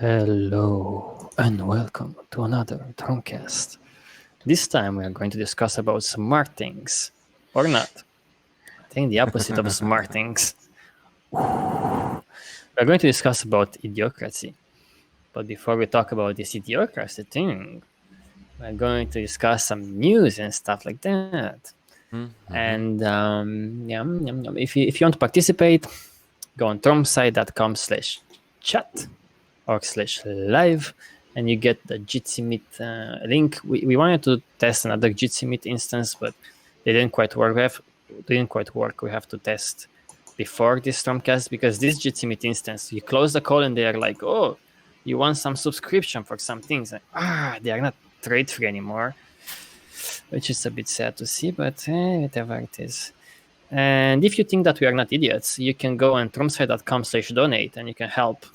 Hello and welcome to another TROM-Cast. This time we are going to discuss about smart things, or not. I think the opposite of smart things. We are going to discuss about Idiocracy. But before we talk about this Idiocracy thing, we're going to discuss some news and stuff like that. Mm-hmm. And if you want to participate, go on tromsite.com/chat or /live, and you get the Jitsi Meet link. We wanted to test another Jitsi Meet instance, but they didn't quite work. We have to test before this TROM-Cast, because this Jitsi Meet instance, you close the call and they are like, oh, you want some subscription for some things. They are not trade free anymore, which is a bit sad to see, but whatever it is. And if you think that we are not idiots, you can go on tromsite.com/donate and you can help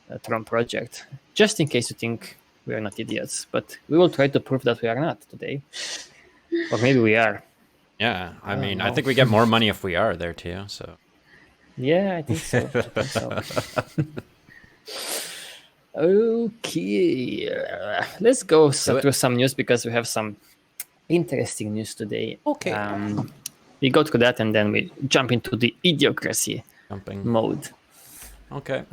a TROM project, just in case you think we are not idiots. But we will try to prove that we are not today. Or maybe we are. Yeah, I mean, I think we get more money if we are there too, so. Yeah, I think so. Okay. Let's go through some news, because we have some interesting news today. Okay. We go through that and then we jump into the Idiocracy mode. Okay.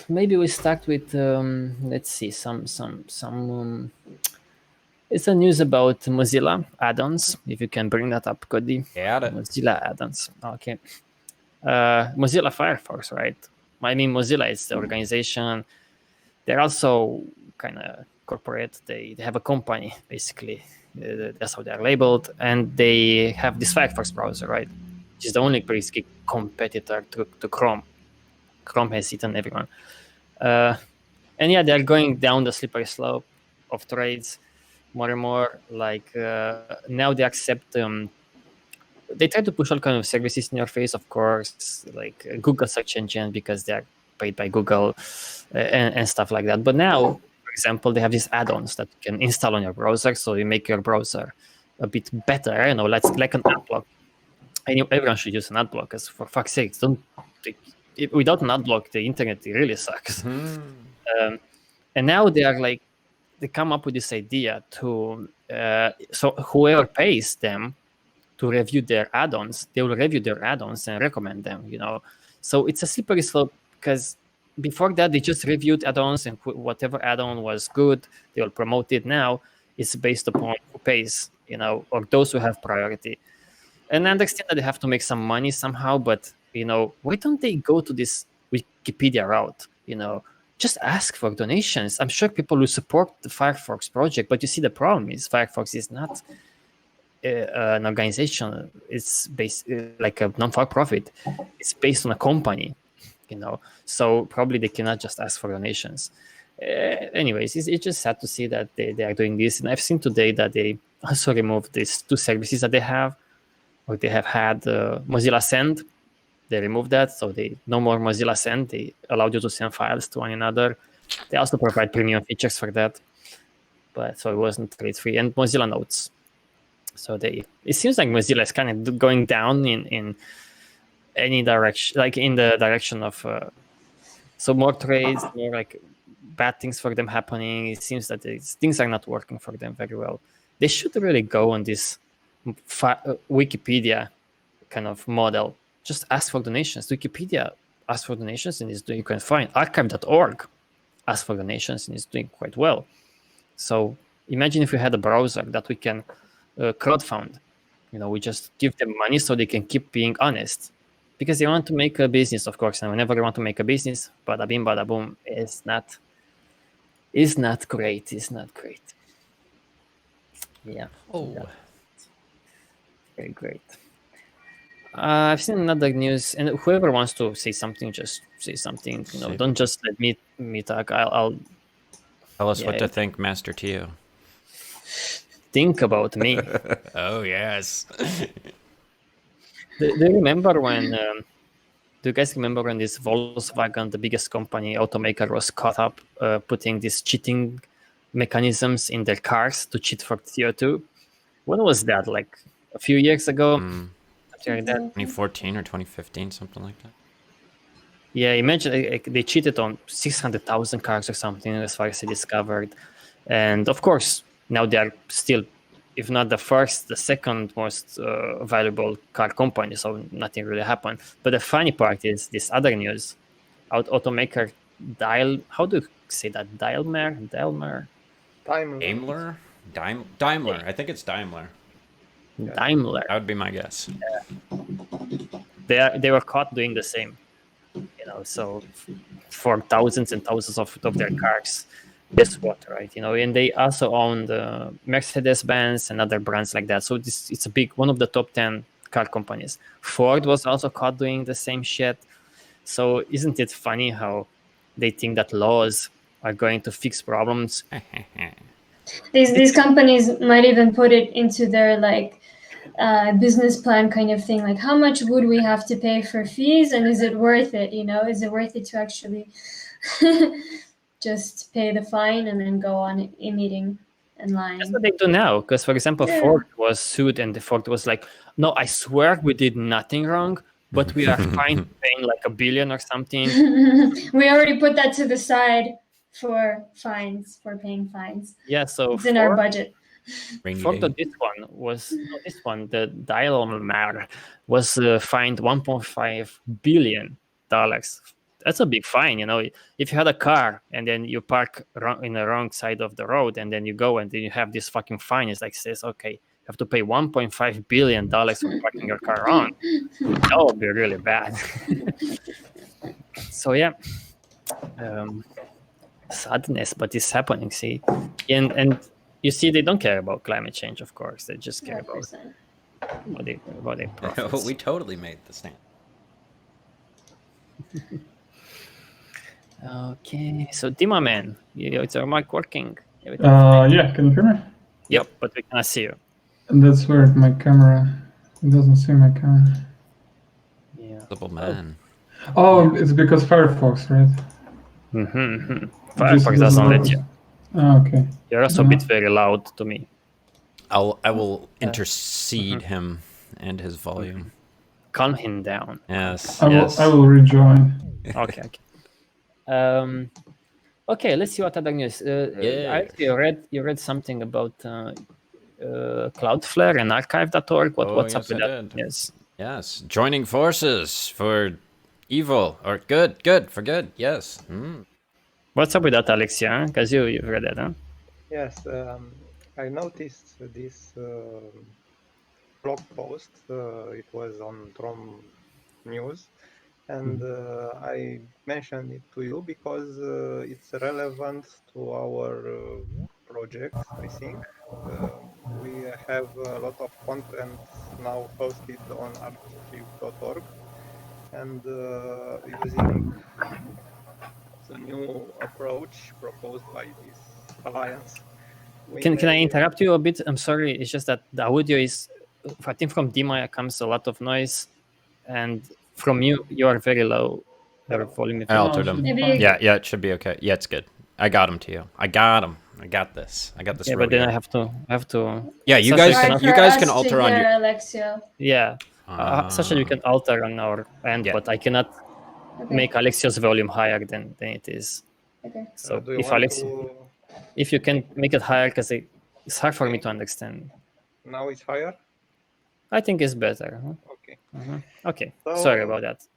Maybe we start with let's see, some it's a news about Mozilla Add-Ons. If you can bring that up, Cody. Got it. Mozilla Add-Ons. Okay. Mozilla Firefox, right? I mean, Mozilla is the organization. They're also kind of corporate. They have a company, basically. That's how they're labeled. And they have this Firefox browser, right? Which is the only basically competitor to Chrome. Chrome has eaten everyone. And yeah, they're going down the slippery slope of trades more and more. Like now they accept, they try to push all kind of services in your face, of course, like Google search engine, because they're paid by Google and stuff like that. But now, for example, they have these add-ons that you can install on your browser, so you make your browser a bit better, like an adblock. And everyone should use an adblock, because for fuck's sake, without an adblock, the internet really sucks. And now they come up with this idea to, so whoever pays them to review their add-ons, they will review their add-ons and recommend them, So it's a slippery slope, because before that, they just reviewed add-ons, and whatever add-on was good, they will promote it. Now it's based upon who pays, or those who have priority. And I understand that they have to make some money somehow, but, why don't they go to this Wikipedia route, Just ask for donations. I'm sure people will support the Firefox project, but you see, the problem is Firefox is not an organization. It's based like a non-for-profit. It's based on a company, so probably they cannot just ask for donations. Anyways, it's just sad to see that they are doing this. And I've seen today that they also removed these two services that they have, or they have had, Mozilla Send. They removed that, so no more Mozilla Send. They allowed you to send files to one another. They also provide premium features for that, but so it wasn't trade free. And Mozilla Notes. So it seems like Mozilla is kind of going down in any direction, like in the direction of so more trades, more like bad things for them happening. It seems that things are not working for them very well. They should really go on this Wikipedia kind of model. Just ask for donations. Wikipedia asks for donations and is doing quite fine. Archive.org asks for donations and is doing quite well. So imagine if we had a browser that we can crowdfund. We just give them money so they can keep being honest, because they want to make a business, of course. And whenever they want to make a business, bada bing, bada boom, is not great. It's not great. Yeah. Oh. Very great. I've seen another news, and whoever wants to say something, just say something. Don't just let me talk. I'll tell us what to think, Master Tio. Think about me. Oh yes. Do you remember when? Do you guys remember when this Volkswagen, the biggest company automaker, was caught up putting these cheating mechanisms in their cars to cheat for CO2? When was that? Like a few years ago? Something like that. 2014 or 2015, something like that. Yeah, imagine they cheated on 600,000 cars or something as far as I discovered. And of course, now they are still, if not the first, the second most valuable car company, so nothing really happened. But the funny part is this other news. Automaker how do you say that? Daimler? Daimler? Daimler. I think it's Daimler. Daimler. That would be my guess. They were caught doing the same. So for thousands and thousands of their cars. Guess what, right? And they also own the Mercedes-Benz and other brands like that. So it's a big one of the top 10 car companies. Ford was also caught doing the same shit. So isn't it funny how they think that laws are going to fix problems? These companies might even put it into their business plan kind of thing, like how much would we have to pay for fees, and is it worth it? Is it worth it to actually just pay the fine and then go on emitting and lying? That's what they do now. Because, for example, Ford was sued, and the Ford was like, "No, I swear we did nothing wrong, but we are fine paying like $1 billion or something." We already put that to the side for paying fines. Yeah, so it's in our budget. The Daimler was fined $1.5 billion. That's a big fine, If you had a car and then you park in the wrong side of the road, and then you go and then you have this fucking fine, it's like says, okay, you have to pay $1.5 billion for parking your car wrong. That would be really bad. So yeah, sadness, but it's happening. See, and you see, they don't care about climate change. Of course, they just care about their profits. We totally made the stand. Okay, so Dima man, is our mic working? Yeah, can you hear me? Yep, but we cannot see you. And that's weird. My camera doesn't see my camera. Yeah. Double man. Oh, it's because Firefox, right? Firefox doesn't let you. Oh, okay. You're also a bit very loud to me. I will intercede him and his volume. Calm him down. Yes. I will rejoin. Okay. Okay, let's see what other news. You read something about Cloudflare and archive.org. What's up with that? Yes. Joining forces for evil or good for good. Yes. What's up with that, Alexia? Because you've read it, huh? Yes, I noticed this blog post. It was on TROM News, and I mentioned it to you because it's relevant to our project, I think. We have a lot of content now posted on archive.org, and using the new approach proposed by this alliance. Can I interrupt you a bit? I'm sorry. It's just that the audio is, I think from Dima comes a lot of noise, and from you are very low. Your volume. I altered him. Yeah, it should be okay. Yeah, it's good. I got him to you. I got him. I got this. Yeah, but then I have to. Yeah, you guys can alter on your. Alexia. Yeah, such that we can alter on our end, but I cannot make Alexia's volume higher than it is. Okay. So if you can make it higher, because it's hard for me to understand. Now it's higher? I think it's better. Huh? Okay. Okay. So, sorry about that.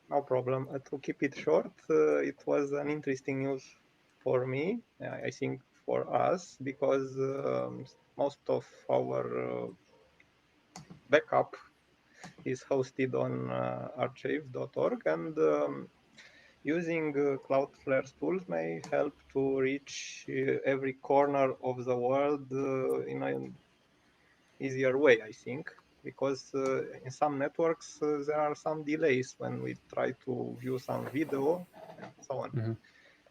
No problem. To keep it short, it was an interesting news for me. I think for us, because most of our backup is hosted on archive.org, and using Cloudflare's tools may help to reach every corner of the world in an easier way, I think, because in some networks there are some delays when we try to view some video and so on,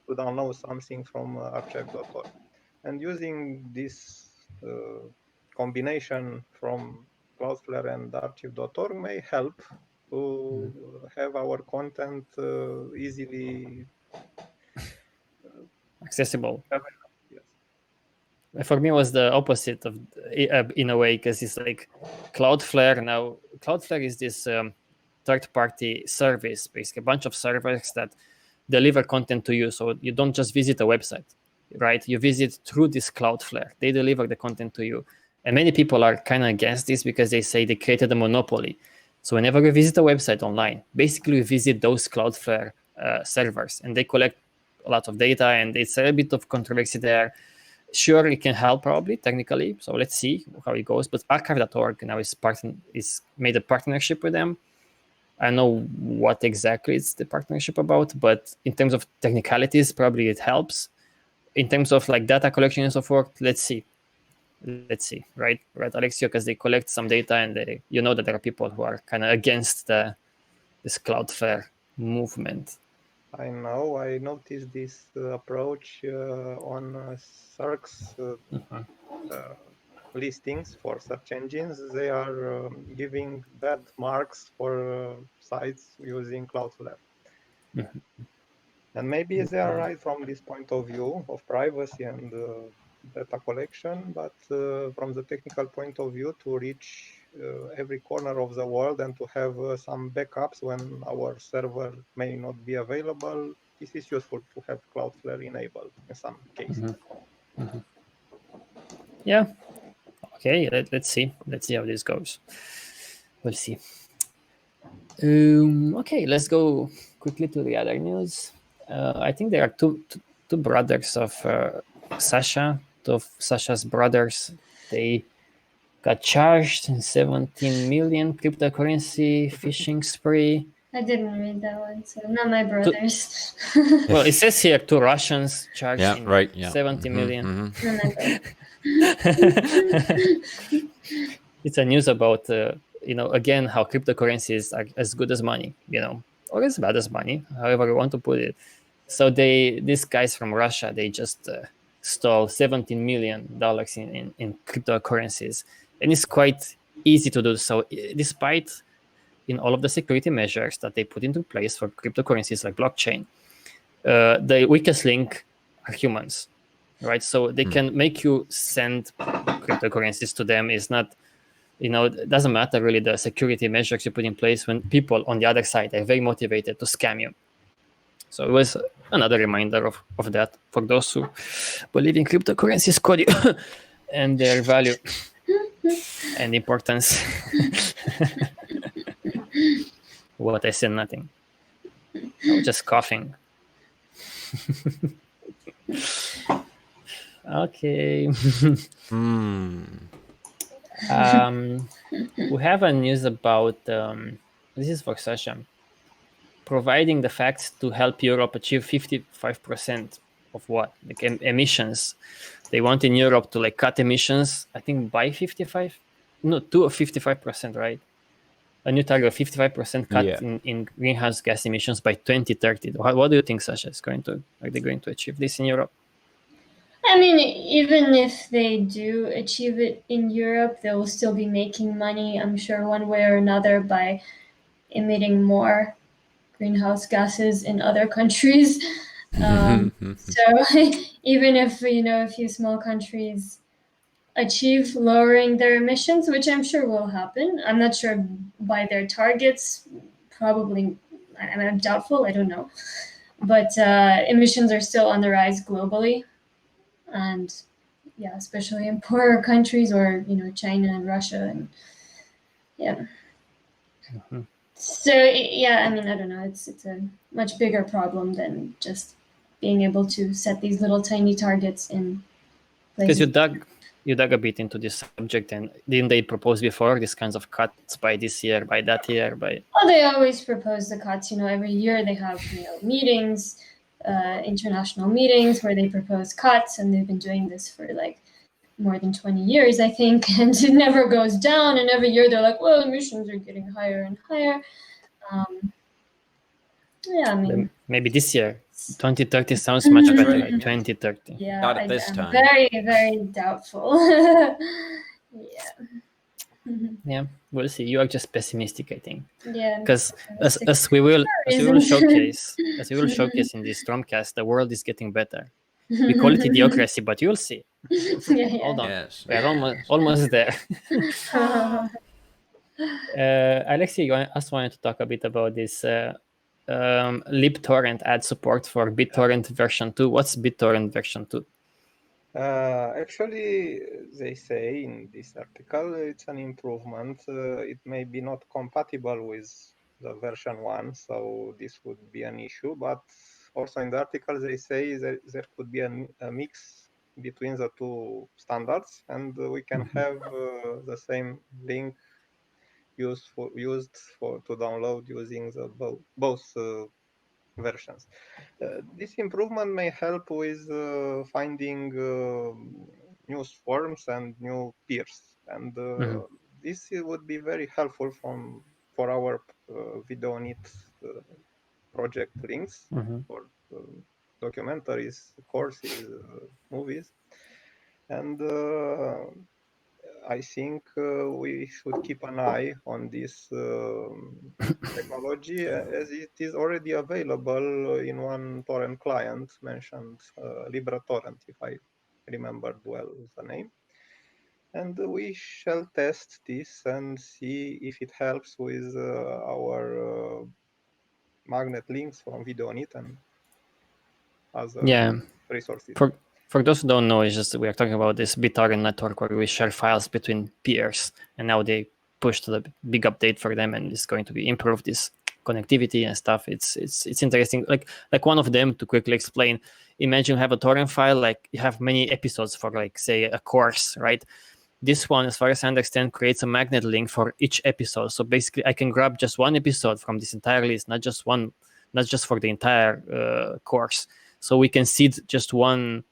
to download something from archive.org. And using this combination from Cloudflare and archive.org may help to have our content easily accessible. Yes. For me, it was the opposite of in a way, because it's like Cloudflare now. Cloudflare is this third-party service, basically a bunch of servers that deliver content to you. So you don't just visit a website, right? You visit through this Cloudflare. They deliver the content to you. And many people are kind of against this because they say they created a monopoly. So whenever we visit a website online, basically we visit those Cloudflare servers, and they collect a lot of data, and it's a bit of controversy there. Sure, it can help probably technically. So let's see how it goes. But archive.org now is made a partnership with them. I don't know what exactly it's the partnership about, but in terms of technicalities, probably it helps. In terms of like data collection and so forth, let's see, right, Alexio, because they collect some data, and that there are people who are kind of against this Cloudflare movement. I know. I noticed this approach on Circ's listings for search engines. They are giving bad marks for sites using Cloudflare. And maybe they are right from this point of view of privacy and data collection, but from the technical point of view, to reach every corner of the world and to have some backups when our server may not be available, this is useful to have Cloudflare enabled in some cases. Yeah. Okay, let's see how this goes. We'll see. Okay, let's go quickly to the other news. I think there are two brothers of Sasha. Two of Sasha's brothers. They got charged in 17 million cryptocurrency phishing spree. I didn't read that one, so not my brothers. Well, it says here 2 Russians charged in 70 million. Not my brothers. It's a news about again how cryptocurrencies are as good as money, or as bad as money, however you want to put it. So these guys from Russia, they just stole $17 million in cryptocurrencies, and it's quite easy to do so, despite in all of the security measures that they put into place for cryptocurrencies like blockchain. The weakest link are humans, right? So they can make you send cryptocurrencies to them. Is not, it doesn't matter really the security measures you put in place when people on the other side are very motivated to scam you. So it was another reminder of that for those who believe in cryptocurrencies, Cody, and their value and importance. What? I said nothing. I was just coughing. Okay. We have a news about this is for Sasha, providing the facts to help Europe achieve 55% of what, like emissions. They want in Europe to cut emissions, I think by 55%, right? A new target of 55% cut in greenhouse gas emissions by 2030. What do you think, Sasha, are they going to achieve this in Europe? I mean, even if they do achieve it in Europe, they will still be making money, I'm sure, one way or another by emitting more greenhouse gases in other countries. So even if, a few small countries achieve lowering their emissions, which I'm sure will happen, I'm not sure by their targets, probably, I'm doubtful, I don't know. But emissions are still on the rise globally. And yeah, especially in poorer countries or, China and Russia. And yeah. So, yeah, I mean, I don't know. It's a much bigger problem than just being able to set these little tiny targets in places. Because you dug a bit into this subject, and didn't they propose before these kinds of cuts by this year, by that year, by? Oh, they always propose the cuts. Every year they have meetings, international meetings where they propose cuts, and they've been doing this for more than 20 years, I think, and it never goes down. And every year they're like, well, emissions are getting higher and higher. Yeah, I mean, maybe this year. 2030 sounds much better, like 2030. Yeah, Not at this time. Very, very doubtful. Yeah, we'll see. You are just pessimistic, I think. Yeah. Because as we will showcase in this TROM-Cast, the world is getting better. We call it Idiocracy, but you'll see. Yeah. Hold on. Yes. We're almost there. Alexei, I also wanted to talk a bit about this libtorrent add support for BitTorrent version 2. What's BitTorrent version 2? Actually, they say in this article it's an improvement. It may be not compatible with the version 1, so this would be an issue. But also in the article, they say that there could be a mix between the two standards, and we can have the same link used to download using the both versions. This improvement may help with finding news forums and new peers, and this would be very helpful for our VideoNet project links for documentaries, courses, movies, and I think we should keep an eye on this technology as it is already available in one torrent client mentioned, LibreTorrent, if I remembered well the name. And we shall test this and see if it helps with our magnet links from VideoNet and other resources. For those who don't know, it's just we are talking about this BitTorrent network where we share files between peers, and now they pushed the big update for them, and it's going to be improve this connectivity and stuff. It's interesting. Like one of them, to quickly explain, imagine you have a torrent file, like you have many episodes for, like, say, a course, right? This one, as far as I understand, creates a magnet link for each episode. So basically, I can grab just one episode from this entire list, not just for the entire course. So we can seed just one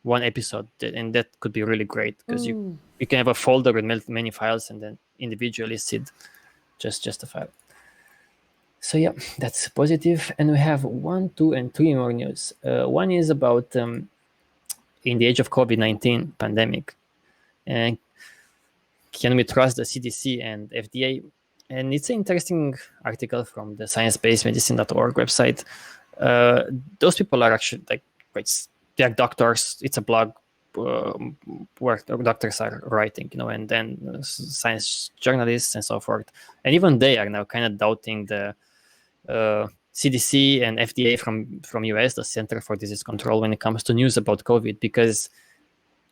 episode, and that could be really great because you can have a folder with many files and then individually seed just a file. So yeah, that's positive. And we have 1, 2, and 3 more news. One is about in the age of COVID-19 pandemic, and can we trust the CDC and FDA? And it's an interesting article from the sciencebased-medicine.org website. Those people are actually they're doctors. It's a blog where doctors are writing, and then science journalists and so forth. And even they are now kind of doubting the CDC and FDA from US, the Center for Disease Control, when it comes to news about COVID. Because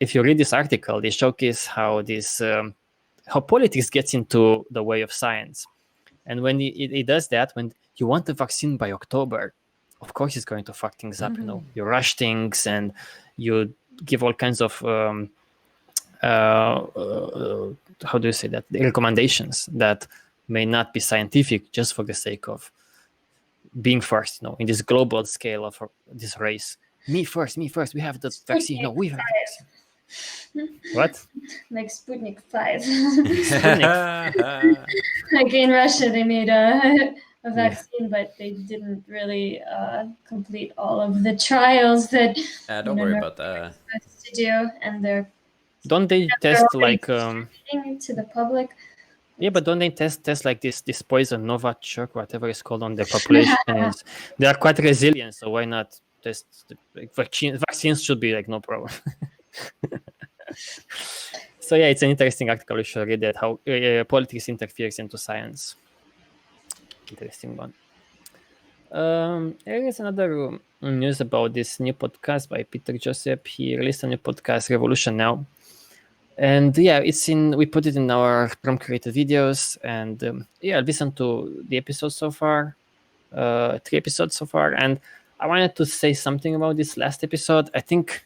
if you read this article, they showcase how how politics gets into the way of science. And when it does that, when you want the vaccine by October, of course it's going to fuck things up. You rush things and you give all kinds of how do you say that, recommendations that may not be scientific, just for the sake of being first, in this global scale of this race. Me first, we have the vaccine. No, we have the vaccine. What? Like Sputnik 5. Sputnik. Like in Russia, they made a vaccine, but they didn't really complete all of the trials that don't worry about that. supposed to do, and don't they test like to the public? Yeah, but don't they test like this poison Novichok, whatever it's called, on their population? They are quite resilient, so why not test vaccines? Should be like no problem. So yeah, it's an interesting article. You should read that, how politics interferes into science. Interesting one. There is another news about this new podcast by Peter Joseph. He released a new podcast, Revolution Now. And yeah, we put it in our TROM-created videos, and I listened to the episodes so far, 3 episodes so far, and I wanted to say something about this last episode. I think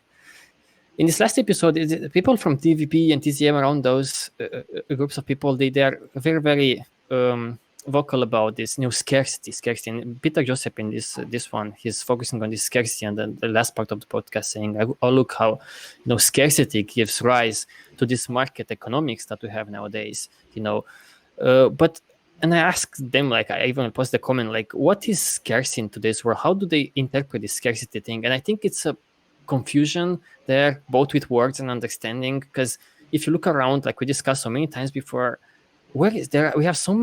in this last episode, people from TVP and TCM, around those groups of people, they are very, very vocal about this new scarcity. And Peter Joseph in this one, he's focusing on this scarcity, and then the last part of the podcast saying, oh, look how scarcity gives rise to this market economics that we have nowadays. But I asked them, like, I even posted a comment, like, what is scarcity in today's world? How do they interpret this scarcity thing? And I think it's a confusion there, both with words and understanding, because if you look around, like we discussed so many times before, we have so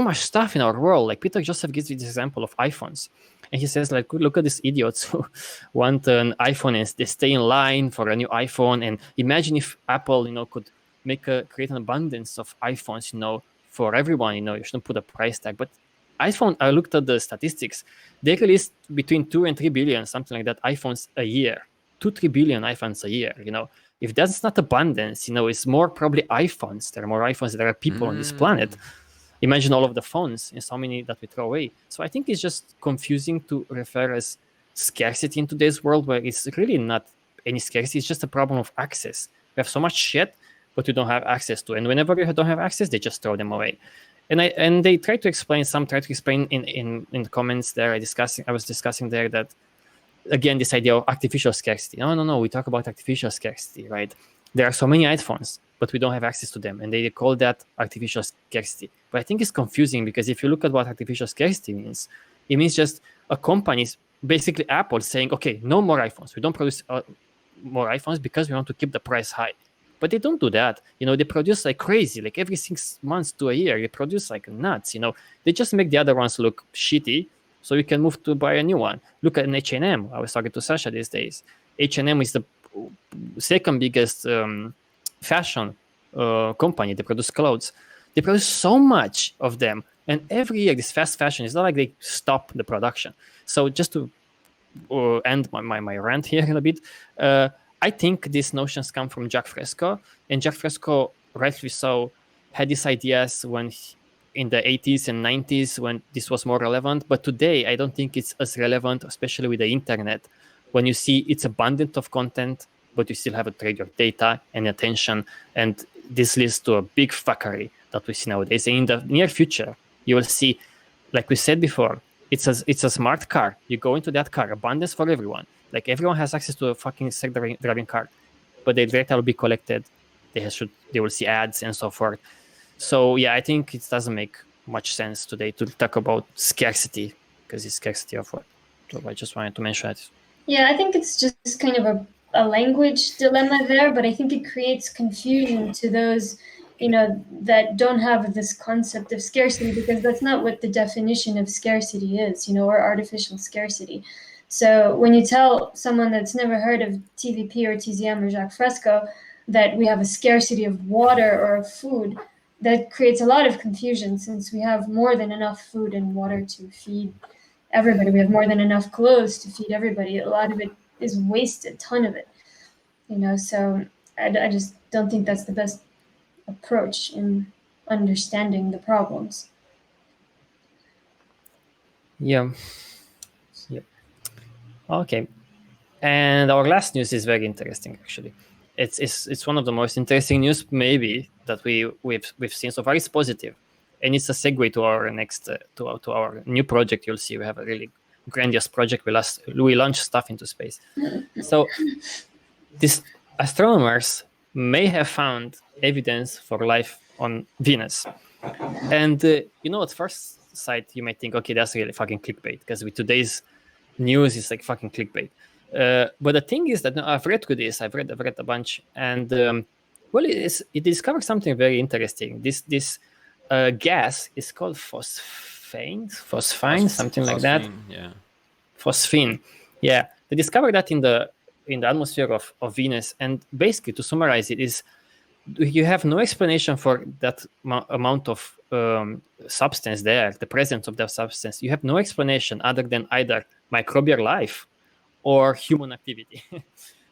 much stuff in our world. Like Peter Joseph gives you this example of iPhones, and he says, like, look at these idiots who want an iPhone and they stay in line for a new iPhone. And imagine if Apple, could create an abundance of iPhones, for everyone. You shouldn't put a price tag. But iPhone, I looked at the statistics. They released between 2 and 3 billion, something like that, iPhones a year. 2-3 billion iPhones a year. If that's not abundance, it's more probably iPhones. There are more iPhones. There are people on this planet. Imagine all of the phones and so many that we throw away. So I think it's just confusing to refer as scarcity in today's world, where it's really not any scarcity. It's just a problem of access. We have so much shit, but we don't have access to it. And whenever we don't have access, they just throw them away. And they try to explain. Some try to explain in the comments there. I was discussing there that, again, this idea of artificial scarcity. No. We talk about artificial scarcity, right? There are so many iPhones, but we don't have access to them, and they call that artificial scarcity. But I think it's confusing, because if you look at what artificial scarcity means, it means just a company, basically Apple, saying, okay, no more iPhones. We don't produce more iPhones because we want to keep the price high. But they don't do that. They produce like crazy, like every 6 months to a year, they produce like nuts. They just make the other ones look shitty, so you can move to buy a new one. Look at an H&M. I was talking to Sasha these days. H&M is the second biggest fashion company. They produce clothes. They produce so much of them, and every year this fast fashion, it's not like they stop the production. So just to end my rant here in a bit, I think these notions come from Jack Fresco, and Jack Fresco, rightly so, had these ideas in the 80s and 90s when this was more relevant. But today, I don't think it's as relevant, especially with the internet, when you see it's abundant of content, but you still have to trade your data and attention. And this leads to a big fuckery that we see nowadays. And in the near future, you will see, like we said before, it's a smart car. You go into that car, abundance for everyone. Like everyone has access to a fucking self-driving car, but the data will be collected. They will see ads and so forth. So yeah, I think it doesn't make much sense today to talk about scarcity, because it's scarcity of what. So I just wanted to mention that. Yeah, I think it's just kind of a language dilemma there, but I think it creates confusion to those, that don't have this concept of scarcity, because that's not what the definition of scarcity is, or artificial scarcity. So when you tell someone that's never heard of TVP or TZM or Jacques Fresco that we have a scarcity of water or of food, that creates a lot of confusion, since we have more than enough food and water to feed everybody. We have more than enough clothes to feed everybody. A lot of it is wasted, a ton of it. So I just don't think that's the best approach in understanding the problems. Yeah. Okay. And our last news is very interesting, actually. It's one of the most interesting news maybe that we've seen so far. It's positive, and it's a segue to our next to our new project. You'll see we have a really grandiose project. We launch stuff into space. So these astronomers may have found evidence for life on Venus, and at first sight you might think, okay, that's really fucking clickbait, because with today's news is like fucking clickbait. But the thing is that I've read through this. I've read a bunch, and it discovers something very interesting. This gas is called phosphine, something like that. Yeah, phosphine. Yeah, they discovered that in the atmosphere of Venus. And basically, to summarize it, is you have no explanation for that amount of substance there, the presence of that substance. You have no explanation other than either microbial life or human activity.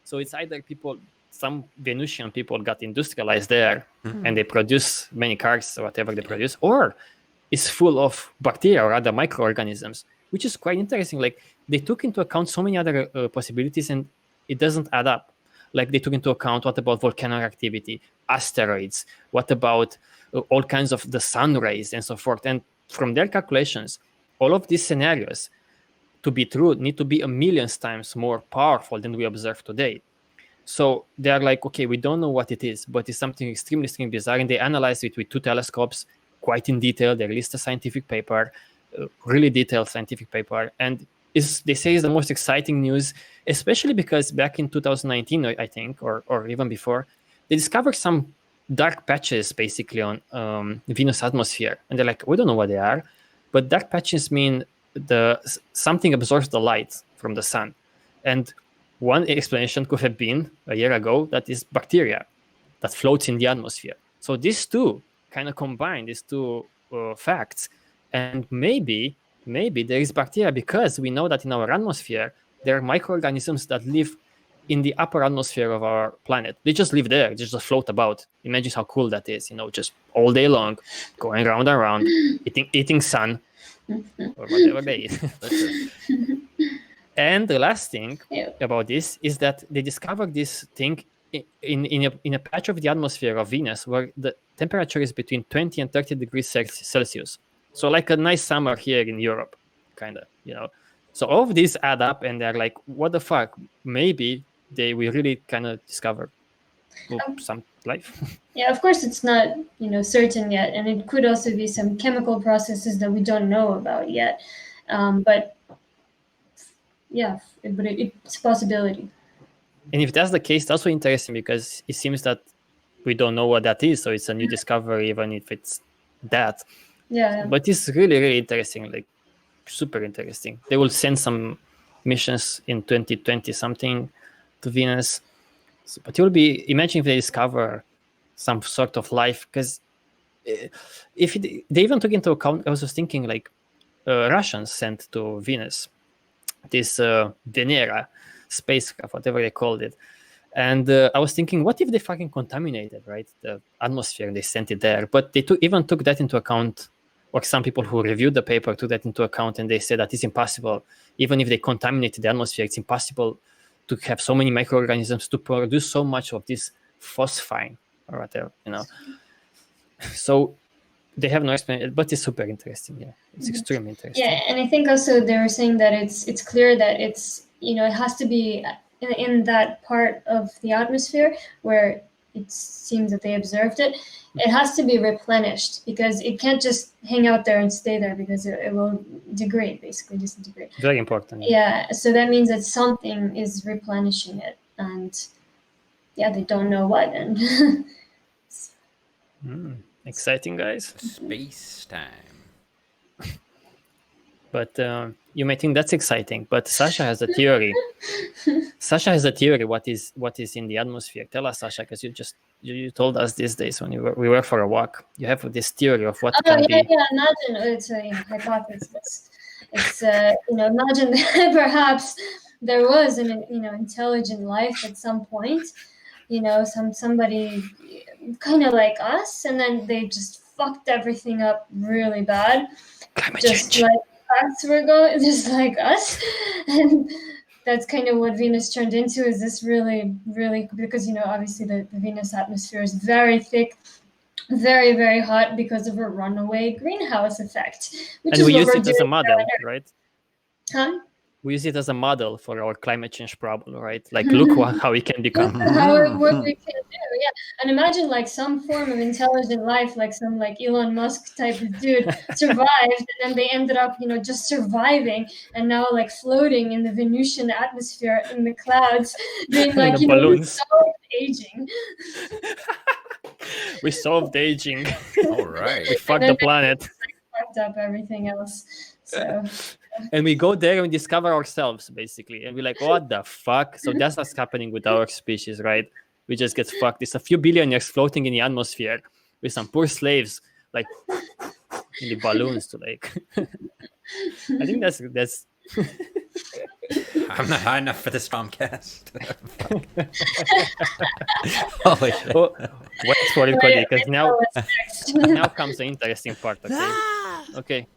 So it's either some Venusian people got industrialized there and they produce many cars or whatever they produce, or it's full of bacteria or other microorganisms, which is quite interesting. Like they took into account so many other possibilities, and it doesn't add up. Like they took into account, what about volcanic activity, asteroids, what about all kinds of the sun rays and so forth. And from their calculations, all of these scenarios, to be true, need to be 1,000,000 times more powerful than we observe today. So they're like, okay, we don't know what it is, but it's something extremely, extremely bizarre. And they analyzed it with 2 telescopes quite in detail. They released a scientific paper, really detailed scientific paper. And they say it's the most exciting news, especially because back in 2019, I think, or even before, they discovered some dark patches basically on Venus atmosphere. And they're like, we don't know what they are, but dark patches mean something absorbs the light from the sun. And one explanation could have been a year ago that is bacteria. that floats in the atmosphere. So these two kind of combine, these two facts, and maybe there is bacteria, because we know that in our atmosphere there are microorganisms that live in the upper atmosphere of our planet. They just live there, they just float about. Imagine how cool that is, just all day long, going round and round, eating sun or whatever they eat. And the last thing about this is that they discovered this thing in a patch of the atmosphere of Venus where the temperature is between 20 and 30 degrees Celsius. So like a nice summer here in Europe, kind of, So all of these add up, and they're like, what the fuck? Maybe we really kind of discover some life. Yeah, of course it's not, certain yet, and it could also be some chemical processes that we don't know about yet. But yeah, it's a possibility. And if that's the case, that's also interesting, because it seems that we don't know what that is, so it's a new discovery, even if it's that. Yeah. But it's really, really interesting, like super interesting. They will send some missions in 2020 something to Venus. But it will be, imagine if they discover some sort of life, because they even took into account, I was just thinking, like Russians sent to Venus this Venera spacecraft, whatever they called it. And I was thinking, what if they fucking contaminated, right, the atmosphere, and they sent it there? But they even took that into account, or some people who reviewed the paper took that into account, and they said that it's impossible. Even if they contaminated the atmosphere, it's impossible to have so many microorganisms to produce so much of this phosphine or whatever, So they have no explanation, but it's super interesting. Yeah, it's extremely interesting. Yeah, and I think also they were saying that it's clear that it's, it has to be in that part of the atmosphere where it seems that they observed it. It has to be replenished, because it can't just hang out there and stay there, because it will degrade, basically disintegrate. Very important. Yeah, so that means that something is replenishing it, and yeah, they don't know what. And exciting, guys. Space time. But you may think that's exciting, but Sasha has a theory. Sasha has a theory what is in the atmosphere. Tell us, Sasha, because you told us these days when we were for a walk. You have this theory of what can be. Yeah, imagine it's a hypothesis. It's imagine that perhaps there was an intelligent life at some point, somebody kind of like us, and then they just fucked everything up really bad. Climate just change. Like us were going, just like us. And that's kind of what Venus turned into, is this really, really, because, obviously the Venus atmosphere is very thick, very, very hot because of a runaway greenhouse effect. And we use it as a model, right? Huh? We use it as a model for our climate change problem, right? Like, look how it can become. What we can do, yeah. And imagine like some form of intelligent life, like some like Elon Musk type of dude survived, and then they ended up, just surviving, and now like floating in the Venusian atmosphere in the clouds, being like, balloons. solved aging. We solved aging. All right. We fucked the planet. Fucked up everything else. So. And we go there and we discover ourselves, basically. And we're like, what the fuck? So that's what's happening with our species, right? We just get fucked. It's a few billionaires floating in the atmosphere with some poor slaves, like, in the balloons to like. I think that's. I'm not high enough for this TROM-Cast. Holy shit. Oh, wait for it, Cody, because now comes the interesting part, okay? Okay.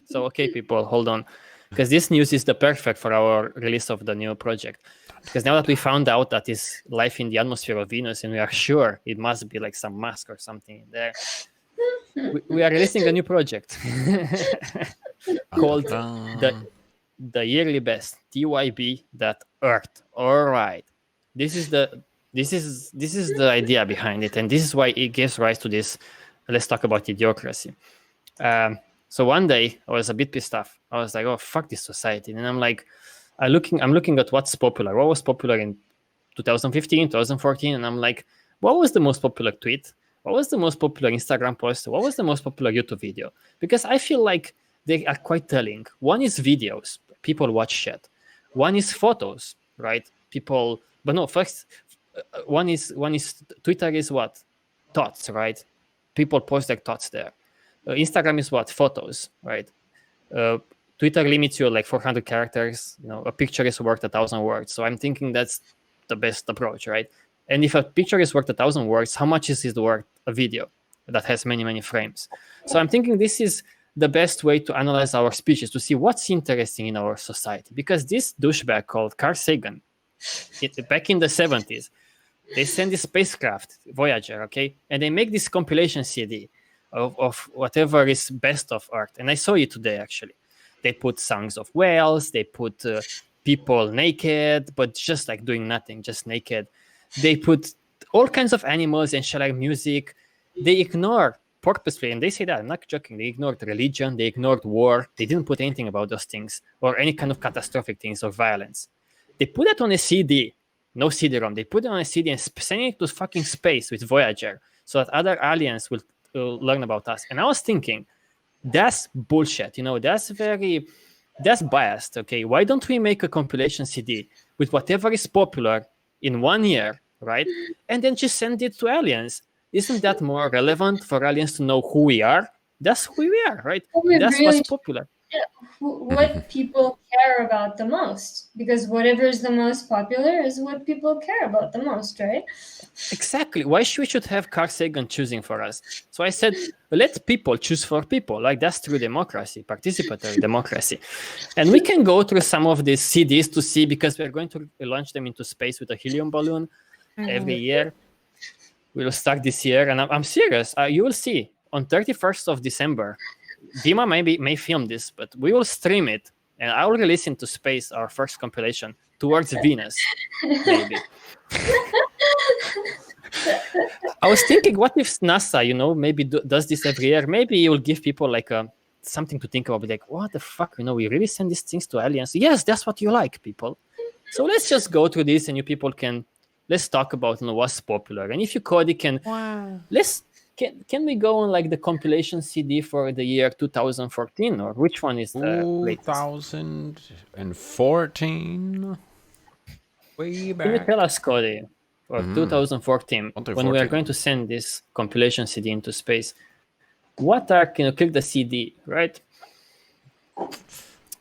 So, people, hold on. Because this news is the perfect for our release of the new project. Because now that we found out that is life in the atmosphere of Venus, and we are sure it must be like some mask or something in there, we are releasing a new project called the Yearly Best, TYB.Earth. All right. This is the idea behind it, and this is why it gives rise to this. Let's talk about idiocracy. So one day I was a bit pissed off. I was like, "Oh, fuck this society!" And I'm like, I'm looking at what's popular. What was popular in 2015, 2014? And I'm like, what was the most popular tweet? What was the most popular Instagram post? What was the most popular YouTube video? Because I feel like they are quite telling. One is videos. People watch shit. One is photos, right? But no, first, one is Twitter is what? Thoughts, right? People post their thoughts there. Instagram is what? Photos, right? Twitter limits you like 400 characters. A picture is worth 1,000 words. So I'm thinking that's the best approach, right? And if a picture is worth 1,000 words, how much is it worth a video that has many, many frames? So I'm thinking this is the best way to analyze our species, to see what's interesting in our society. Because this douchebag called Carl Sagan, back in the 70s, they send this spacecraft, Voyager, okay? And they make this compilation CD of whatever is best of Earth. And I saw it today, actually. They put songs of whales, they put people naked, but just like doing nothing, just naked. They put all kinds of animals and share music. They ignore purposely, and they say that, I'm not joking, they ignored religion, they ignored war. They didn't put anything about those things or any kind of catastrophic things or violence. They put it on a CD, no CD-ROM. They put it on a CD and send it to fucking space with Voyager so that other aliens will learn about us. And I was thinking, that's bullshit. That's biased. Okay, why don't we make a compilation CD with whatever is popular in 1 year, right? And then just send it to aliens. Isn't that more relevant for aliens to know who we are? That's who we are, right? That's really what's popular. What people care about the most, because whatever is the most popular is what people care about the most, right? Exactly. Why should have Carl Sagan choosing for us? So I said, let people choose for people. Like, that's true democracy, participatory democracy. And we can go through some of these CDs to see, because we're going to launch them into space with a helium balloon every year. We'll start this year, and I'm serious. You will see on 31st of December, Dima may film this, but we will stream it, and I will release into space our first compilation towards Venus, maybe. I was thinking, what if NASA, maybe does this every year? Maybe you will give people like something to think about. Like, what the fuck? We really send these things to aliens? Yes, that's what you like, people. So let's just go through this, and you people let's talk about what's popular. And if you, Cody, can we go on like the compilation CD for the year 2014, or which one is the latest? 2014. Way back. Can you tell us, Cody, for 2014, when we are going to send this compilation CD into space, what click the CD, right?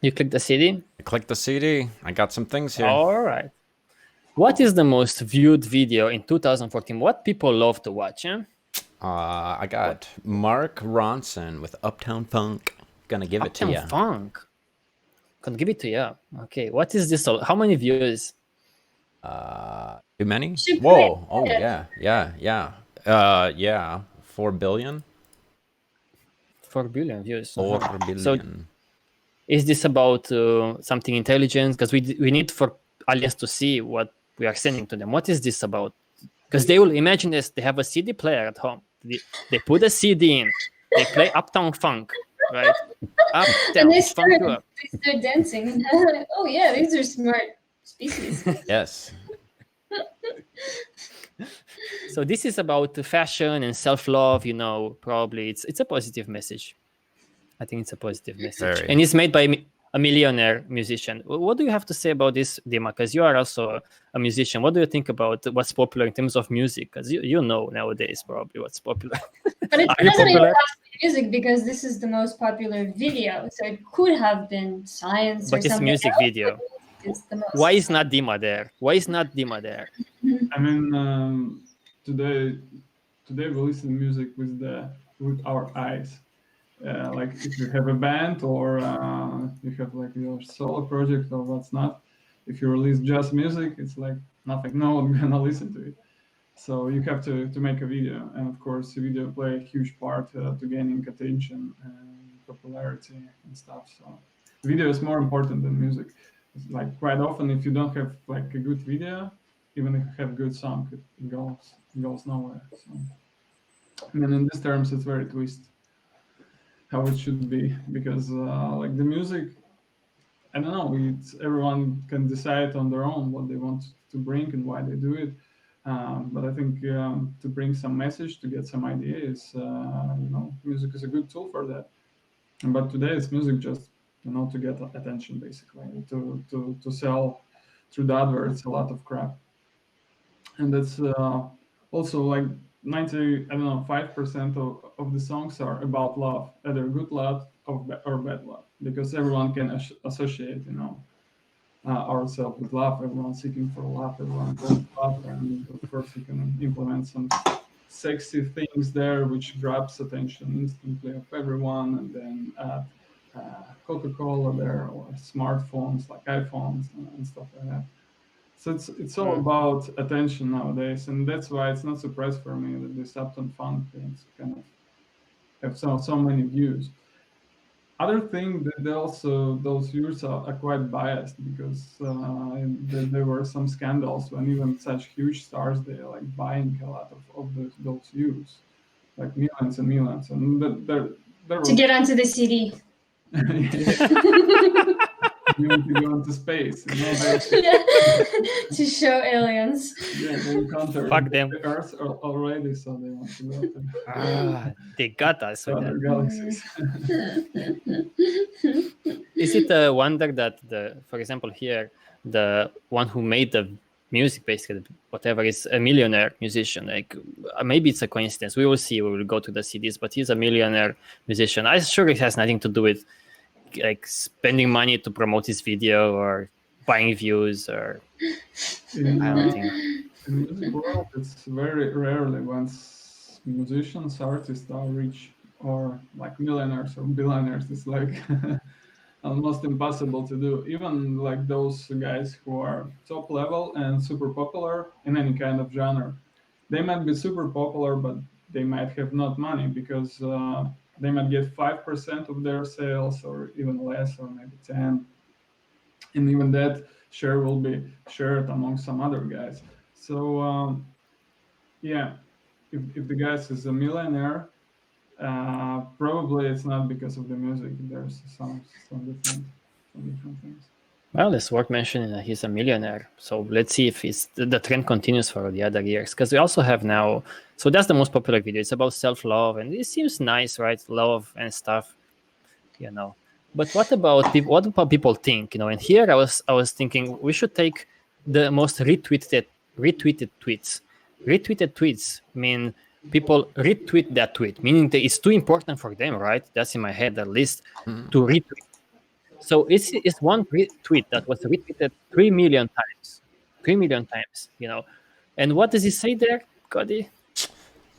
You click the CD? I click the CD. I got some things here. All right. What is the most viewed video in 2014? What people love to watch, eh? I got Mark Ronson with Uptown Funk. Gonna give it to you. Uptown Funk. Gonna give it to you. Okay. What is this? How many views? Too many? Whoa. Oh, yeah. 4 billion? 4 billion views. 4 billion. So is this about something intelligent? Because we need for aliens to see what we are sending to them. What is this about? Because they will imagine this. They have a CD player at home. They put a CD in. They play Uptown Funk, right? Uptown And they Funk. start dancing. And I'm like, oh yeah, these are smart species. Yes. So this is about fashion and self-love. Probably it's a positive message. I think it's a positive message. Very. And it's made by a millionaire musician. What do you have to say about this, Dima? Because you are also a musician. What do you think about what's popular in terms of music? Because you know nowadays probably what's popular. But it doesn't even have to be music, because this is the most popular video. So it could have been science but or something. But it's music else. video. It's the most. Why is not Dima there? I mean, today we listen to music with our eyes. Like if you have a band or you have like your solo project or what's not, if you release just music, it's like nothing. No one's gonna listen to it. So you have to make a video, and of course, the video play a huge part to gaining attention and popularity and stuff. So video is more important than music. It's like quite often, if you don't have like a good video, even if you have a good song, it goes nowhere. So I mean, in these terms, it's very twist how it should be, because like the music, I don't know, everyone can decide on their own what they want to bring and why they do it. But I think to bring some message, to get some ideas, music is a good tool for that. But today it's music just to get attention, basically, to sell through the adverts a lot of crap. and that's also like 5% of the songs are about love, either good love or bad love, because everyone can associate, ourselves with love. Everyone's seeking for love. Everyone wants love, and of course you can implement some sexy things there, which grabs attention instantly of everyone, and then add Coca-Cola there, or smartphones like iPhones and stuff like that. So it's all about attention nowadays, and that's why it's not a surprise for me that these Upton Fun things kind of have so many views. Other thing that those views are quite biased, because there were some scandals when even such huge stars, they're like buying a lot of those views, like millions and millions, and there was To get onto the CD. You want to go into space, To show aliens. Yeah, they encountered Fuck them. the Earth already, so they want to go to They got us with other that. galaxies. Is it a wonder that for example, here, the one who made the music, basically, whatever, is a millionaire musician? Like, maybe it's a coincidence. We will see. We will go to the CDs, but he's a millionaire musician. I'm sure it has nothing to do with like spending money to promote his video or buying views, or I don't think. In the music world, it's very rarely once musicians, artists are rich or like millionaires or billionaires. It's like almost impossible to do. Even like those guys who are top level and super popular in any kind of genre, they might be super popular, but they might have not money, because they might get 5% of their sales, or even less, or maybe 10, and even that share will be shared among some other guys. So yeah, if the guy is a millionaire, probably it's not because of the music. There's some different things. Well, it's worth mentioning that he's a millionaire. So let's see if the trend continues for the other years. Because we also have now, so that's the most popular video. It's about self-love, and it seems nice, right? Love and stuff, But what about people? What about people think? And here I was thinking we should take the most retweeted tweets. Retweeted tweets mean people retweet that tweet, meaning that it's too important for them, right? That's in my head at least, to retweet. So it's one tweet that was retweeted 3 million times. 3 million times, And what does it say there, Cody?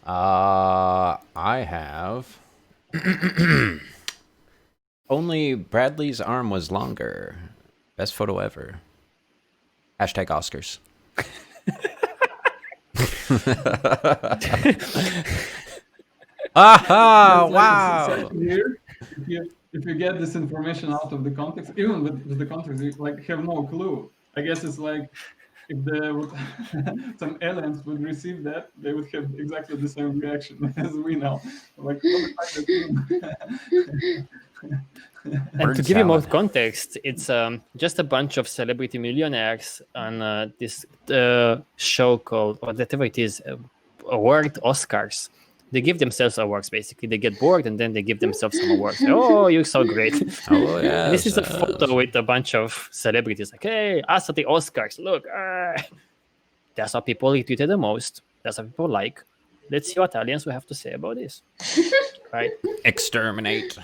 I have. Only Bradley's arm was longer. Best photo ever. Hashtag Oscars. Aha! Wow! Here, if you get this information out of the context, even with the context, you like have no clue. I guess it's like if some aliens would receive that, they would have exactly the same reaction as we know. Like, what the fuck And to give you more context, it's just a bunch of celebrity millionaires on this show called, whatever it is, award Oscars. They give themselves awards, basically. They get bored, and then they give themselves some awards. Oh, you're so great. Oh, yeah. This is a photo with a bunch of celebrities. Like, hey, us at the Oscars. Look. That's what people retweeted the most. That's what people like. Let's see what aliens will have to say about this. Right? Exterminate.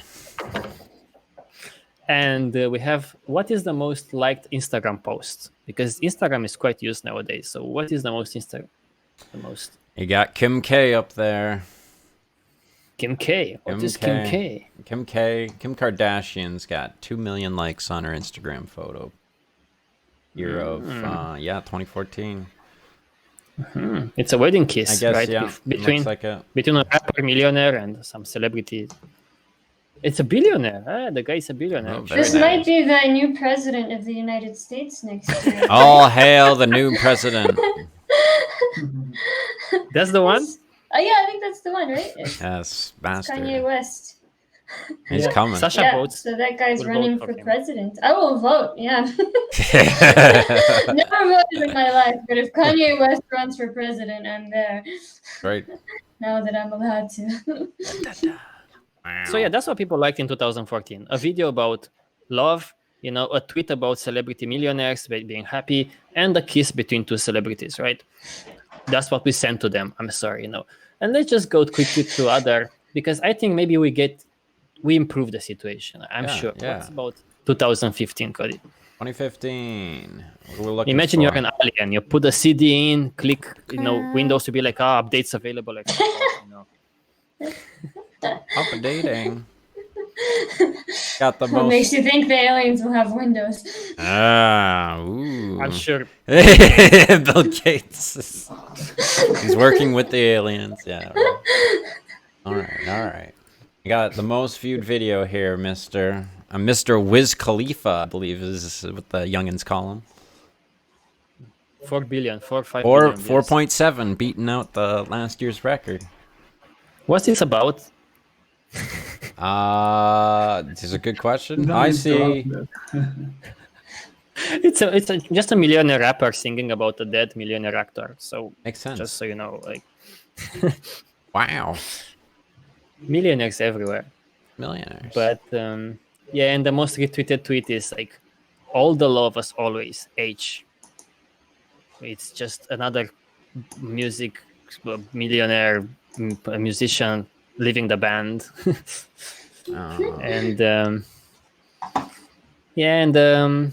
And we have, what is the most liked Instagram post? Because Instagram is quite used nowadays. So what is the most You got Kim K up there. Kim K. What is Kim K? Kim Kardashian's got 2 million likes on her Instagram photo. Year of 2014. It's a wedding kiss, I guess, right? yeah. Between a rapper, millionaire, and some celebrity. It's a billionaire. The guy is a billionaire. This might be the new president of the United States next year. All hail the new president. That's the one? Oh yeah, I think that's the one, right? Yes, bastard. Kanye West. He's coming. Sasha votes. So that guy's running for him. president. I will vote, yeah. Never voted in my life, but if Kanye West runs for president, I'm there. Right. Now that I'm allowed to. So yeah, that's what people liked in 2014. A video about love, a tweet about celebrity millionaires being happy, and a kiss between two celebrities, right? That's what we send to them. I'm sorry, And let's just go quickly to other, because I think maybe we improve the situation. I'm sure. Yeah. What's about 2015, Cody? 2015. We're looking Imagine for. you're an alien. You put a CD in, click, Windows to be like, updates available. Like, Updating. Got the What most. makes you think the aliens will have windows? Ooh. I'm sure. Bill Gates. He's working with the aliens. Yeah. All right. You got the most viewed video here, Mr. Wiz Khalifa, I believe is what the youngins call him. 4 billion, 5 billion. 4.7, beating out the last year's record. What's this about? This is a good question. I see. It's just a millionaire rapper singing about a dead millionaire actor. So Makes sense. just so you know, like Wow. millionaires everywhere. Millionaires. But yeah, and the most retweeted tweet is like, "All the love as always, H." It's just another music millionaire musician leaving the band. And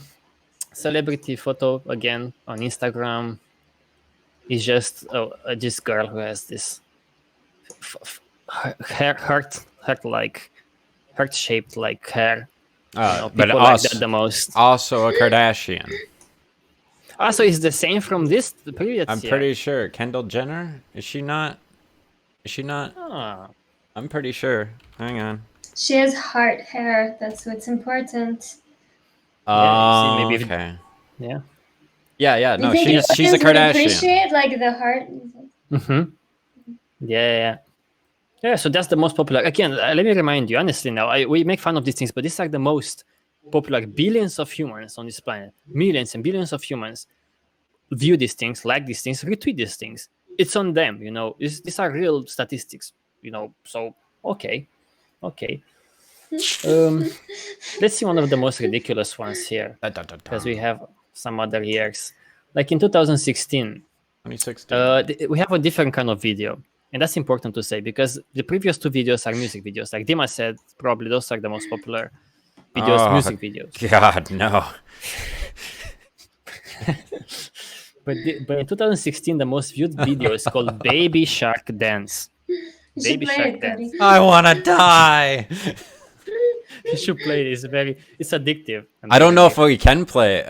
celebrity photo again on Instagram is just this girl who has this heart-shaped like hair. but people like that the most. Also a Kardashian. Also, it's the same from the previous I'm year. pretty sure. Kendall Jenner? Is she not? Ah. I'm pretty sure. Hang on. She has heart hair. That's what's important. Yeah, maybe okay. Yeah. Yeah. No, Do you think she's a audience would Kardashian. appreciate like the heart. Mm-hmm. Yeah. So that's the most popular. Again, let me remind you, honestly, now we make fun of these things, but these are the most popular. Billions of humans on this planet, millions and billions of humans view these things, like these things, retweet these things. It's on them, These are real statistics, So okay. Let's see one of the most ridiculous ones here, because we have some other years. Like in 2016, we have a different kind of video. And that's important to say, because the previous two videos are music videos. Like Dima said, probably those are the most popular videos, music videos. God, no. But in 2016, the most viewed video is called Baby Shark Dance. Baby Shark Dance. I want to die. You should play it. It's addictive. I don't know if we can play it.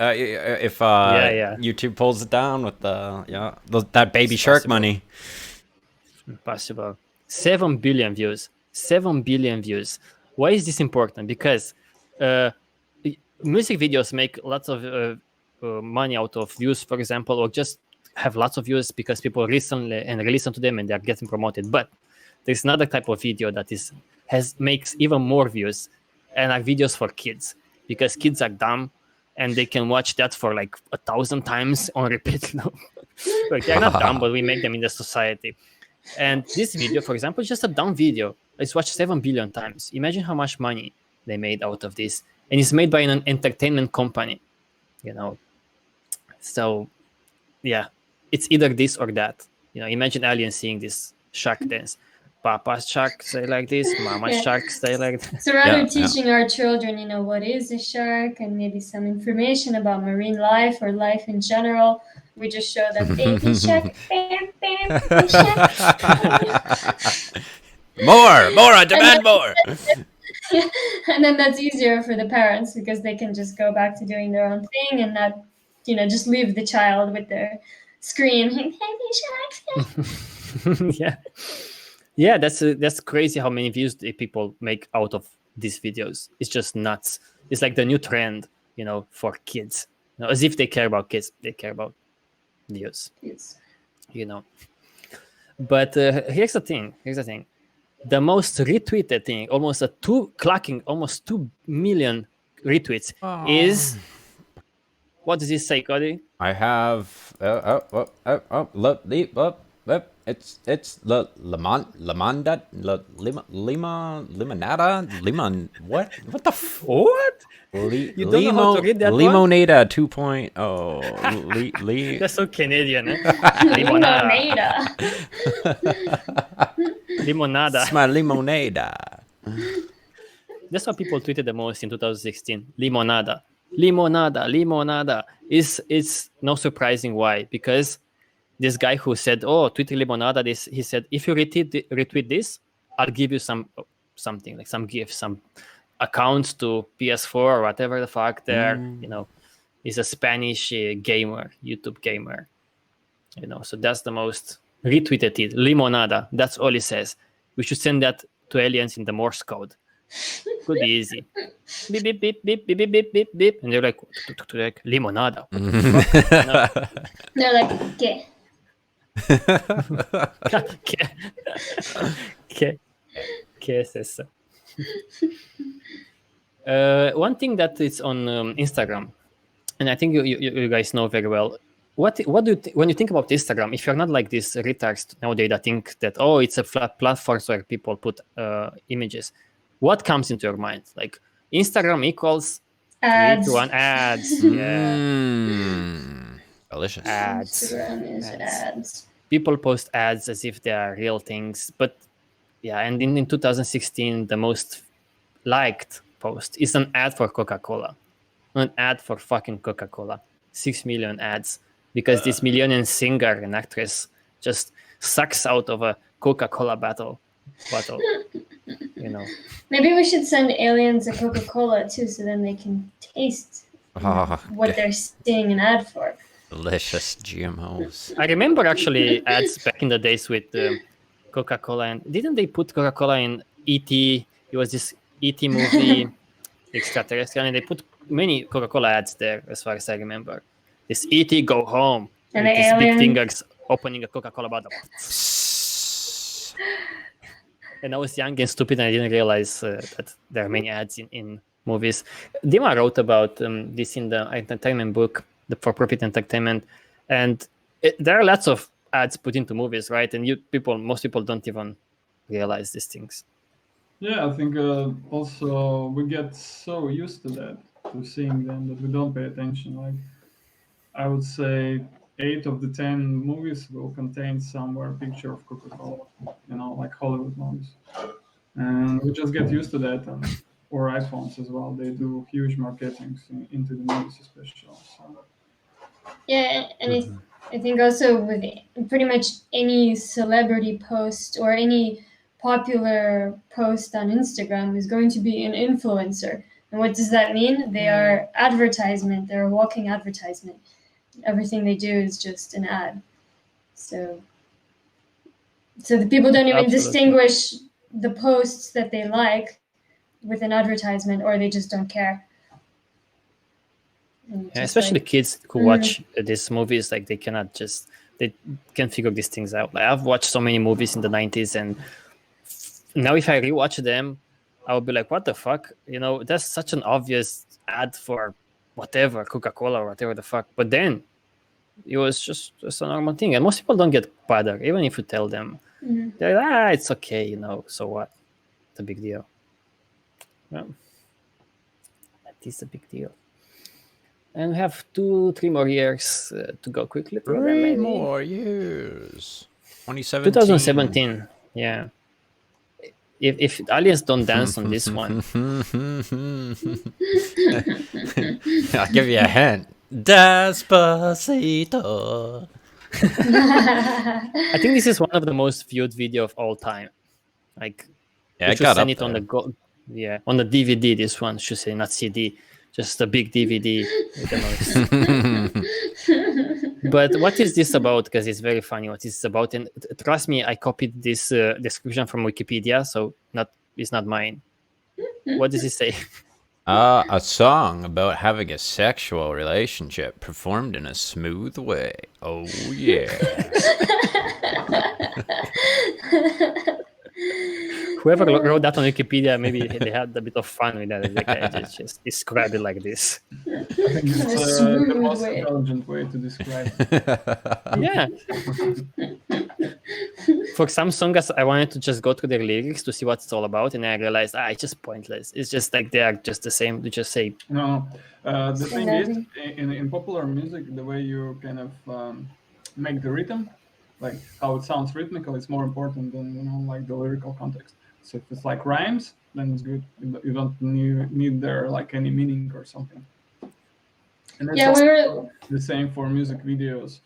If YouTube pulls it down with that baby shark money. Possible. 7 billion views. 7 billion views. Why is this important? Because music videos make lots of money out of views, for example, or just have lots of views because people listen to them and they're getting promoted. But there's another type of video that makes even more views, and are videos for kids, because kids are dumb and they can watch that for like 1,000 times on repeat. Like, they're not dumb, but we make them in the society. And this video, for example, is just a dumb video. It's watched 7 billion times. Imagine how much money they made out of this. And it's made by an entertainment company, So, yeah, it's either this or that. Imagine aliens seeing this shark dance. Papa's shark say like this, Mama's shark say like that. So rather teaching our children, what is a shark and maybe some information about marine life or life in general, we just show them baby shark, bam, bam, baby shark. More, I demand more. And then that's easier for the parents, because they can just go back to doing their own thing and not, just leave the child with their screen. Baby shark. Yeah, that's crazy how many views people make out of these videos. It's just nuts. It's like the new trend, for kids. As if they care about kids. They care about views. Yes. But here's the thing. The most retweeted thing, almost 2 million retweets is... What does this say, Cody? I have... But it's limonada, lemon. What the What? You don't know how to read that one? Limonada 2.0. That's so Canadian, eh? Limonada. Limonada. It's my limonada. That's what people tweeted the most in 2016. Limonada. Limonada. Limonada. It's no surprising why. Because this guy who said, "Oh, tweet Limonada," he said, "If you retweet this, I'll give you something like some gift, some accounts to PS4 or whatever the fuck there." You know, he's a Spanish gamer, YouTube gamer. You know, so that's the most retweeted it. Limonada. That's all he says. We should send that to aliens in the Morse code. Could be easy. Beep beep beep beep beep beep beep beep beep, and they're like limonada. They're like, ¿qué? ¿Qué es eso? One thing that is on Instagram, and I think you guys know very well. What do you when you think about Instagram? If you're not like this retards nowadays that think that it's a flat platform where people put images, what comes into your mind? Like Instagram equals Ads. 3 to 1 ads. Yeah. Delicious. Ads. Instagram is ads. People post ads as if they are real things, but yeah. And in 2016, the most liked post is an ad for Coca-Cola, an ad for fucking Coca-Cola. 6 million ads because this millionaire singer and actress just sucks out of a Coca-Cola bottle. You know. Maybe we should send aliens a Coca-Cola too, so then they can taste what they're seeing an ad for. Delicious GMOs. I remember actually ads back in the days with Coca-Cola, and didn't they put Coca-Cola in E.T.? It was this E.T. movie, extraterrestrial, and they put many Coca-Cola ads there, as far as I remember. This E.T. go home, And with the these big alien. fingers opening a Coca-Cola bottle. And I was young and stupid, and I didn't realize that there are many ads in movies. Dima wrote about this in the entertainment book, the For-Profit Entertainment, and there are lots of ads put into movies, right? And most people don't even realize these things. Yeah, I think also we get so used to that, to seeing them, that we don't pay attention. Like, I would say 8 of the 10 movies will contain somewhere a picture of Coca-Cola, like Hollywood movies. And we just get used to that. Or iPhones as well. They do huge marketing into the movies especially. So. Yeah, and I think also with pretty much any celebrity post or any popular post on Instagram is going to be an influencer. And what does that mean? They are advertisement. They're a walking advertisement. Everything they do is just an ad. So the people don't even distinguish the posts that they like with an advertisement, or they just don't care. Yeah, especially kids who watch these movies, like they can figure these things out. Like I've watched so many movies in the 90s, and now if I rewatch them, I would be like, what the fuck? That's such an obvious ad for whatever, Coca-Cola or whatever the fuck. But then it was just a normal thing. And most people don't get bothered, even if you tell them. They're like, it's okay, so what? It's a big deal. Well, that is a big deal. And we have 2-3 more years to go quickly. 3 more years. 2017, yeah. If aliens don't dance on this one. I'll give you a hint. Despacito. I think this is one of the most viewed video of all time. Like, yeah, I got send up it on the on the DVD. This one should say not CD, just a big DVD with the most. But what is this about? Because it's very funny. What is this about? And trust me, I copied this description from Wikipedia, so it's not mine. What does it say? A song about having a sexual relationship performed in a smooth way. Oh, yeah. Whoever wrote that on Wikipedia, maybe they had a bit of fun with that. Like, I just describe it like this. I think it's the most intelligent way to describe it. Yeah. For some songs, I wanted to just go through their lyrics to see what it's all about, and I realized it's just pointless. It's just like they are just the same. You just say No, the thing is, nothing. in popular music, the way you kind of make the rhythm, like how it sounds rhythmical, is more important than like the lyrical context. So if it's like rhymes, then it's good. You don't need there like any meaning or something. And that's Yeah, also the same for music videos.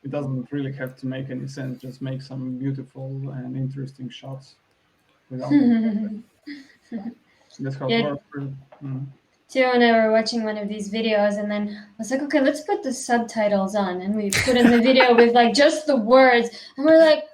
It doesn't really have to make any sense. Just make some beautiful and interesting shots. Without that's how it Yeah. works. Tio and I were watching one of these videos, and then I was like, okay, let's put the subtitles on. And we put in the video with like just the words, and we're like,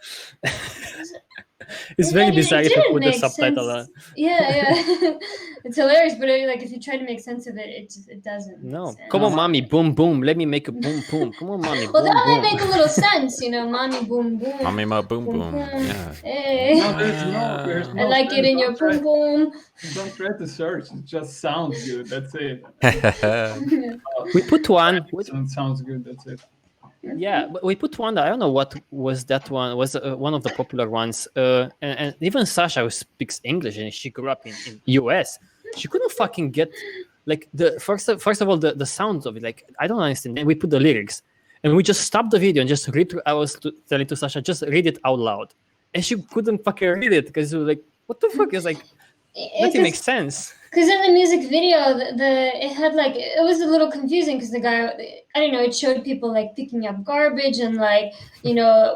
it's very bizarre if you didn't put the make subtitle sense. on. Yeah. It's hilarious, but like if you try to make sense of it, it doesn't. No, make sense. come on, mommy, boom, boom. Let me make a boom, boom. Come on, mommy, Well, boom, that boom. might make a little sense, mommy boom boom. Mommy ma boom Boom, boom. boom. Yeah. Hey, No, there's I no like it in your boom boom. Don't try to search. It just sounds good. That's it. We put one. It sounds good. That's it. Yeah, but we put one. I don't know what was that one. Was one of the popular ones. And even Sasha, who speaks English and she grew up in US, she couldn't fucking get like the first of all the sounds of it. Like I don't understand. And we put the lyrics, and we just stopped the video and just read. I was telling to Sasha, just read it out loud, and she couldn't fucking read it because she was like, "What the fuck?" It's like nothing makes sense. Because in the music video, it had like it was a little confusing because the guy, I don't know, it showed people like picking up garbage and like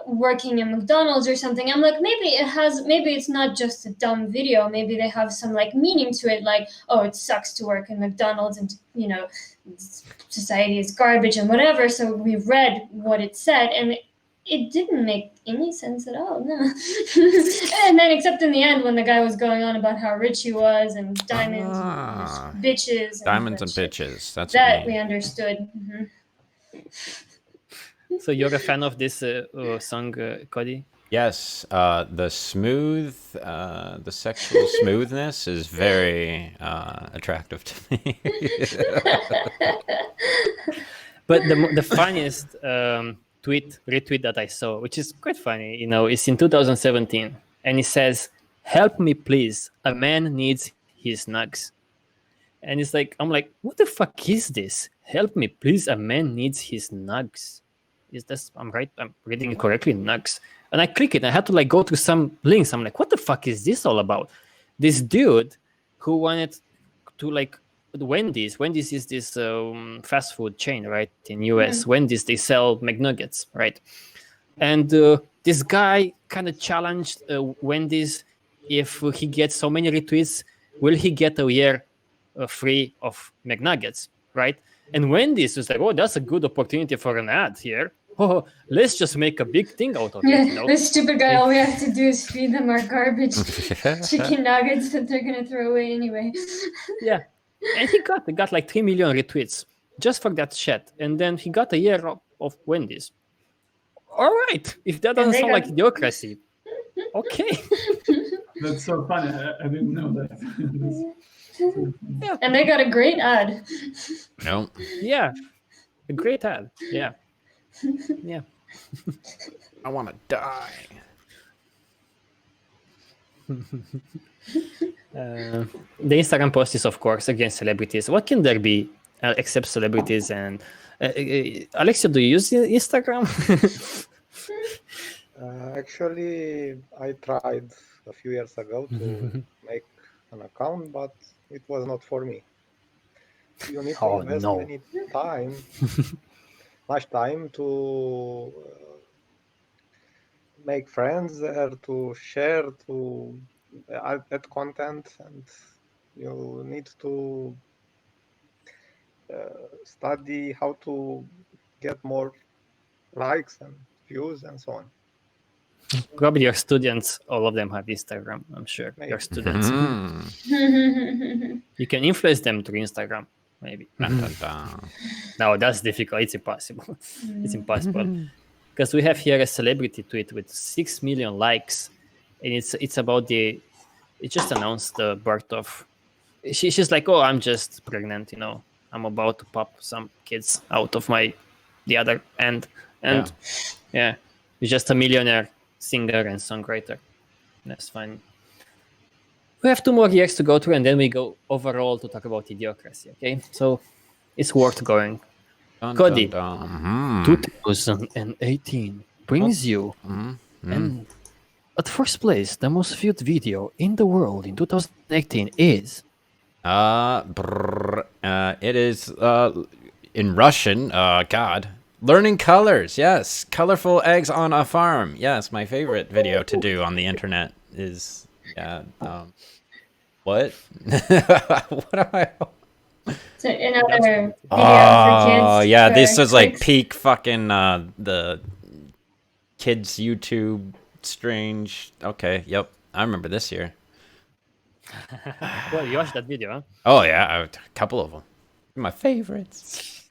working in McDonald's or something. I'm like, maybe it's not just a dumb video. Maybe they have some like meaning to it, like, oh, it sucks to work in McDonald's and society is garbage and whatever. So we read what it said and it didn't make any sense at all, no. And then except in the end when the guy was going on about how rich he was and diamonds and bitches. Diamonds and bitches. That's that what we understood. So you're a fan of this song, Cody? Yes, the sexual smoothness is very attractive to me. But the funniest retweet that I saw, which is quite funny, is in 2017, and it says, "Help me, please. A man needs his nugs." And it's like, I'm like, what the fuck is this? Help me, please. A man needs his nugs. Is this? I'm right? I'm reading it correctly. Nugs. And I click it. And I had to like go to some links. I'm like, what the fuck is this all about? This dude who wanted to like Wendy's. Wendy's is this fast food chain, right? In US, Mm-hmm. Wendy's, they sell McNuggets, right? And this guy kind of challenged Wendy's, if he gets so many retweets, will he get a year free of McNuggets, right? And Wendy's was like, oh, that's a good opportunity for an ad here. Oh, let's just make a big thing out of it. This stupid guy, all we have to do is feed them our garbage chicken nuggets that they're gonna throw away anyway. Yeah. And he got like 3 million retweets just for that shit. And then he got a year of Wendy's. All right. If that doesn't sound like Idiocracy, okay. That's so funny. I didn't know that. Yeah. And they got a great ad. No. Yeah. A great ad. Yeah. Yeah. I want to die. The Instagram post is, of course, against celebrities. What can there be except celebrities? And Alexia, do you use Instagram? Actually, I tried a few years ago to make an account, but it was not for me. You need to invest much time to make friends there, to share, to add content, and you need to study how to get more likes and views and so on. Probably your students, all of them have Instagram, I'm sure. Maybe. Your students. You can influence them through Instagram, maybe. No, that's difficult. It's impossible. It's impossible. Because we have here a celebrity tweet with 6 million likes. And it's about it just announced the birth of... She's like, oh, I'm just pregnant, I'm about to pop some kids out of the other end. And yeah. He's just a millionaire singer and songwriter. That's fine. We have 2 more years to go through, and then we go overall to talk about Idiocracy. Okay, so it's worth going. Dun, Cody, dun, dun. 2018 brings you, and at first place, the most viewed video in the world in 2018 is. It is in Russian. God, learning colors. Yes, colorful eggs on a farm. Yes, my favorite video to do on the internet is what? What am I? So another video Oh for kids. yeah, for this was like clicks. peak fucking the kids YouTube strange. Okay, yep, I remember this year. Well, you watched that video, huh? Oh yeah, a couple of them. My favorites.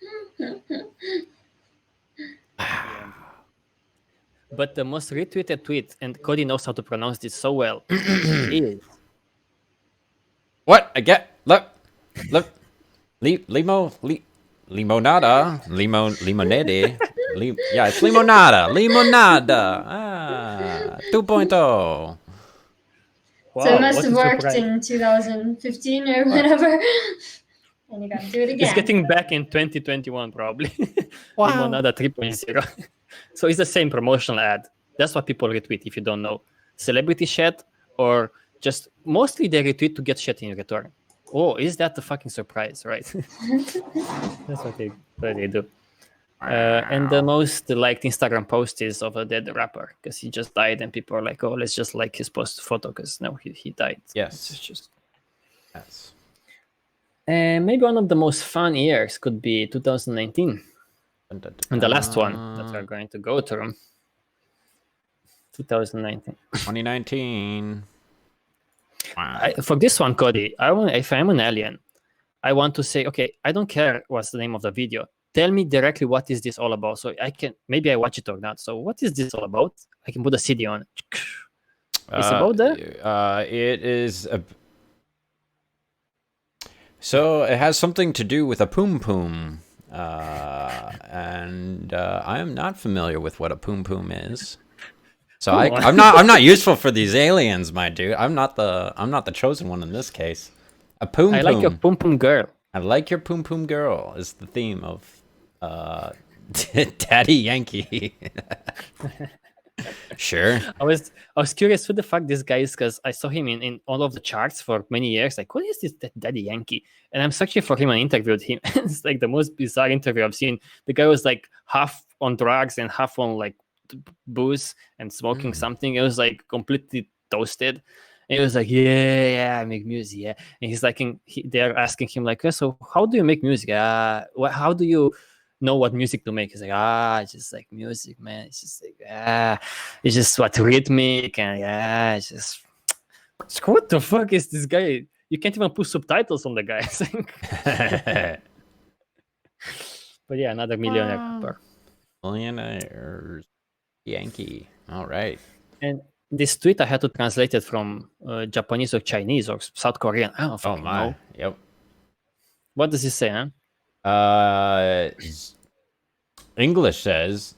But the most retweeted tweet, and Cody knows how to pronounce this so well, is. What? I get look. Limonada. Limonade. Yeah, it's limonada. Limonada. 2.0. Wow, So it must what have a worked surprise. in 2015 or whatever. And you gotta do it again. It's getting back in 2021, probably. Wow. Limonada 3.0. So it's the same promotional ad. That's what people retweet if you don't know. Celebrity shit, or just mostly they retweet to get shit in return. Oh, is that the fucking surprise, right? That's what they do. And the most liked Instagram post is of a dead rapper because he just died, and people are like, "Oh, let's just like his post photo because no, he died." Yes. It's just. Yes. And maybe one of the most fun years could be 2019, and the last one that we're going to go through. 2019. 2019. Wow. For this one, Cody, if I'm an alien, I want to say, okay, I don't care what's the name of the video. Tell me directly what is this all about, so I can maybe I watch it or not. So what is this all about? I can put a CD on it. It's about that. It is so it has something to do with a poom poom, and I am not familiar with what a poom poom is. So I'm not useful for these aliens, my dude. I'm not the chosen one in this case. A poom poom. I like your poom poom girl. I like your poom poom girl is the theme of Daddy Yankee. Sure. I was curious who the fuck this guy is because I saw him in all of the charts for many years. Like, what is this Daddy Yankee? And I'm searching for him and interviewed him. It's like the most bizarre interview I've seen. The guy was like half on drugs and half on like booze and smoking something. It was like completely toasted. And he was like, yeah, I make music, yeah. And he's like, they're asking him like, so how do you make music? How do you know what music to make? He's like, it's just like music, man. It's just like, it's just what rhythmic and it's just what the fuck is this guy? You can't even put subtitles on the guy. But yeah, another millionaire rapper. Millionaires. Yankee. All right. And this tweet I had to translate it from Japanese or Chinese or South Korean. I don't fucking know. Yep. What does it say, huh? English says,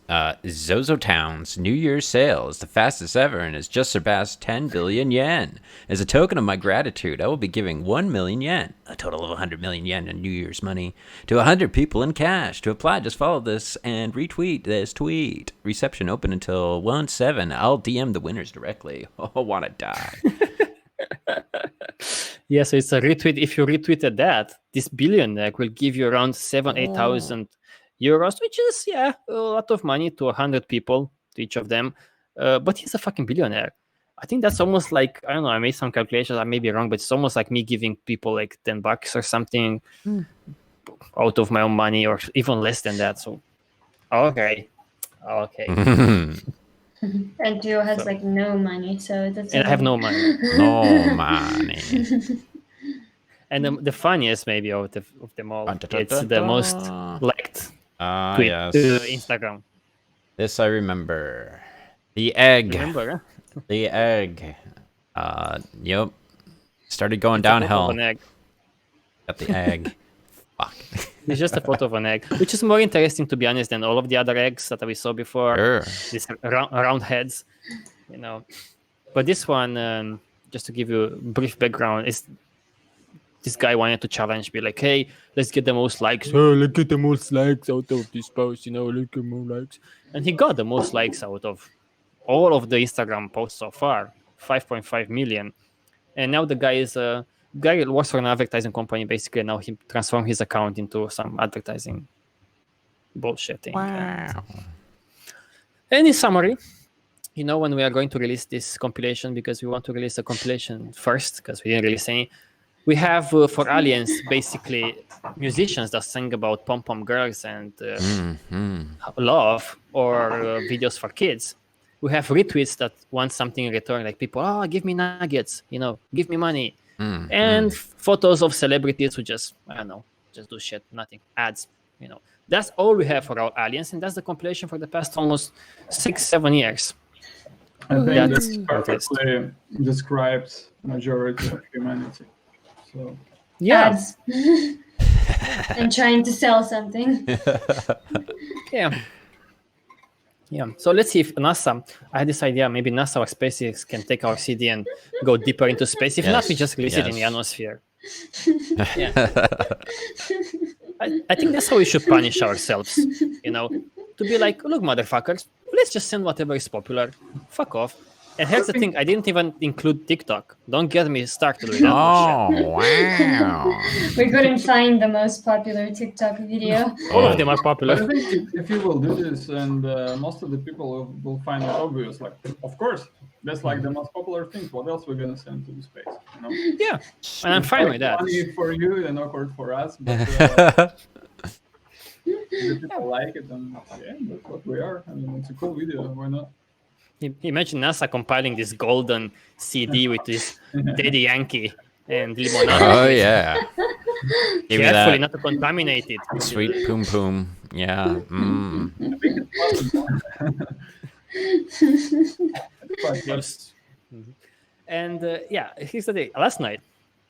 Zozo Town's New Year's sale is the fastest ever and has just surpassed 10 billion yen. As a token of my gratitude, I will be giving 1 million yen, a total of 100 million yen in New Year's money, to 100 people in cash. To apply, just follow this and retweet this tweet. Reception open until 1/7. I'll DM the winners directly. Oh, wanna die. Yeah, so it's a retweet. If you retweeted that, this billionaire will give you around 8,000 euros, which is a lot of money to 100 people, to each of them. But he's a fucking billionaire. I think that's almost like, I don't know, I made some calculations, I may be wrong, but it's almost like me giving people like $10 or something out of my own money, or even less than that. So okay. And Duo has like no money, so that's. And I have no money. No money. And the funniest maybe of them all, it's the most liked tweet to Instagram. This I remember. The egg. Remember, huh? The egg. Yep. Started going downhill. An egg. Got the egg. Fuck. It's just a photo of an egg, which is more interesting, to be honest, than all of the other eggs that we saw before. Sure. These round heads, But this one, just to give you a brief background, is this guy wanted to challenge me, like, hey, let's get the most likes. Oh, let's get the most likes out of this post, let's get more likes. And he got the most likes out of all of the Instagram posts so far, 5.5 million. And now the guy works for an advertising company, basically. Now he transformed his account into some advertising bullshitting. Wow. And in summary, when we are going to release this compilation, because we want to release a compilation first, because we didn't release any, we have for Aliens basically musicians that sing about pom-pom girls and love, or videos for kids. We have retweets that want something in return, like people, give me nuggets, give me money. And photos of celebrities who just, I don't know, just do shit, nothing, ads, That's all we have for our Aliens, and that's the compilation for the past almost 6-7 years. I think this perfectly describes majority of humanity. So yeah. Ads. And trying to sell something. Yeah. So let's see if NASA, I had this idea, maybe NASA or SpaceX can take our CD and go deeper into space. If not, we just release it in the atmosphere. Yeah. I think that's how we should punish ourselves, to be like, look, motherfuckers, let's just send whatever is popular. Fuck off. And here's the thing, I didn't even include TikTok. Don't get me started with that bullshit. Wow. We couldn't find the most popular TikTok video. All of them are popular. But I think if you will do this, and most of the people will find it obvious, like, of course, that's like the most popular thing. What else we're gonna send to space? Yeah, and I'm fine with that. Funny for you and awkward for us, but the people like it, and that's what we are. I mean, it's a cool video. Why not? Imagine NASA compiling this golden CD with this Daddy Yankee and Limonade. Oh yeah. Give me Carefully that not to contaminate it. sweet poom poom. Yeah. And here's the thing. Last night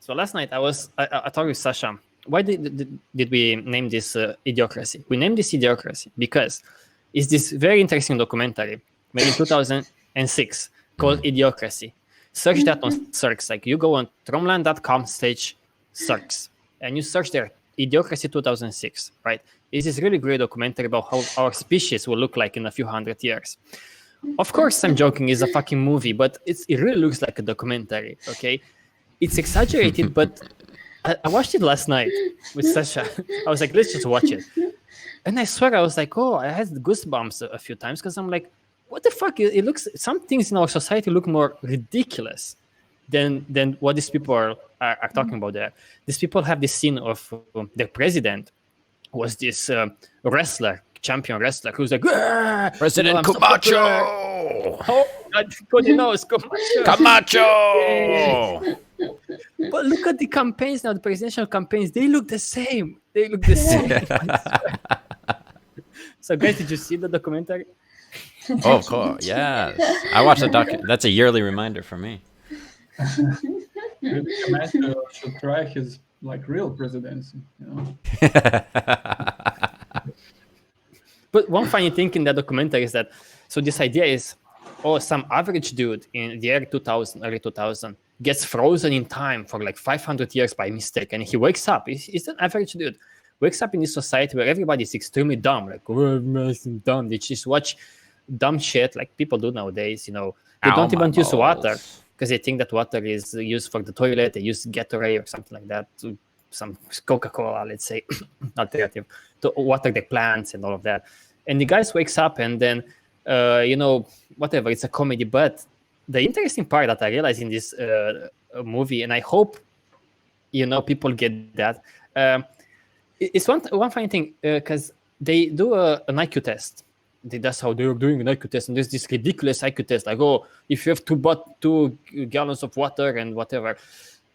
I talked with Sasha. Why did we name this Idiocracy? We named this Idiocracy because it's this very interesting documentary made in 2006 called Idiocracy. Search that on search. Like, you go on tromland.com/search and you search there Idiocracy 2006, right? It's this really great documentary about how our species will look like in a few hundred years. Of course, I'm joking, it's a fucking movie, but it really looks like a documentary, okay? It's exaggerated, but I watched it last night with Sasha. I was like, let's just watch it. And I swear, I was like, I had goosebumps a few times, because I'm like, what the fuck? It looks, some things in our society look more ridiculous than what these people are talking about there. These people have this scene of their president was this champion wrestler, who's like, President Camacho! Oh, God knows, Camacho! But look at the campaigns now, the presidential campaigns, they look the same. So guys, did you see the documentary? Oh, of course, yes. I watched the That's a yearly reminder for me. Camacho should try his real presidency, But one funny thing in that documentary is that, so this idea is, some average dude in the early 2000 gets frozen in time for 500 years by mistake, and he wakes up. He's an average dude. Wakes up in this society where everybody's extremely dumb, dumb. They just watch dumb shit like people do nowadays. They don't even use water because they think that water is used for the toilet. They use Gatorade or something like that, some Coca-Cola, let's say, alternative to water the plants and all of that. And the guy wakes up, and then whatever, it's a comedy. But the interesting part that I realized in this movie, and I hope people get that, it's one funny thing, because they do an IQ test. That's how they're doing an IQ test, and there's this ridiculous IQ test, like, if you have 2 gallons of water and whatever.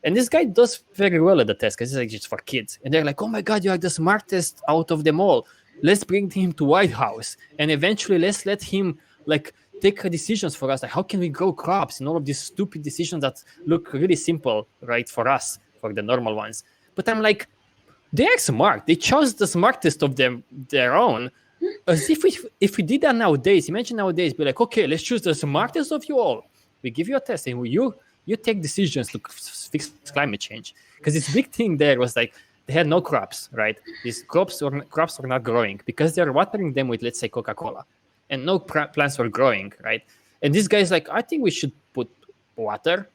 And this guy does very well at the test, because it's just for kids. And they're like, oh my God, you are the smartest out of them all. Let's bring him to White House, and eventually let's let him take decisions for us, like how can we grow crops and all of these stupid decisions that look really simple, right, for us, for the normal ones. But I'm like, they are smart. They chose the smartest of them, their own. As if we did that nowadays, imagine nowadays, be like, okay, let's choose the smartest of you all. We give you a test, and you take decisions to fix climate change. Because this big thing there was like they had no crops, right? These crops were not growing because they're watering them with, let's say, Coca-Cola, and no plants were growing, right? And this guy's like, I think we should put water.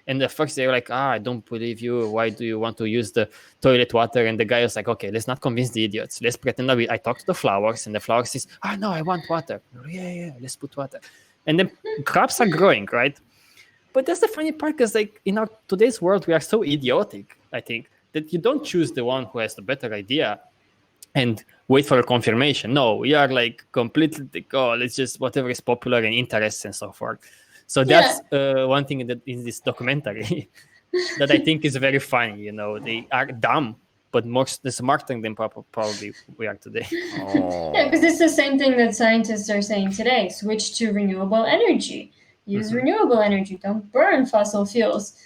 And at first they were like, I don't believe you. Why do you want to use the toilet water? And the guy was like, okay, let's not convince the idiots. Let's pretend that I talk to the flowers, and the flower says, no, I want water. Yeah, let's put water. And then crops are growing, right? But that's the funny part, because like in our today's world, we are so idiotic, I think, that you don't choose the one who has the better idea and wait for a confirmation. No, we are like completely like, let's just whatever is popular and interests and so forth. So that's one thing in this documentary that I think is very funny. You know, they are dumb, but more smarter than probably we are today. Oh. Yeah, because it's the same thing that scientists are saying today. Switch to renewable energy. Use renewable energy. Don't burn fossil fuels.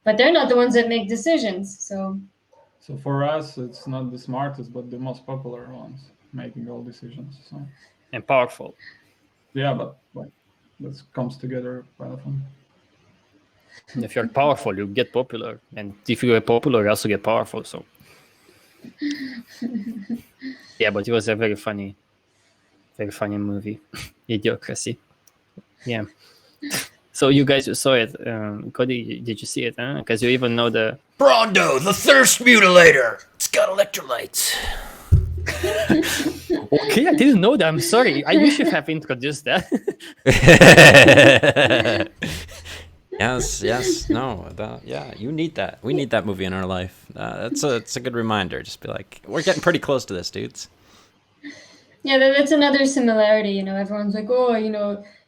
But they're not the ones that make decisions. So for us, it's not the smartest, but the most popular ones making all decisions. So. And powerful. Yeah, but that comes together quite often. If you're powerful, you get popular, and if you are popular, you also get powerful. So, yeah, but it was a very funny movie, Idiocracy. Yeah. So you guys saw it, Cody? Did you see it? Because you even know the Brondo, the thirst mutilator. It's got electrolytes. Okay, I didn't know that. I'm sorry. You should have introduced that. Yes, no, you need that. We need that movie in our life. It's a good reminder. Just be like, we're getting pretty close to this, dudes. yeah, that's another similarity. You know, everyone's like,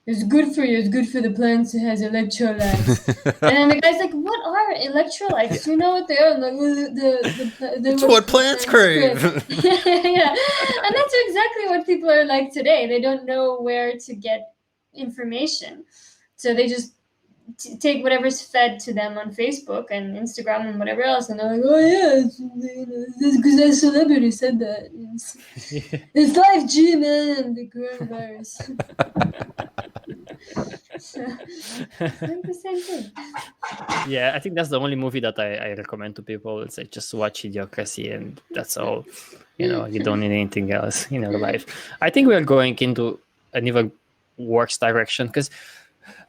it's good for you. It's good for the plants. It has electrolytes. And then the guy's like, what are electrolytes? You know what they are? Like, It's what plants crave. Yeah. And that's exactly what people are like today. They don't know where to get information. So they just take whatever's fed to them on Facebook and Instagram and whatever else. And they're like, oh, yeah, it's because that celebrity said that. It's 5G, man, the coronavirus. So, it's like the same thing. Yeah, I think that's the only movie that I recommend to people. It's like just watch Idiocracy, and that's all. You know, you don't need anything else in your life. I think we are going into an even worse direction, because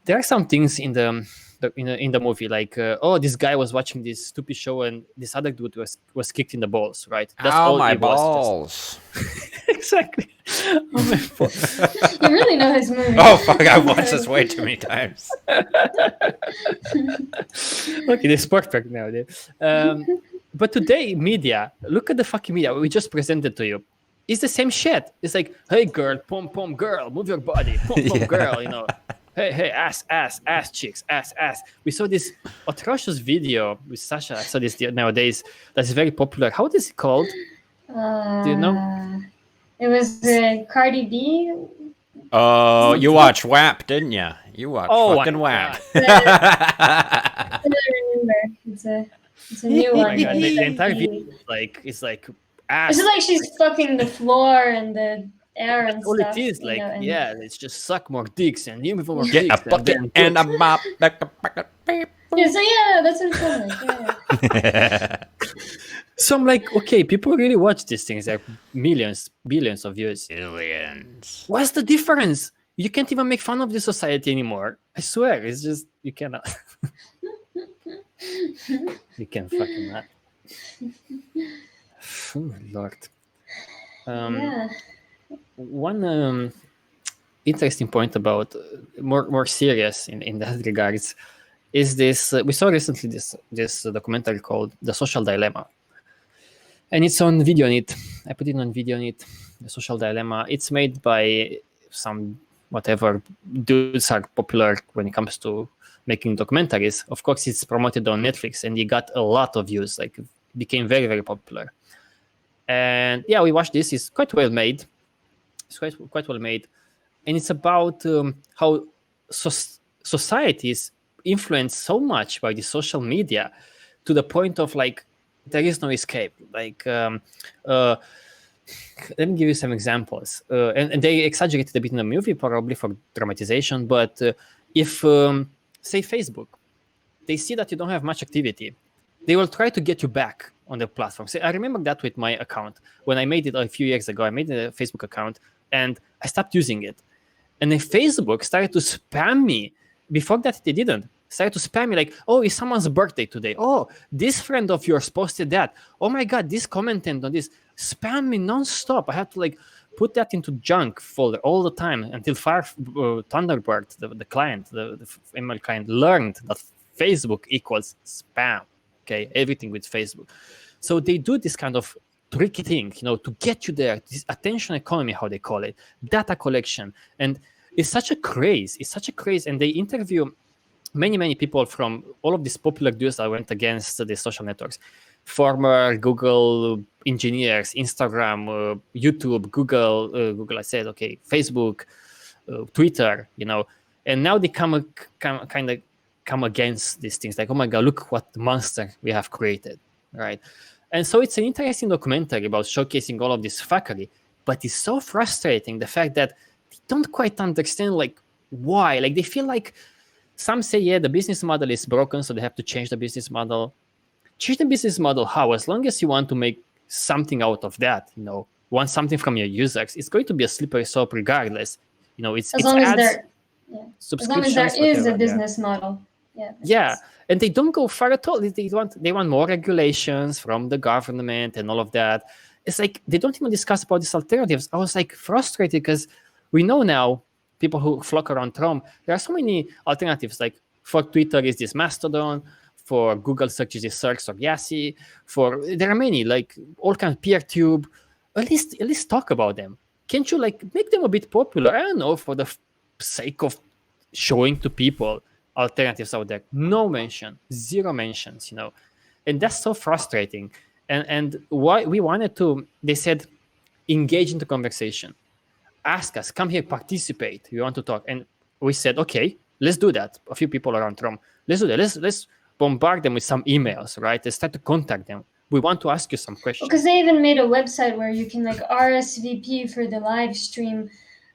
there are some things in the movie, like this guy was watching this stupid show and this other dude was kicked in the balls, right? That's all my it was, balls. Exactly. You really know his movie. Oh fuck! I've watched this way too many times. Okay, this is perfect now, dude. But today, media, look at the fucking media we just presented to you. It's the same shit. It's like, hey girl, pom pom girl, move your body, pom pom girl, you know. Hey, ass, chicks, ass. We saw this atrocious video with Sasha. I saw this nowadays. That's very popular. How is it called? Do you know? It was Cardi B. Oh, you watched WAP, didn't you? You watched fucking WAP. I don't remember. It's a new Oh one. my god, the entire video is like ass. It's like she's fucking the floor and the air and all stuff. it is, like, and let's just suck more dicks and give me more Get dicks. a bucket and a mop. Yeah, so yeah, that's what it's called. Yeah. So I'm like, okay, people really watch these things. Like millions, billions of views. Billions. What's the difference? You can't even make fun of the society anymore. I swear, it's just you cannot. You can fucking not. Oh, Lord. Yeah. One interesting point about more serious in that regards is this. We saw recently this documentary called "The Social Dilemma," and it's on VideoNet. I put it on VideoNet. The Social Dilemma. It's made by some whatever dudes are popular when it comes to making documentaries. Of course, it's promoted on Netflix, and it got a lot of views. Like, it became very, very popular. And yeah, we watched this. It's quite well made. It's quite well made, and it's about how society is influenced so much by the social media, to the point of like there is no escape. Like, let me give you some examples. And they exaggerated a bit in the movie, probably for dramatization. But if, say, Facebook, they see that you don't have much activity, they will try to get you back on the platform. So I remember that with my account. When I made it a few years ago, I made a Facebook account, and I stopped using it. And then Facebook started to spam me. Before that, they didn't. Started to spam me like, oh, it's someone's birthday today. Oh, this friend of yours posted that. Oh my God, this commented on this. Spam me nonstop. I had to like put that into junk folder all the time until Thunderbird, the client, the email client, learned that Facebook equals spam. Okay, everything with Facebook. So they do this kind of tricky thing, to get you there. This attention economy, how they call it, data collection, and it's such a craze. It's such a craze, and they interview many people from all of these popular dudes that went against the social networks. Former Google engineers, Instagram, YouTube, Google. I said, okay, Facebook, Twitter, and now they come against these things. Like, oh my God, look what monster we have created, right? And so it's an interesting documentary about showcasing all of this fuckery, but it's so frustrating, the fact that they don't quite understand, like, why. Like, they feel like some say, yeah, the business model is broken, so they have to change the business model. Change the business model how? As long as you want to make something out of that, want something from your users, it's going to be a slippery slope regardless. It's as long ads, as there is a business model. Yeah, and they don't go far at all. They want more regulations from the government and all of that. It's like they don't even discuss about these alternatives. I was like frustrated because we know now, people who flock around Chrome, there are so many alternatives. Like for Twitter is this Mastodon, for Google search is this Search or Yassi. There are many, like all kinds of PeerTube. At least talk about them. Can't you like make them a bit popular? I don't know, for the sake of showing to people alternatives out there. No mention, zero mentions, and that's so frustrating. And why we wanted to, they said, engage in the conversation, ask us, come here, participate, we want to talk. And we said, okay, let's do that. A few people around Chrome, let's do that. Let's bombard them with some emails, right? Let's start to contact them. We want to ask you some questions. Because they even made a website where you can like RSVP for the live stream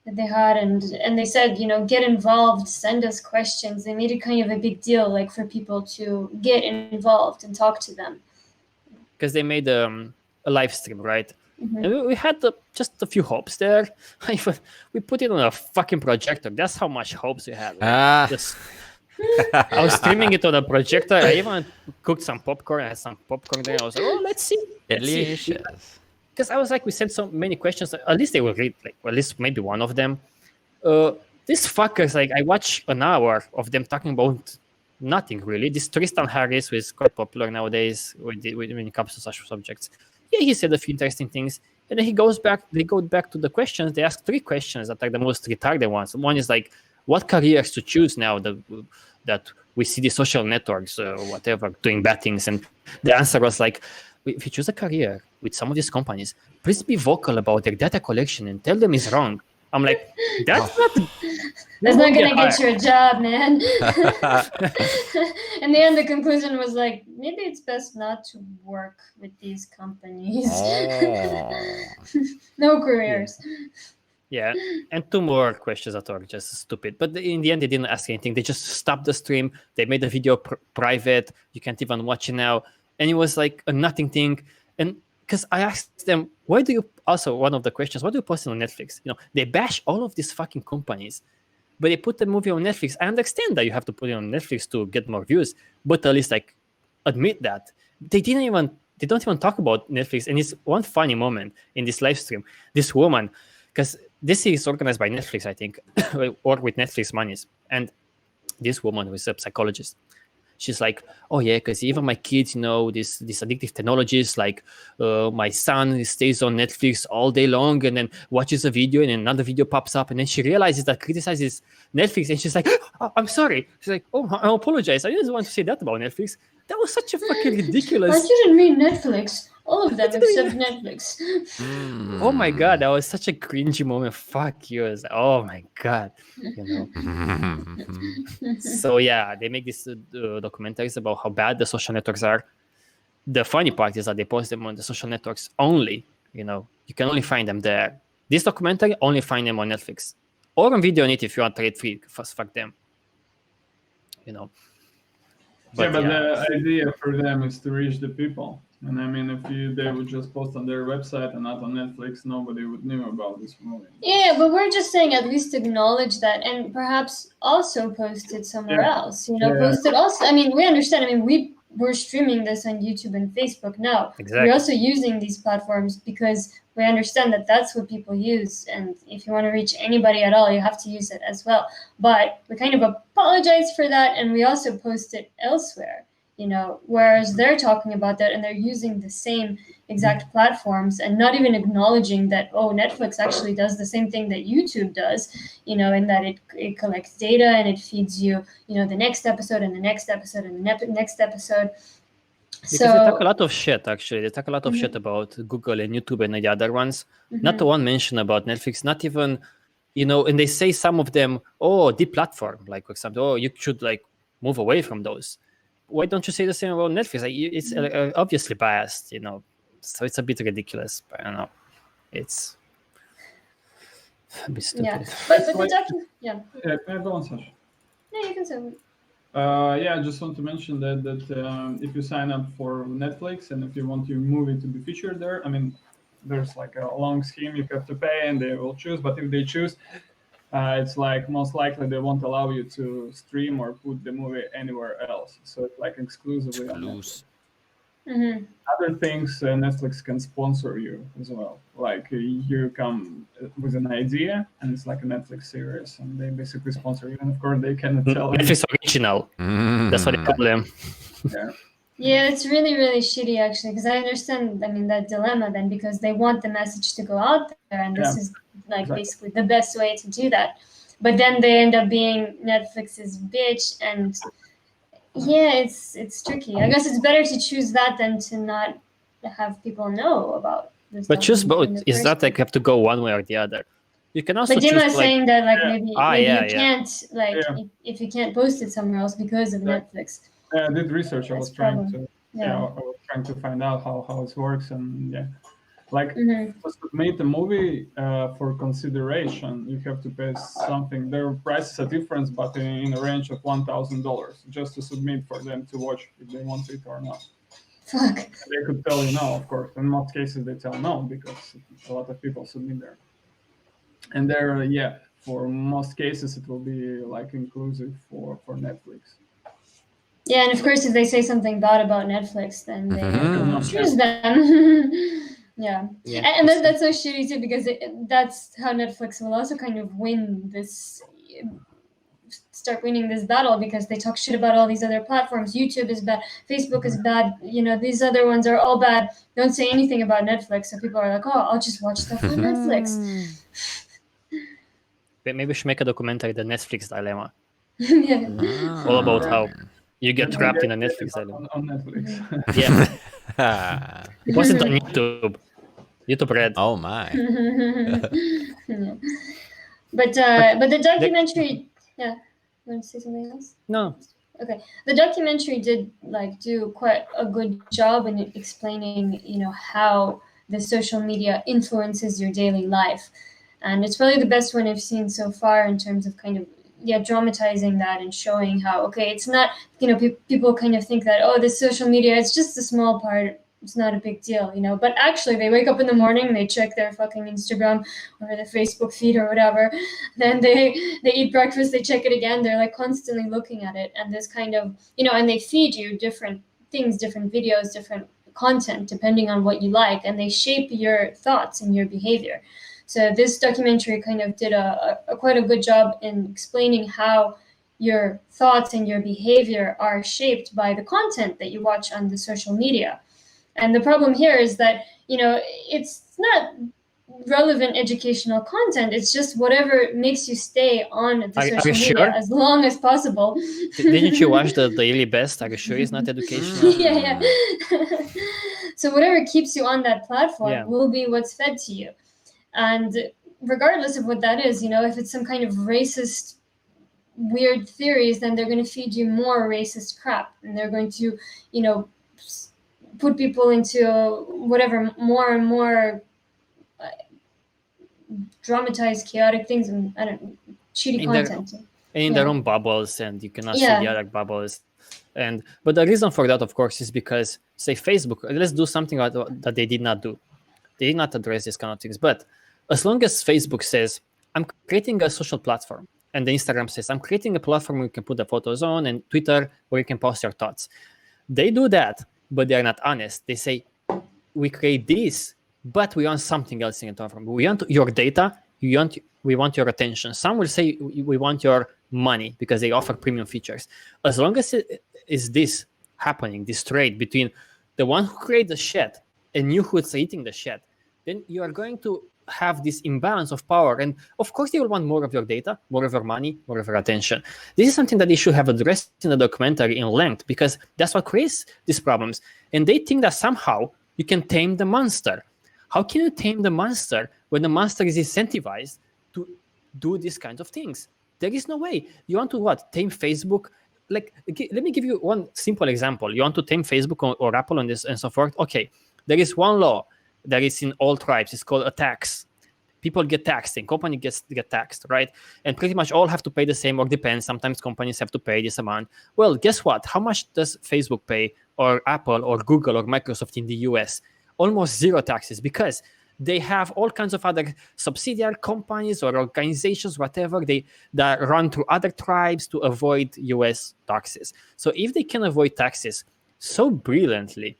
that they had, and they said, get involved, send us questions. They made it kind of a big deal, like for people to get involved and talk to them. Because they made a live stream, right? Mm-hmm. And we had just a few hopes there. We put it on a fucking projector. That's how much hopes we had. I was streaming it on a projector. I even cooked some popcorn. I had some popcorn there. I was like, oh, let's see. Delicious. Because I was like, we sent so many questions. At least they will read, like, or at least maybe one of them. These fuckers, like, I watched an hour of them talking about nothing really. This Tristan Harris, who is quite popular nowadays when it comes to such subjects. Yeah, he said a few interesting things. And then they go back to the questions. They ask 3 questions that are the most retarded ones. One is like, what careers to choose now that we see the social networks or whatever doing bad things? And the answer was like, if you choose a career with some of these companies, please be vocal about their data collection and tell them it's wrong. I'm like, that's not going to get you a job, man. In the end, the conclusion was like, maybe it's best not to work with these companies. No careers. Yeah, and 2 more questions that were just stupid. But in the end, they didn't ask anything. They just stopped the stream. They made the video private. You can't even watch it now. And it was like a nothing thing. And because I asked them, why do you, also one of the questions, why do you post it on Netflix? They bash all of these fucking companies, but they put the movie on Netflix. I understand that you have to put it on Netflix to get more views, but at least like admit that. They don't even talk about Netflix. And it's one funny moment in this live stream. This woman, because this is organized by Netflix, I think, or with Netflix monies. And this woman who is a psychologist, she's like, oh yeah, because even my kids, these addictive technologies, like my son stays on Netflix all day long and then watches a video and then another video pops up. And then she realizes that criticizes Netflix. And she's like, oh, I'm sorry. She's like, oh, I apologize. I didn't want to say that about Netflix. That was such a fucking ridiculous. I didn't mean Netflix. All of them except Netflix. Oh my God, that was such a cringy moment. Fuck you. Like, oh my God. So yeah, they make these documentaries about how bad the social networks are. the funny part is that they post them on the social networks only. You know, you can only find them there. This documentary, only find them on Netflix or on Video Net if you want to trade free. Fuck them. You know. But the idea for them is to reach the people. And I mean, if they would just post on their website and not on Netflix, nobody would know about this movie. Yeah, but we're just saying at least acknowledge that, and perhaps also post it somewhere else. You know, post it also. I mean, we understand. I mean, we're streaming this on YouTube and Facebook now. Exactly. We're also using these platforms because we understand that that's what people use. And if you want to reach anybody at all, you have to use it as well. But we kind of apologize for that, and we also post it elsewhere. You know, whereas they're talking about that and they're using the same exact platforms and not even acknowledging that, oh, Netflix actually does the same thing that YouTube does, you know, in that it collects data and it feeds you, you know, the next episode and the next episode and the next episode. Because they talk a lot of shit, actually. They talk a lot of shit about Google and YouTube and the other ones. Not one mention about Netflix, not even, you know, and they say some of them, oh, deplatform, like, for example, oh, you should, like, move away from those. Why don't you say the same about Netflix? Like, it's obviously biased, you know, so it's a bit ridiculous. But I don't know, it's a bit stupid. Yeah, but the document, Yeah, can I go on, Sasha? No, you can say it. Yeah, I just want to mention that if you sign up for Netflix and if you want your movie to be featured there, I mean, there's like a long scheme you have to pay and they will choose. But if they choose, it's like most likely they won't allow you to stream or put the movie anywhere else. So it's like exclusively on Netflix. Other things, Netflix can sponsor you as well. Like you come with an idea and it's like a Netflix series and they basically sponsor you. And of course they cannot tell Netflix original. That's what they call them. Yeah. Yeah, it's really, really shitty actually, because I understand, I mean, that dilemma then, because they want the message to go out there, and this is like basically the best way to do that. But then they end up being Netflix's bitch, and yeah, it's tricky. I guess it's better to choose that than to not have people know about this. But choose both. It's not like you have to go one way or the other. You can also but choose Dima is like, saying that like maybe you can't if you can't post it somewhere else because of Netflix. I did research. I was trying to find out how it works, and like to submit the movie for consideration, you have to pay something. Their prices are different, but in a range of $1,000 just to submit for them to watch if they want it or not. Fuck. They could tell you no, of course. In most cases, they tell no because a lot of people submit there. And there, for most cases, it will be like inclusive for Netflix. Yeah, and of course, if they say something bad about Netflix, then they choose them. Yeah. And that's so shitty too, because that's how Netflix will also kind of start winning this battle, because they talk shit about all these other platforms. YouTube is bad, Facebook is bad, you know, these other ones are all bad. Don't say anything about Netflix, so people are like, oh, I'll just watch stuff on Netflix. Maybe we should make a documentary, The Netflix Dilemma. Yeah. All about how you get trapped in a Netflix dilemma. On Netflix. Yeah. It wasn't on YouTube. YouTube Red. Oh my. Yeah. But the documentary, you want to say something else? No. Okay. The documentary did do quite a good job in explaining, you know, how the social media influences your daily life. And it's probably the best one I've seen so far in terms of kind of dramatizing that and showing how, okay, it's not, you know, people kind of think that, oh, this social media, it's just a small part, it's not a big deal, you know, but actually they wake up in the morning, they check their fucking Instagram or their Facebook feed or whatever, then they eat breakfast, they check it again, they're like constantly looking at it, and this kind of, you know, and they feed you different things, different videos, different content, depending on what you like, and they shape your thoughts and your behavior. So this documentary kind of did quite a good job in explaining how your thoughts and your behavior are shaped by the content that you watch on the social media. And the problem here is that, you know, it's not relevant educational content. It's just whatever makes you stay on the social media as long as possible. Didn't you watch the Daily Best? Are you sure it's not educational? Yeah. So whatever keeps you on that platform will be what's fed to you. And regardless of what that is, you know, if it's some kind of racist, weird theories, then they're going to feed you more racist crap. And they're going to, you know, put people into whatever more and more dramatized, chaotic things, and I don't know, shitty content. In their own bubbles, and you cannot see the other bubbles. But the reason for that, of course, is because, say, Facebook, let's do something that they did not do. They did not address these kind of things. But as long as Facebook says, I'm creating a social platform, and the Instagram says, I'm creating a platform where you can put the photos on, and Twitter where you can post your thoughts. They do that, but they're not honest. They say, we create this, but we want something else in return from. We want your data, we want your attention. Some will say we want your money because they offer premium features. As long as it is this happening, this trade between the one who created the shit and you who's eating the shit, then you are going to have this imbalance of power. And of course, they will want more of your data, more of your money, more of your attention. This is something that they should have addressed in the documentary in length, because that's what creates these problems. And they think that somehow you can tame the monster. How can you tame the monster when the monster is incentivized to do these kinds of things? There is no way. You want to what? Tame Facebook? Like, let me give you one simple example. You want to tame Facebook or Apple on this and so forth? Okay, there is one law that is in all tribes. It's called a tax. People get taxed and companies get taxed, right? And pretty much all have to pay the same, or depends. Sometimes companies have to pay this amount. Well, guess what? How much does Facebook pay, or Apple or Google or Microsoft in the US? Almost zero taxes, because they have all kinds of other subsidiary companies or organizations, whatever, that run through other tribes to avoid US taxes. So if they can avoid taxes so brilliantly,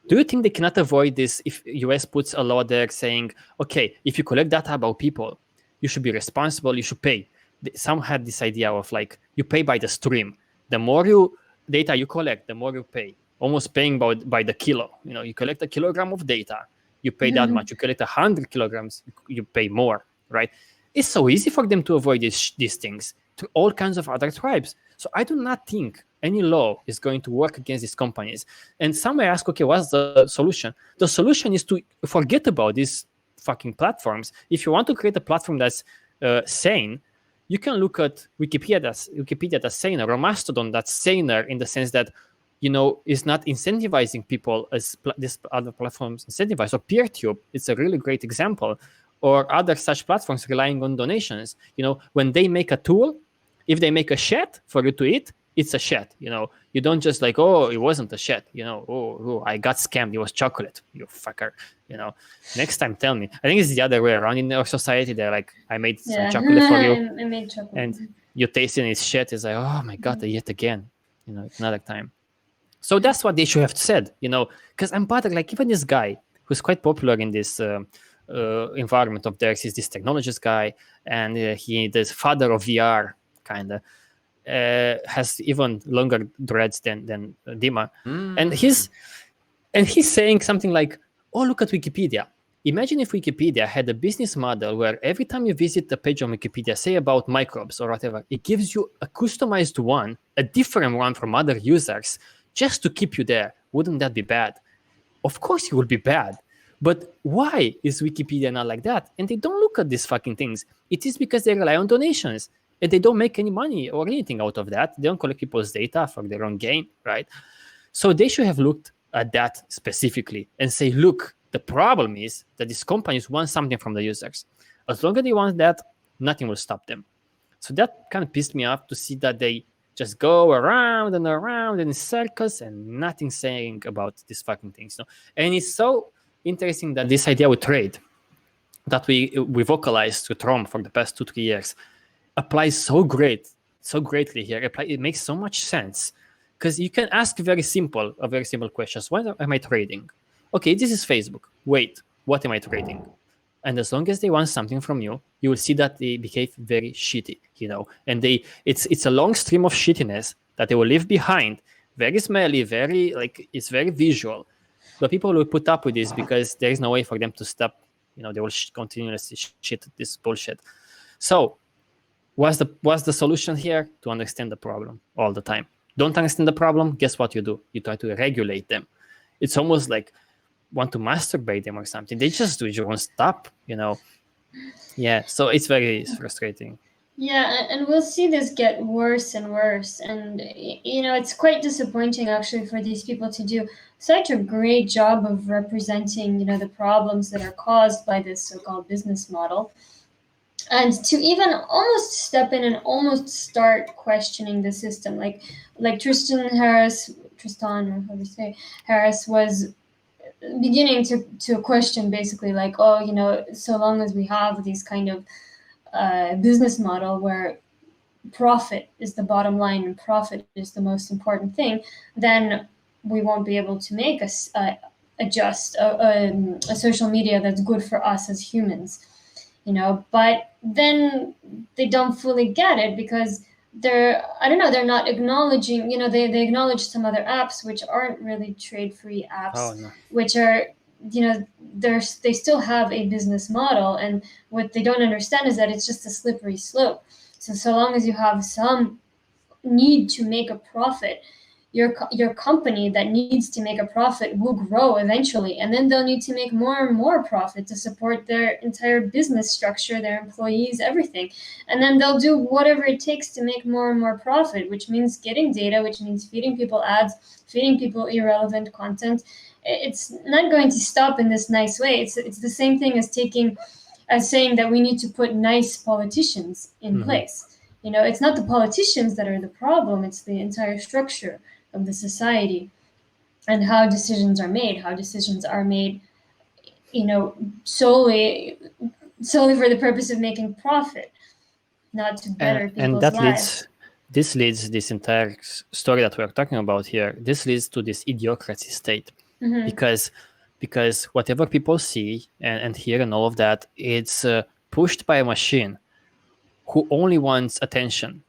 do you think they cannot avoid this if US puts a law there saying, okay, if you collect data about people, you should be responsible, you should pay. Some had this idea of like, you pay by the stream. The more data you collect, the more you pay. Almost paying by the kilo. You know, you collect a kilogram of data, you pay that much. You collect 100 kilograms, you pay more, right? It's so easy for them to avoid these things to all kinds of other tribes. So I do not think any law is going to work against these companies. And some may ask, okay, what's the solution? The solution is to forget about these fucking platforms. If you want to create a platform that's sane, you can look at Wikipedia that's saner, or Mastodon that's saner, in the sense that, you know, is not incentivizing people as these other platforms incentivize. Or PeerTube, it's a really great example. Or other such platforms relying on donations. You know, when they make a tool, if they make a shit for you to eat, it's a shit. You know, you don't just like, oh, it wasn't a shit. You know, oh, I got scammed. It was chocolate. You fucker. You know, next time tell me. I think it's the other way around in our society. They're like, I made some chocolate for you, I made chocolate, and you taste it and it's shit. It's like, oh my god, yet again. You know, another time. So that's what they should have said, you know, because I'm bothered. Like, even this guy who's quite popular in this environment of theirs is this technologist guy, and he, the father of VR, kind of, has even longer dreads than Dima, and he's saying something like, "Oh, look at Wikipedia. Imagine if Wikipedia had a business model where every time you visit the page on Wikipedia, say about microbes or whatever, it gives you a customized one, a different one from other users." Just to keep you there. Wouldn't that be bad? Of course it would be bad. But why is Wikipedia not like that? And they don't look at these fucking things. It is because they rely on donations, and they don't make any money or anything out of that. They don't collect people's data for their own gain, right? So they should have looked at that specifically and say, look, the problem is that these companies want something from the users. As long as they want that, nothing will stop them. So that kind of pissed me off to see that they just go around and around in circles and nothing saying about these fucking things. No? And it's so interesting that this idea with trade that we vocalized to TROM for the past 2-3 years applies so greatly here. It makes so much sense, because you can ask a very simple question. What am I trading? Okay, this is Facebook. Wait, what am I trading? And as long as they want something from you, you will see that they behave very shitty, you know. And it's a long stream of shittiness that they will leave behind. Very smelly, it's very visual. But people will put up with this because there is no way for them to stop. You know, they will continuously shit this bullshit. So, what's the solution here? To understand the problem all the time. Don't understand the problem, guess what you do? You try to regulate them. It's almost like want to masturbate them or something. They just do it, you won't stop, you know. Yeah, so it's very frustrating. Yeah, and we'll see this get worse and worse. And, you know, it's quite disappointing actually for these people to do such a great job of representing, the problems that are caused by this so-called business model. And to even almost step in and almost start questioning the system, like Tristan, or how do you say, Harris was beginning to question basically like, oh, so long as we have these kind of business model where profit is the bottom line and profit is the most important thing, then we won't be able to make a social media that's good for us as humans, but then they don't fully get it because they're not acknowledging, they acknowledge some other apps which aren't really trade-free apps, which are, they still have a business model, and what they don't understand is that it's just a slippery slope. So long as you have some need to make a profit, your company that needs to make a profit will grow eventually, and then they'll need to make more and more profit to support their entire business structure, their employees, everything. And then they'll do whatever it takes to make more and more profit, which means getting data, which means feeding people ads, feeding people irrelevant content. It's not going to stop in this nice way. It's the same thing as saying that we need to put nice politicians in place. It's not the politicians that are the problem, it's the entire structure of the society and how decisions are made. Solely for the purpose of making profit, not to better people's lives. This leads this entire story that we're talking about here. This leads to this idiocracy state, because whatever people see and hear and all of that, it's pushed by a machine who only wants attention,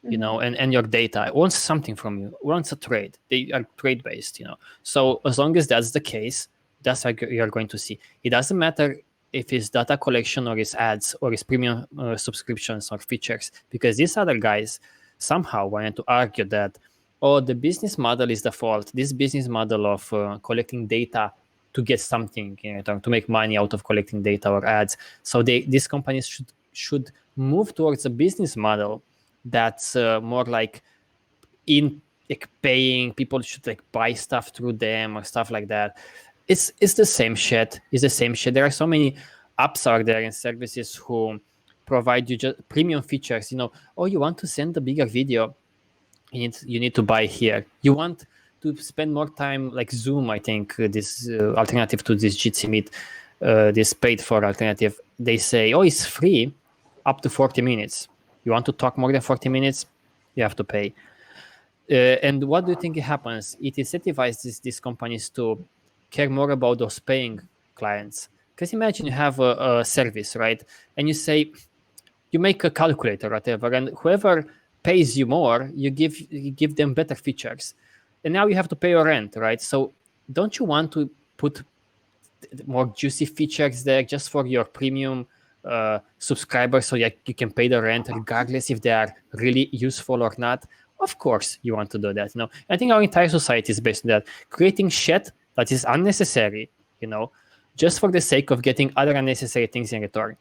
and your data, wants something from you, wants a trade. They are trade-based, So as long as that's the case, that's what you're going to see. It doesn't matter if it's data collection or it's ads or it's premium subscriptions or features, because these other guys somehow wanted to argue that, the business model is the fault. This business model of collecting data to get something, to make money out of collecting data or ads. So these companies should move towards a business model that's more like paying people, should buy stuff through them or stuff like that. It's the same shit. There are so many apps out there and services who provide you just premium features. You want to send a bigger video, you need to buy here. You want to spend more time, like Zoom, I think, this alternative to this Jitsi Meet, this paid for alternative, they say, it's free up to 40 minutes. You want to talk more than 40 minutes, you have to pay. And what do you think happens? It incentivizes these companies to care more about those paying clients. Because imagine you have a service, right? And you make a calculator, whatever, and whoever pays you more, you give them better features. And now you have to pay your rent, right? So don't you want to put more juicy features there just for your premium subscribers, so you can pay the rent regardless if they are really useful or not? Of course you want to do that. I think our entire society is based on that, creating shit that is unnecessary, just for the sake of getting other unnecessary things in return.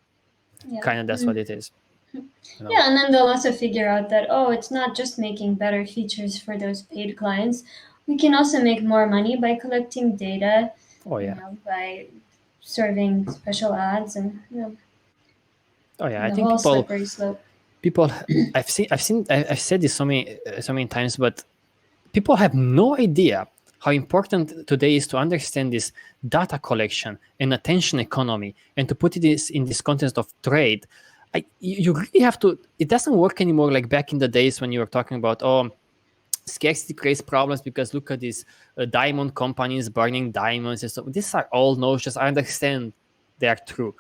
Kind of that's what it is. Yeah, and then they'll also figure out that, it's not just making better features for those paid clients. We can also make more money by collecting data. By serving special ads and I think people I've said this so many times, but people have no idea how important today is to understand this data collection and attention economy, and to put it in this context of trade. You really have to. It doesn't work anymore like back in the days when you were talking about, scarcity creates problems because look at these diamond companies burning diamonds and stuff. These are all notions. I understand they are true,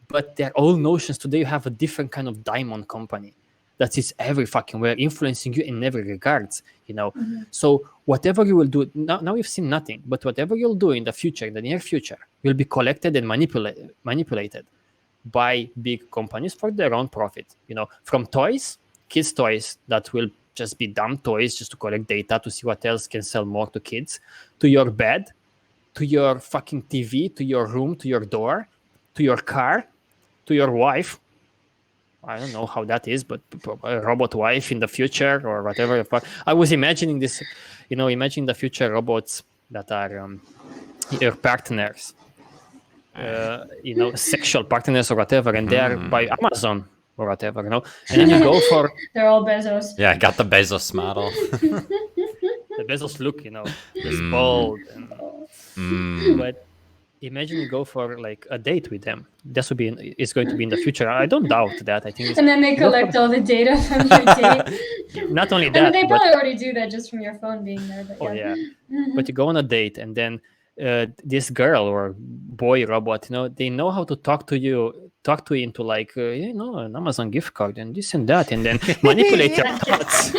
but they're all notions. Today you have a different kind of diamond company that is every fucking where, influencing you in every regards. So whatever you will do now, we've seen nothing, but whatever you'll do in the near future, will be collected and manipulated by big companies for their own profit. From toys, kids' toys that will just be dumb toys just to collect data to see what else can sell more to kids, to your bed, to your fucking TV, to your room, to your door, to your car, to your wife. I don't know how that is, but a robot wife in the future or whatever. I was imagining this, imagine the future robots that are your partners, sexual partners or whatever, and they are by Amazon or whatever, and then you go for They're all Bezos. Yeah, I got the Bezos model. the Bezos look, this bold, but imagine you go for like a date with them. This would be is going to be in the future. I don't doubt that. I think it's, And then they collect all the data from your date. not only I mean, that, they but probably already do that just from your phone being there. But oh yeah. yeah, but you go on a date and then this girl or boy robot, they know how to talk to you into like an Amazon gift card and this and that, and then manipulate your thoughts.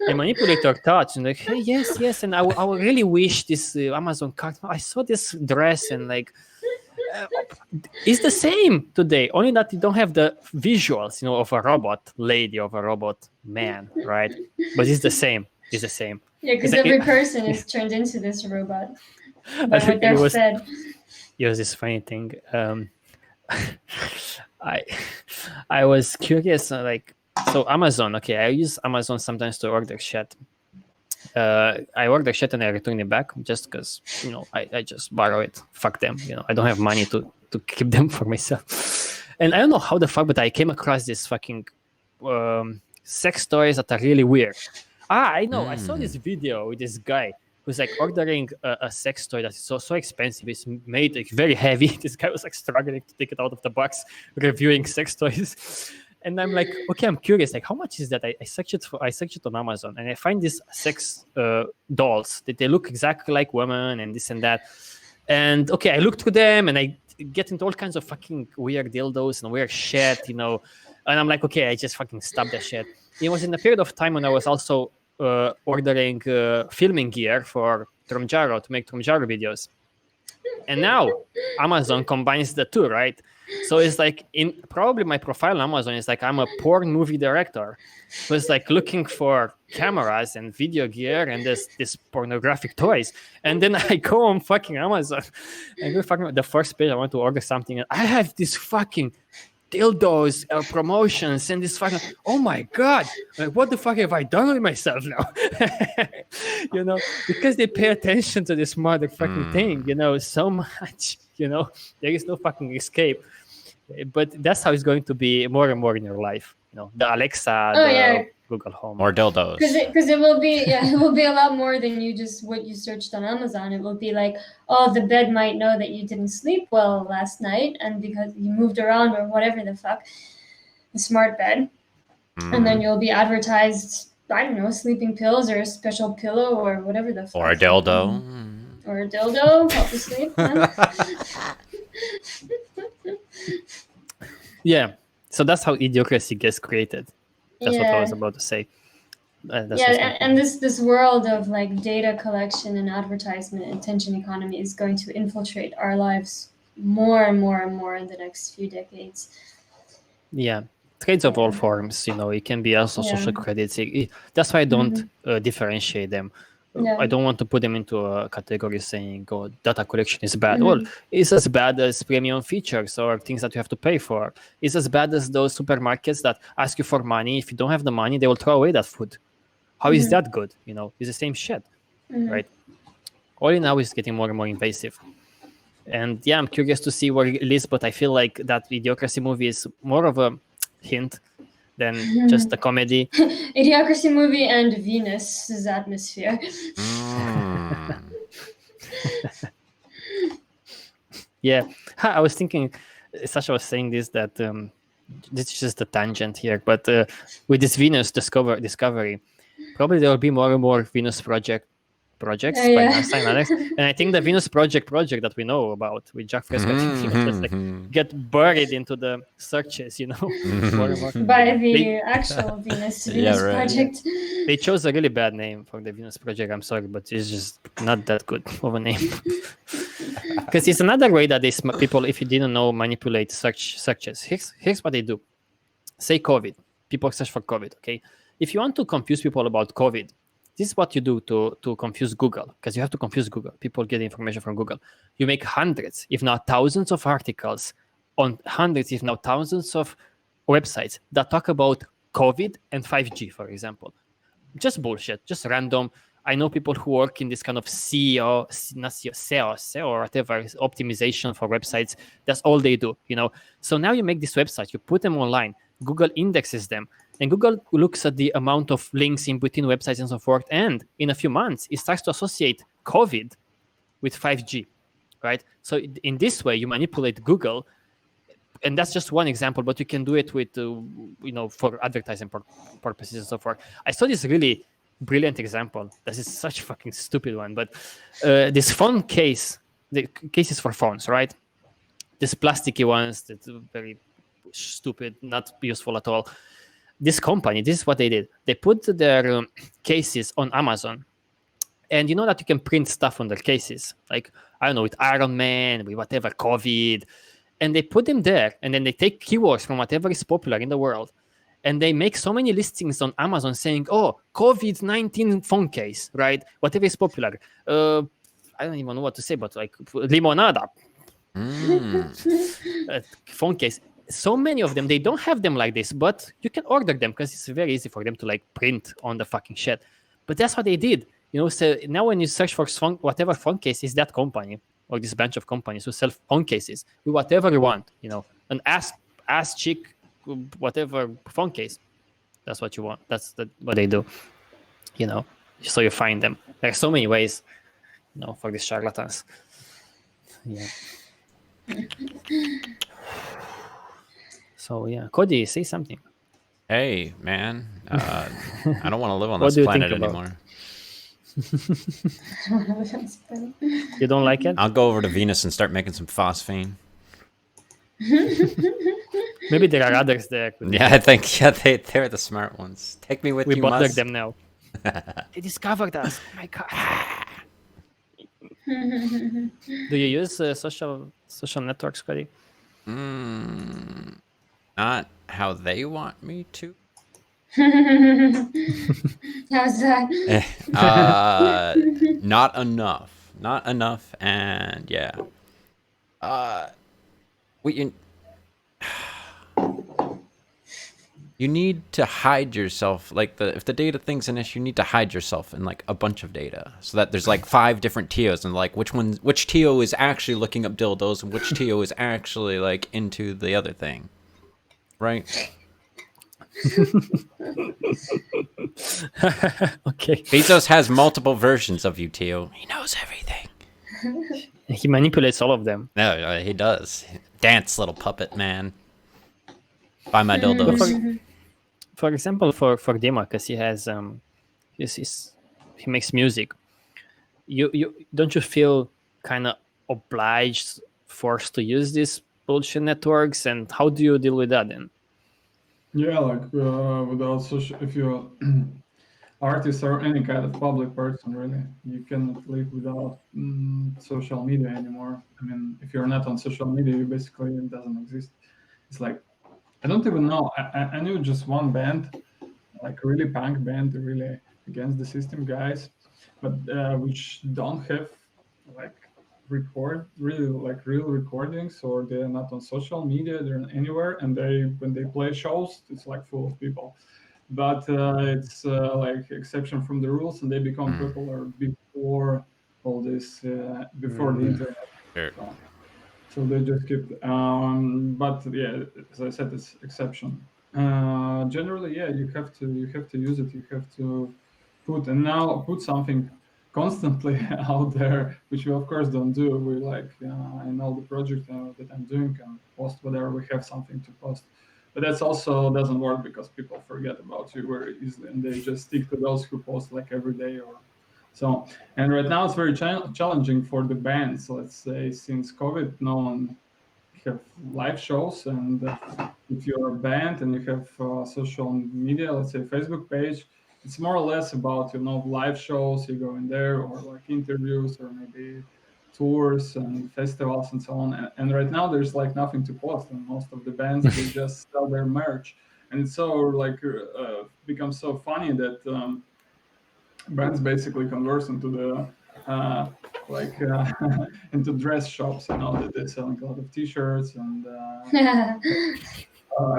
They manipulate your thoughts and like, hey, yes, and I would really wish this Amazon card. I saw this dress and like it's the same today, only that you don't have the visuals, of a robot lady, of a robot man, right? But it's the same. It's the same. Yeah, because It's like- every person is turned into this robot by I what think they're fed. it was this funny thing. I was curious, so Amazon. Okay, I use Amazon sometimes to order shit. I order shit and I return it back just because I just borrow it. Fuck them. I don't have money to keep them for myself. And I don't know how the fuck, but I came across this fucking sex toys that are really weird. I know. I saw this video with this guy who's like ordering a sex toy that's so expensive. It's made like very heavy. This guy was like struggling to take it out of the box, reviewing sex toys. And I'm like, okay, I'm curious. Like, how much is that? I searched it on Amazon, and I find these sex dolls that they look exactly like women and this and that. And okay, I look through them and I get into all kinds of fucking weird dildos and weird shit, And I'm like, okay, I just fucking stop that shit. It was in a period of time when I was also ordering filming gear for TROM-Jaro to make TROM-Jaro videos. And now Amazon combines the two, right? So it's like probably my profile on Amazon is like I'm a porn movie director who's like looking for cameras and video gear and this pornographic toys. And then I go on fucking Amazon and go fucking the first page I want to order something and I have this fucking dildos promotions and this fucking oh my god, like what the fuck have I done with myself now? Because they pay attention to this motherfucking thing, so much, there is no fucking escape. But that's how it's going to be more and more in your life, the Alexa, Google Home, More dildos. Because it will be it will be a lot more than what you searched on Amazon. It will be like, oh, the bed might know that you didn't sleep well last night, and because you moved around or whatever the fuck, the smart bed, and then you'll be advertised, I don't know, sleeping pills or a special pillow or whatever the fuck. Or a dildo. Or a dildo, help you sleep. Yeah, so that's how Idiocracy gets created. That's what I was about to say. And this world of like data collection and advertisement and attention economy is going to infiltrate our lives more and more and more in the next few decades. Yeah, trades of all forms. It can be also social credits. That's why I don't differentiate them. Yeah. I don't want to put them into a category saying, "Oh, data collection is bad." Well, it's as bad as premium features or things that you have to pay for. It's as bad as those supermarkets that ask you for money. If you don't have the money, they will throw away that food. How is that good? It's the same shit, right? All in all, is getting more and more invasive. And yeah, I'm curious to see where it leads, but I feel like that Idiocracy movie is more of a hint than just a comedy. Idiocracy movie and Venus's atmosphere. Yeah, I was thinking, Sasha was saying this, that this is just a tangent here, but with this Venus discovery, probably there will be more and more Venus projects by NASA and Alex. And I think the Venus project that we know about with Jack Fresco, I think just like get buried into the searches, more and more. By the actual Venus project. They chose a really bad name for the Venus project. I'm sorry, but it's just not that good of a name. Because it's another way that these people, if you didn't know, manipulate searches. Here's what they do. Say COVID. People search for COVID, okay? If you want to confuse people about COVID, this is what you do to confuse Google, because you have to confuse Google. People get information from Google. You make hundreds, if not thousands of articles on hundreds, if not thousands of websites that talk about COVID and 5G, for example. Just bullshit, just random. I know people who work in this kind of SEO or whatever, optimization for websites. That's all they do, So now you make this website, you put them online, Google indexes them, and Google looks at the amount of links in between websites and so forth. And in a few months, it starts to associate COVID with 5G, right? So in this way, you manipulate Google. And that's just one example, but you can do it with, for advertising purposes and so forth. I saw this really brilliant example. This is such a fucking stupid one, but this phone case, the cases for phones, right? These plasticky ones that are very stupid, not useful at all. This company, this is what they did. They put their cases on Amazon. And you know that you can print stuff on their cases, like, I don't know, with Iron Man, with whatever, COVID. And they put them there, and then they take keywords from whatever is popular in the world, and they make so many listings on Amazon saying, "Oh, COVID-19 phone case, right? Whatever is popular." I don't even know what to say, but like limonada, phone case. So many of them, they don't have them like this, but you can order them because it's very easy for them to like print on the fucking shit. But that's what they did, So now when you search for whatever phone case is that company, or this bunch of companies who sell phone cases with whatever you want, an ass cheek, whatever phone case. That's what you want. That's what they do, So you find them. There are so many ways, for these charlatans. Yeah. So yeah, Cody, say something. Hey, man, I don't want to live on What this do you planet think about? anymore. You don't like it? I'll go over to Venus and start making some phosphine. Maybe there are others there. Yeah, I think they're the smart ones. Take me with We you, bother Musk. them now. They discovered us. Oh my god. Do you use social networks, Cody? Not how they want me to. How's that? Not enough, and yeah. You need to hide yourself. Like if the data thing's an issue, you need to hide yourself in like a bunch of data, so that there's like 5 different TOs, and like which TO is actually looking up dildos, and which TO is actually like into the other thing, right? Okay. Bezos has multiple versions of you, TO. He knows everything. He manipulates all of them. No, he does. Dance, little puppet man. Buy my dildos. For example, for Dima, because he has he makes music. You don't you feel kind of obliged, forced to use these bullshit networks, and how do you deal with that then? Yeah, like without social, if you're artist or any kind of public person, really, you cannot live without social media anymore. I mean, if you're not on social media, you basically it doesn't exist. It's like, I don't even know. I knew just one band, like really punk band, really against the system guys, but which don't have like real recordings, or they're not on social media, they're anywhere, and when they play shows, it's like full of people. But it's like exception from the rules, and they become popular before all this, before the internet. Sure. So they just keep. But yeah, as I said, it's exception. Generally, yeah, you have to use it. You have to put something constantly out there, which we of course don't do. We like in all the projects that I'm doing, and post whatever we have something to post. But that's also doesn't work because people forget about you very easily, and they just stick to those who post like every day or so. And right now it's very challenging for the bands. Let's say since COVID, no one have live shows, and if you're a band and you have social media, let's say Facebook page, it's more or less about live shows. You go in there, or like interviews, or maybe tours and festivals and so on. And right now there's like nothing to post, and most of the bands they just sell their merch, and it's so like becomes so funny that bands basically converse into the into dress shops, that they're selling a lot of T-shirts, and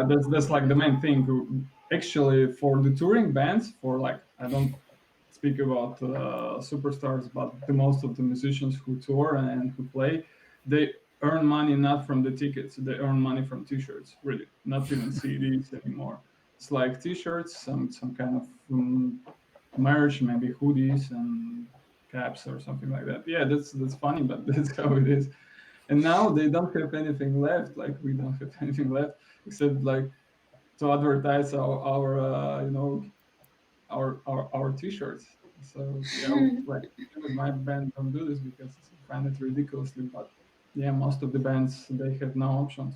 that's like the main thing. Actually, for the touring bands, for like speak about superstars, but the most of the musicians who tour and who play, they earn money not from the tickets, they earn money from T-shirts. Really, not even CDs anymore. It's like T-shirts, some kind of merch, maybe hoodies and caps or something like that. Yeah, that's funny, but that's how it is. And now they don't have anything left. Like we don't have anything left except like to advertise our T-shirts. So yeah, like with my band don't do this because I find it ridiculously. But yeah, most of the bands they have no options.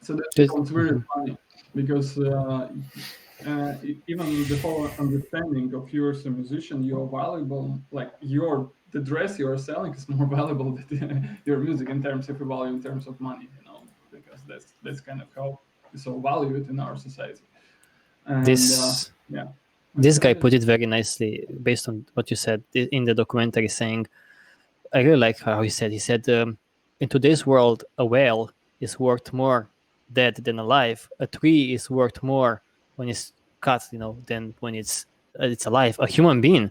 So that's it's very funny because even the whole understanding of you as a musician, you're valuable. Like the dress you are selling is more valuable than your music in terms of value, in terms of money. Because that's kind of how it's all valued in our society. And, this guy put it very nicely based on what you said in the documentary, saying, I really like how he said, in today's world, a whale is worth more dead than alive. A tree is worth more when it's cut, than when it's alive. A human being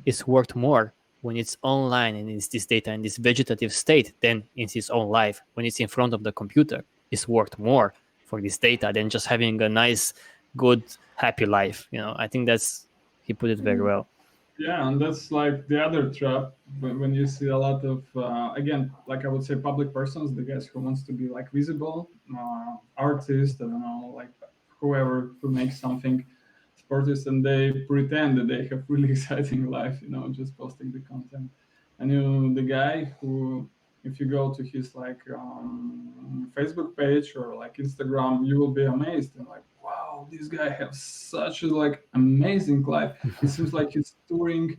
is worth more when it's online and it's this data in this vegetative state than in its own life. When it's in front of the computer, it's worth more for this data than just having a nice, good, happy life. I think he put it very well. Yeah, and that's like the other trap when you see a lot of again, like I would say, public persons, the guys who wants to be like visible, artists, I don't know, like whoever who makes something, sportists, and they pretend that they have really exciting life, just posting the content. And the guy who, if you go to his like Facebook page or like Instagram, you will be amazed and like, wow, this guy has such a like amazing life. It seems like he's touring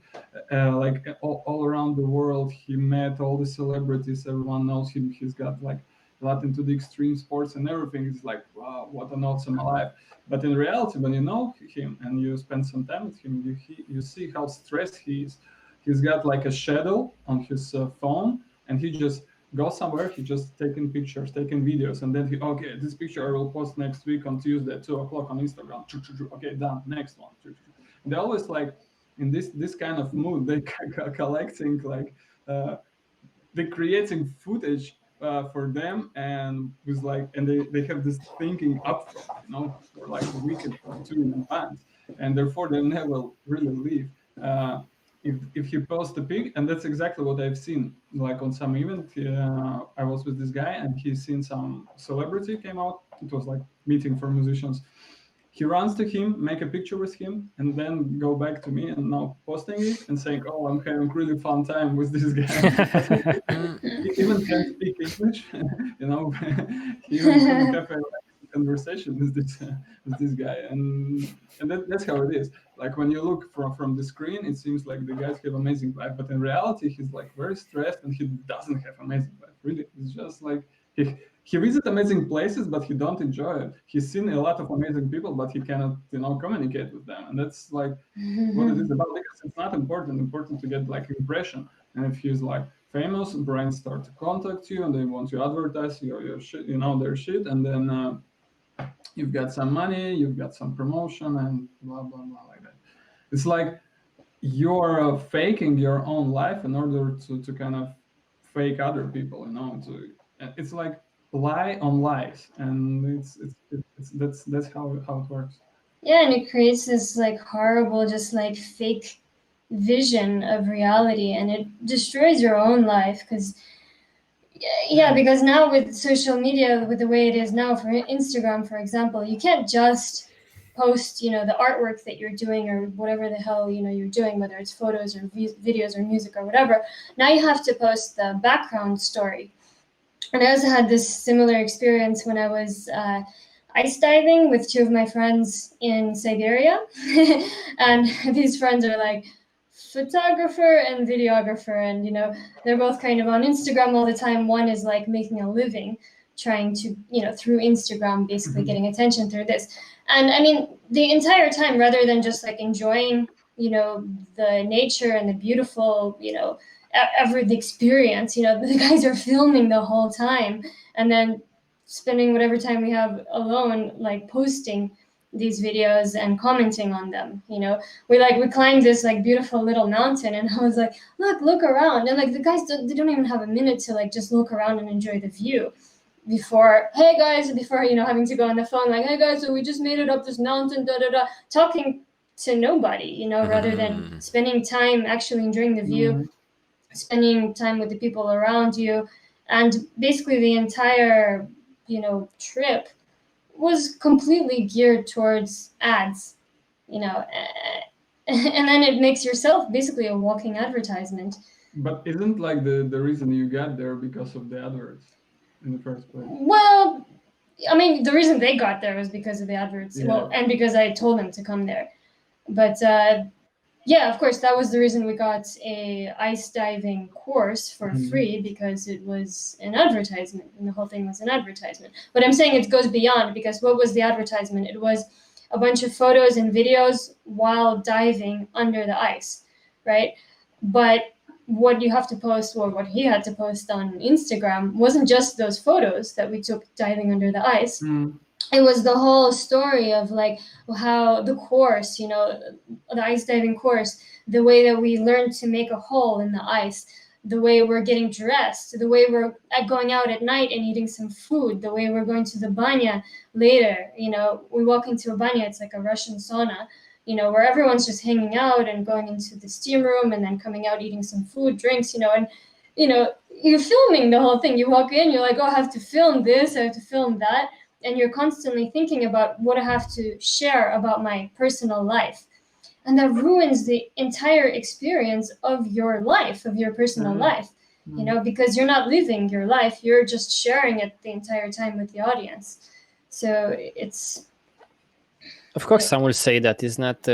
like all around the world. He met all the celebrities, everyone knows him. He's got like a lot into the extreme sports and everything. It's like, wow, what an awesome life. But in reality, when you know him and you spend some time with him, you see how stressed he is. He's got like a shadow on his phone, and he just goes somewhere. He just taking pictures, taking videos, and then okay, this picture I will post next week on Tuesday at 2:00 on Instagram. Okay, done. Next one. And they always like in this kind of mood. They collecting like they're creating footage for them, and with like, and they have this thinking upfront, for like a week or two in advance, and therefore they never really leave. If you post a pic, and that's exactly what I've seen, like on some event, I was with this guy, and he's seen some celebrity came out. It was like meeting for musicians. He runs to him, make a picture with him, and then go back to me and now posting it and saying, "Oh, I'm having really fun time with this guy." He even can't speak English, He even couldn't have a conversation with this guy, and that's how it is. Like when you look from the screen, it seems like the guys have amazing life, but in reality, he's like very stressed and he doesn't have amazing life. Really, it's just like he visits amazing places, but he don't enjoy it. He's seen a lot of amazing people, but he cannot, communicate with them. And that's like what it is about, because it's not important to get like impression. And if he's like famous, brands start to contact you and they want to advertise your shit, their shit. And then you've got some money, you've got some promotion and blah, blah, blah, like that. It's like you're faking your own life in order to kind of fake other people, it's like lie on lies, and that's how it works. Yeah, and it creates this like horrible, just like fake vision of reality, and it destroys your own life because because now with social media, with the way it is now, for Instagram, for example, you can't just post the artwork that you're doing or whatever the hell you're doing, whether it's photos or videos or music or whatever. Now you have to post the background story. And I also had this similar experience when I was ice diving with two of my friends in Siberia. And these friends are like photographer and videographer, and they're both kind of on Instagram all the time. One is like making a living trying to through Instagram, basically getting attention through this. And I mean, the entire time, rather than just like enjoying the nature and the beautiful the experience, the guys are filming the whole time and then spending whatever time we have alone like posting these videos and commenting on them. You know, we climbed this like beautiful little mountain, and I was like, look around, and like the guys they don't even have a minute to like just look around and enjoy the view before you know, having to go on the phone like, hey guys, so we just made it up this mountain, talking to nobody, you know, rather than spending time actually enjoying the view, spending time with the people around you. And basically the entire, you know, trip was completely geared towards ads, you know, and then it makes yourself basically a walking advertisement. But isn't like the reason you got there because of the adverts in the first place? Well, I mean, the reason they got there was because of the adverts. Yeah. Well, and because I told them to come there. But yeah, of course, that was the reason we got a ice diving course for free, because it was an advertisement, and the whole thing was an advertisement. But I'm saying it goes beyond, because what was the advertisement? It was a bunch of photos and videos while diving under the ice, right? But what you have to post, or what he had to post on Instagram, wasn't just those photos that we took diving under the ice. It was the whole story of like how the course, you know, the ice diving course, the way that we learned to make a hole in the ice, the way we're getting dressed, the way we're going out at night and eating some food, the way we're going to the banya later. You know, we walk into a banya, it's like a Russian sauna, you know, where everyone's just hanging out and going into the steam room and then coming out, eating some food, drinks, you know, and, you know, you're filming the whole thing. You walk in, you're like, oh, I have to film this, I have to film that. And you're constantly thinking about what I have to share about my personal life. And that ruins the entire experience of your life, of your personal life, you know, because you're not living your life, you're just sharing it the entire time with the audience. So it's... Of course, some will say that it's not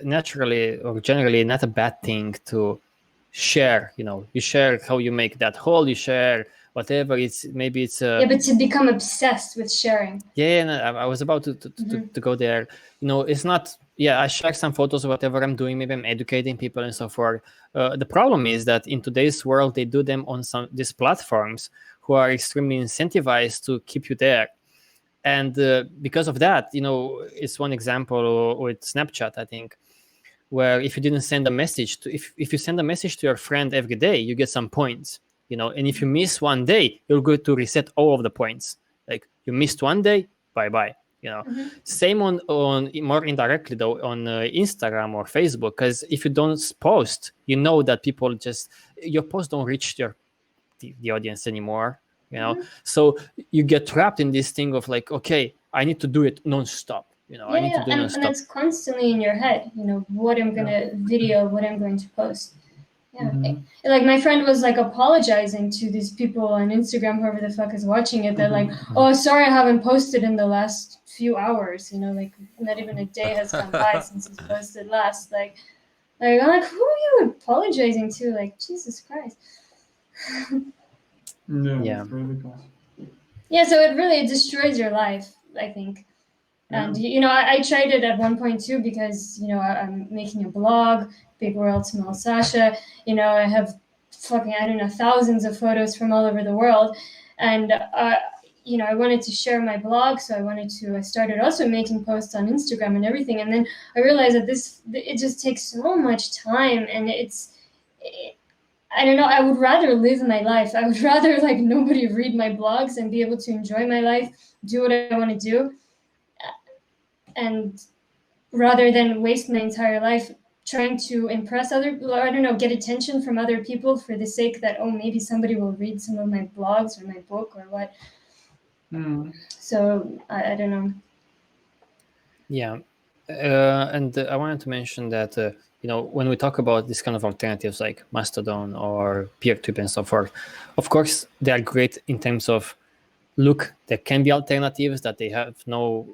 naturally or generally not a bad thing to share. You know, you share how you make that hole, you share whatever. Yeah, but to become obsessed with sharing. Yeah, no, I was about to go there. You know, it's not. Yeah, I share some photos of whatever I'm doing. Maybe I'm educating people and so forth. The problem is that in today's world, they do them on these platforms who are extremely incentivized to keep you there. And because of that, you know, it's one example with Snapchat, I think, where if you didn't send a message if you send a message to your friend every day, you get some points, you know, and if you miss one day, you're going to reset all of the points. Like you missed one day, bye-bye, you know. Same on more indirectly though on Instagram or Facebook, because if you don't post, you know that people your posts don't reach the audience anymore. You know, so you get trapped in this thing of like, okay, I need to do it non-stop. You know, I need to do it non-stop. And it's constantly in your head. You know, what I'm gonna video, what I'm going to post. Yeah, like my friend was like apologizing to these people on Instagram, whoever the fuck is watching it. They're like, "Oh, sorry, I haven't posted in the last few hours." You know, like not even a day has gone by since he's posted last. Like I'm like, who are you apologizing to? Like, Jesus Christ. Yeah. Yeah, so it destroys your life, I think. And, you know, I tried it at one point too, because, you know, I'm making a blog, Big World, Small Sasha. You know, I have fucking, I don't know, thousands of photos from all over the world. And, you know, I wanted to share my blog. So I started also making posts on Instagram and everything. And then I realized that it just takes so much time. And I don't know, I would rather live my life. I would rather like nobody read my blogs and be able to enjoy my life, do what I want to do. And rather than waste my entire life trying to impress other people, I don't know, get attention from other people for the sake that, oh, maybe somebody will read some of my blogs or my book or what. So I don't know. Yeah. And I wanted to mention that, you know, when we talk about this kind of alternatives like Mastodon or PeerTube and so forth, of course, they are great in terms of, look, there can be alternatives that they have no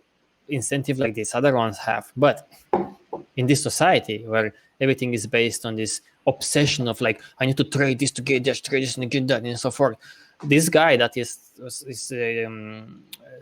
incentive like these other ones have. But in this society where everything is based on this obsession of like, I need to trade this to get this, trade this and get that, and so forth. This guy that is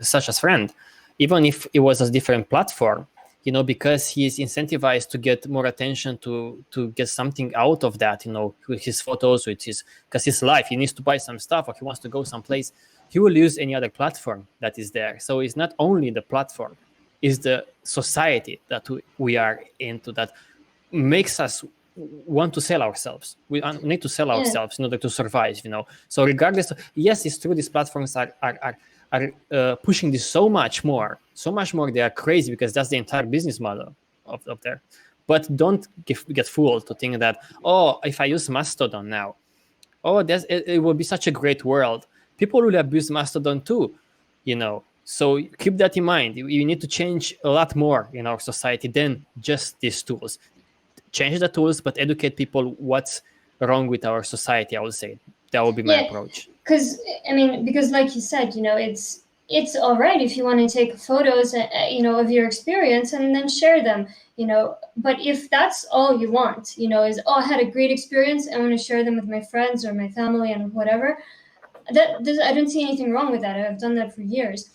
Sasha's friend, even if it was a different platform, you know, because he is incentivized to get more attention, to get something out of that, you know, with his photos, because his life, he needs to buy some stuff or he wants to go someplace. he will use any other platform that is there. So it's not only the platform, it's the society that we are into that makes us want to sell ourselves. We need to sell ourselves in order to survive, So regardless, yes, it's true, these platforms are pushing this so much more. They are crazy because that's the entire business model of there. But don't get fooled to think that, if I use Mastodon now, it will be such a great world. People will abuse Mastodon too, So keep that in mind. You need to change a lot more in our society than just these tools. Change the tools, but educate people what's wrong with our society, I would say. That would be my approach. Because like you said, it's all right if you want to take photos, of your experience and then share them, But if that's all you want, is, I had a great experience, I want to share them with my friends or my family and whatever, I don't see anything wrong with that. I've done that for years,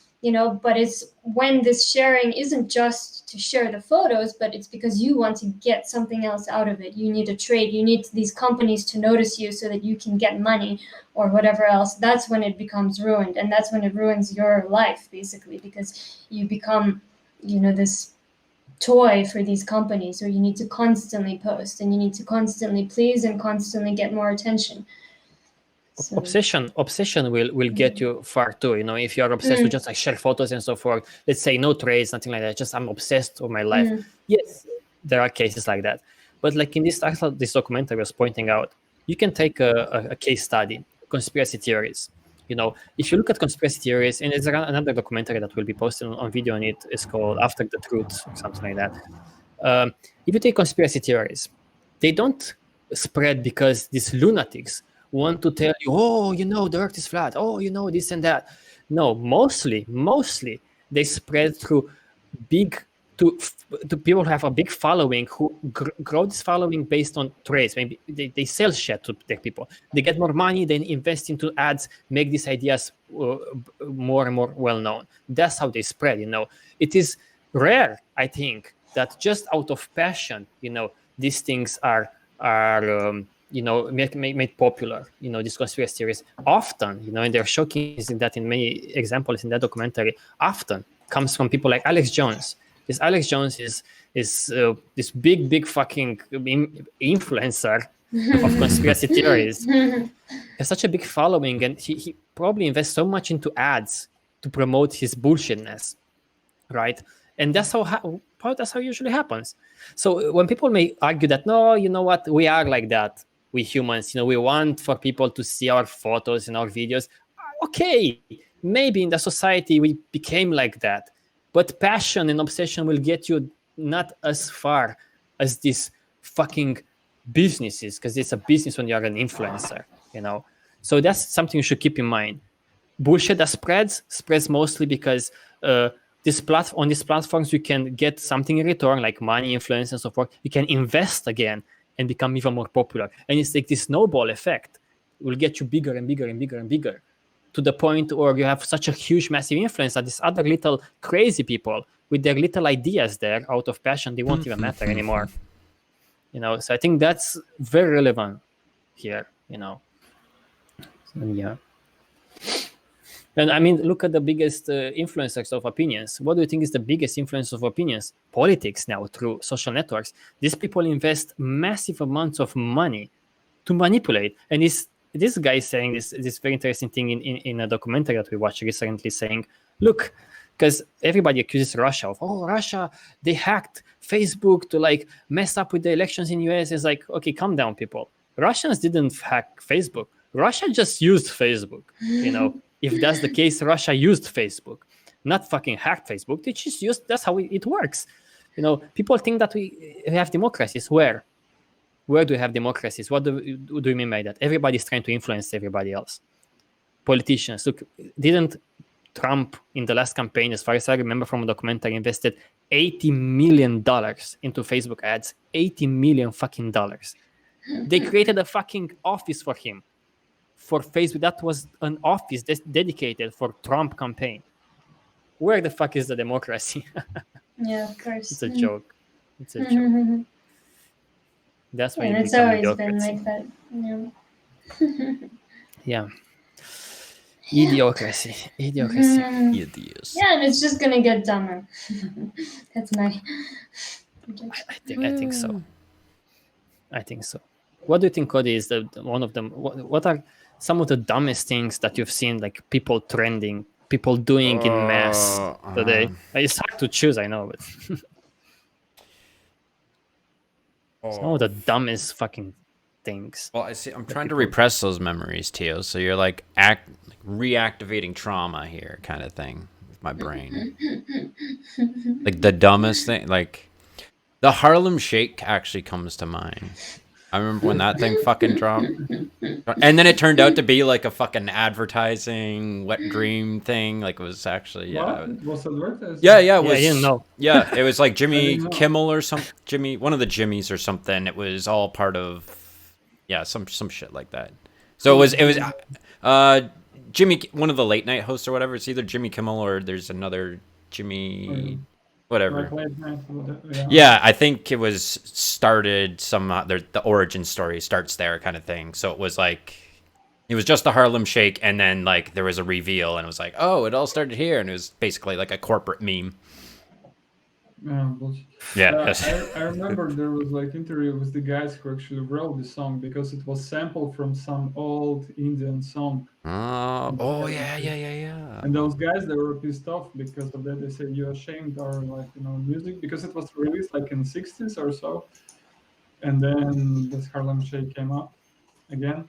But it's when this sharing isn't just to share the photos, but it's because you want to get something else out of it. You need a trade. You need these companies to notice you so that you can get money or whatever else. That's when it becomes ruined, and that's when it ruins your life, basically, because you become, this toy for these companies, or you need to constantly post and you need to constantly please and constantly get more attention. So. Obsession will get you far too. If you're obsessed with just share photos and so forth, let's say no trades, nothing like that, just I'm obsessed with my life. Yes, there are cases like that. But like in this documentary was pointing out, you can take a case study, conspiracy theories. If you look at conspiracy theories, and there's another documentary that will be posted on video on it, it's called After the Truth or something like that. If you take conspiracy theories, they don't spread because these lunatics want to tell you, the earth is flat, this and that. No, mostly they spread through to people who have a big following, who grow this following based on trades. Maybe they sell shit to their people. They get more money, then invest into ads, make these ideas more and more well-known. That's how they spread, It is rare, I think, that just out of passion, these things are made popular, these conspiracy theories often, and they're shocking that in many examples in that documentary, often comes from people like Alex Jones. This Alex Jones is this big fucking influencer of conspiracy theories. He has such a big following, and he probably invests so much into ads to promote his bullshitness, right? And that's how it usually happens. So when people may argue that, no, you know what, we are like that, we humans, we want for people to see our photos and our videos. Okay, maybe in the society we became like that, but passion and obsession will get you not as far as these fucking businesses, because it's a business when you're an influencer, So that's something you should keep in mind. Bullshit that spreads mostly because on these platforms you can get something in return, like money, influence, and so forth. You can invest again and become even more popular. And it's like this snowball effect will get you bigger and bigger and bigger and bigger, to the point where you have such a huge, massive influence that these other little crazy people with their little ideas there out of passion, they won't even matter anymore. So I think that's very relevant here, So, yeah. And I mean, look at the biggest influencers of opinions. What do you think is the biggest influence of opinions? Politics now, through social networks. These people invest massive amounts of money to manipulate. And this guy is saying this very interesting thing in a documentary that we watched recently, saying, look, because everybody accuses Russia of, Russia, they hacked Facebook to mess up with the elections in US. It's like, okay, calm down, people. Russians didn't hack Facebook. Russia just used Facebook, If that's the case, Russia used Facebook, not fucking hacked Facebook. They just used, that's how it works. People think that we have democracies. Where do we have democracies? What do you mean by that? Everybody's trying to influence everybody else. Politicians. Look, didn't Trump in the last campaign, as far as I remember from a documentary, invested $80 million into Facebook ads? $80 million fucking dollars. They created a fucking office for him. For Facebook, that was an office dedicated for Trump campaign. Where the fuck is the democracy? Yeah, of course. It's a joke. It's a joke. That's why it's always been like that. Yeah. Idiocracy. Idiocracy. Mhm. Idiots. Yeah, and it's just gonna get dumber. That's my. I think so. I think so. What do you think, Cody, is one of them? What are some of the dumbest things that you've seen, like people trending, people doing in mass today? It's hard to choose, I know, but some of the dumbest fucking things. Well, I see. I'm trying to repress those memories, Tio. So you're like reactivating trauma here, kind of thing, with my brain. Like the dumbest thing, like the Harlem Shake actually comes to mind. I remember when that thing fucking dropped, and then it turned out to be like a fucking advertising wet dream thing. Like it was actually Was advertised? Yeah, it was. I didn't know. Yeah, it was like Jimmy know. Kimmel or one of the Jimmys or something. It was all part of, some shit like that. So it was Jimmy, one of the late night hosts or whatever. It's either Jimmy Kimmel or there's another Jimmy, whatever. Like late night, Yeah, I think it was started the origin story starts there kind of thing. So it was like, it was just the Harlem Shake, and then like there was a reveal, and it was like, oh, it all started here, and it was basically like a corporate meme. Bullshit. Yeah, I remember there was like interview with the guys who actually wrote the song because it was sampled from some old Indian song. Oh yeah. And those guys, they were pissed off because of that. They said, "You ashamed our music," because it was released like in the 60s or so. And then this Harlem Shake came up again.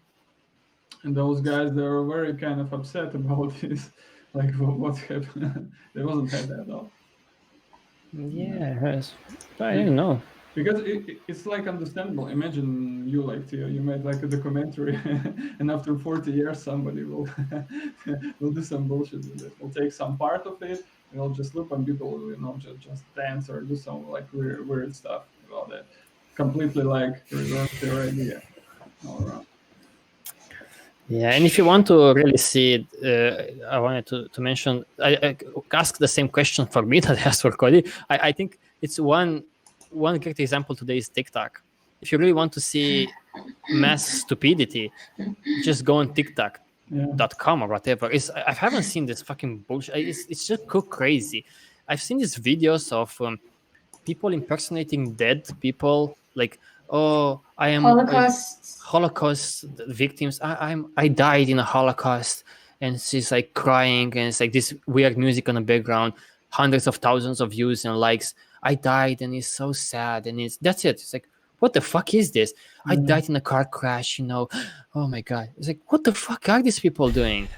And those guys, they were very kind of upset about this. Like, what happened? They wasn't happy at all. Yeah, I didn't know. Because it's like understandable. Imagine you like Theo, you made like a documentary, and after 40 years, somebody will will do some bullshit with it. Will take some part of it, and will just loop, and people will just dance or do some like weird stuff about it. Completely like reverse their idea all around. Yeah, and if you want to really see it, I wanted to mention, I asked the same question for me that I asked for Cody. I think it's one great example today is TikTok. If you really want to see mass stupidity, just go on TikTok.com or whatever. I haven't seen this fucking bullshit. It's just crazy. I've seen these videos of people impersonating dead people, like, oh, I am Holocaust victims. I died in a Holocaust, and she's like crying, and it's like this weird music on the background, hundreds of thousands of views and likes. I died, and it's so sad, and that's it. It's like, what the fuck is this? I died in a car crash, Oh my god! It's like, what the fuck are these people doing?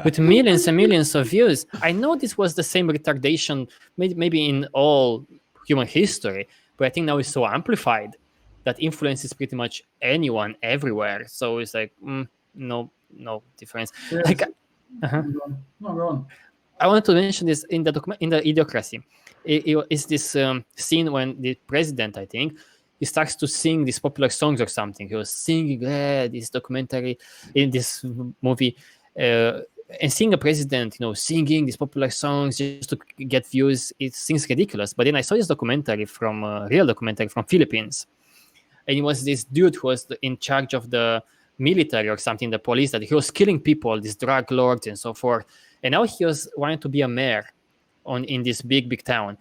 With millions and millions of views. I know this was the same retardation, maybe in all human history, but I think now it's so amplified that influences pretty much anyone everywhere. So it's like, no difference. Yes. Like, No, go on. I wanted to mention this in the Idiocracy. It's this scene when the president, I think, he starts to sing these popular songs or something. He was singing this documentary in this movie, and seeing a president, singing these popular songs just to get views, it seems ridiculous. But then I saw this documentary real documentary from Philippines. And it was this dude who was in charge of the military or something, the police, that he was killing people, these drug lords and so forth. And now he was wanting to be a mayor in this big town.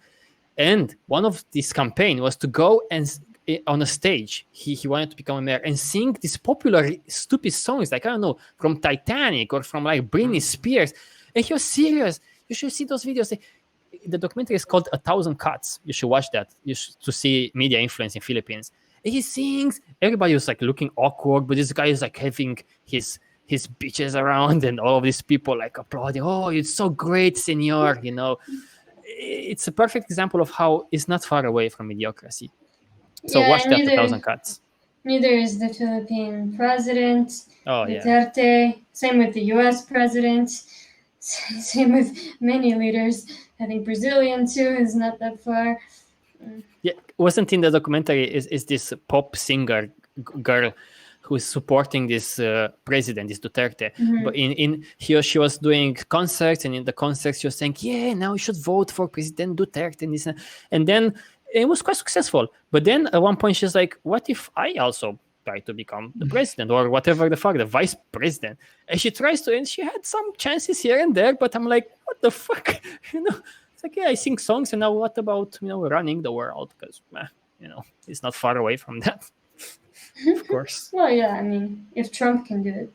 And one of this campaign was to go and on a stage, he wanted to become a mayor and sing these popular stupid songs, like, I don't know, from Titanic or from like Britney Spears. And he was serious. You should see those videos. The documentary is called 1,000 Cuts. You should watch that to see media influence in Philippines. He sings. Everybody was like looking awkward, but this guy is like having his bitches around, and all of these people like applauding. Oh, it's so great, senor. It's a perfect example of how it's not far away from Idiocracy. So watch that 1,000 Cuts. Neither is the Philippine president. Oh, Duterte. yeah. Same with the U.S. president. Same with many leaders. I think Brazilian too is not that far. Yeah, wasn't in the documentary is this pop singer girl who's supporting this president, this Duterte. Mm-hmm. But she was doing concerts, and in the concerts she was saying, yeah, now you should vote for President Duterte and this, and then it was quite successful. But then at one point she's like, what if I also try to become the president or whatever the fuck, the vice president. And she tries to, and she had some chances here and there, but I'm like, what the fuck? It's like, yeah, I sing songs, and now what about, running the world? Because, it's not far away from that. Of course. Well, yeah, I mean, if Trump can do it,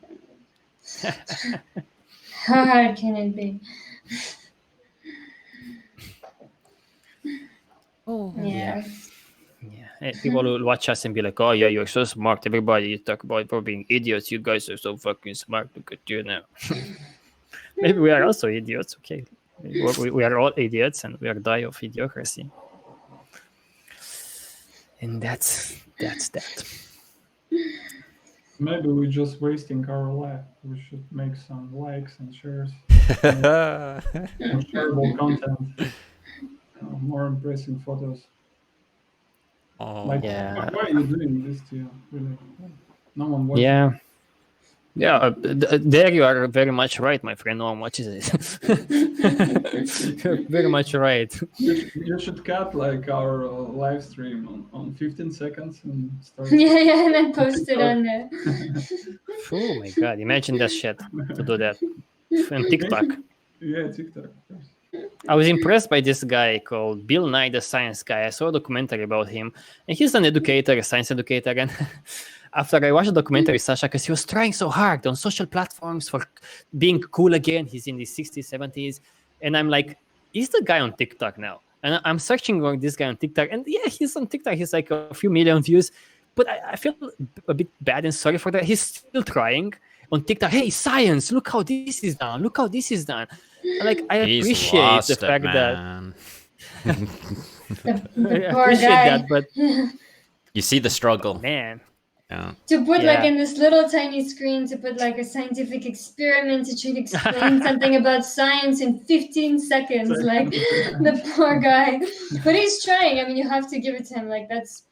how hard can it be? Oh, Yeah. Yeah. People will watch us and be like, oh, yeah, you're so smart. Everybody, you talk about for being idiots. You guys are so fucking smart. Look at you now. Maybe we are also idiots. Okay. We are all idiots, and we are die of idiocracy. And that's that. Maybe we're just wasting our life. We should make some likes and shares, more shareable content, more impressive photos. Oh, yeah. Why are you doing this to you? Really, no one watches. Yeah. Yeah, there you are very much right, my friend. No one watches it. You're very much right. You should cut like our live stream on 15 seconds and start. Yeah, and then post it on there. Oh my god, imagine that shit to do that. And TikTok. Yeah, TikTok, of course. I was impressed by this guy called Bill Nye, the science guy. I saw a documentary about him, and he's an educator, a science educator. And after I watched the documentary, Sasha, because he was trying so hard on social platforms for being cool again. He's in his 60s, 70s. And I'm like, is the guy on TikTok now? And I'm searching for this guy on TikTok. And yeah, he's on TikTok. He's like a few million views. But I feel a bit bad and sorry for that. He's still trying on TikTok. Hey, science, look how this is done. Look how this is done. Like, I appreciate the fact that... the I poor appreciate guy. that, but... You see the struggle. Man. Yeah. To put like Yeah. in this little tiny screen, to put like a scientific experiment to try to explain something about science in 15 seconds, like the poor guy. But he's trying. I mean, you have to give it to him. Like that's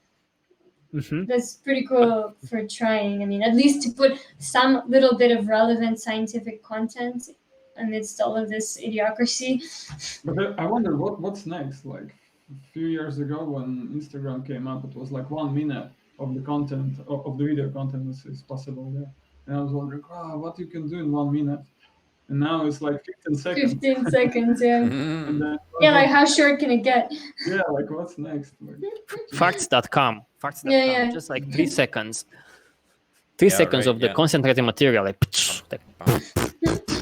pretty cool for trying. I mean, at least to put some little bit of relevant scientific content amidst all of this idiocracy. But I wonder what's next. Like a few years ago, when Instagram came up, it was like 1 minute of the content of the video content is possible there, and I was wondering, what you can do in 1 minute, and now it's like 15 seconds. 15 seconds, yeah. And then, Yeah, like how short can it get? yeah, like what's next? Like, Facts.com. Yeah. Just like 3 seconds. 3 Yeah, seconds right, of the yeah. concentrated material, like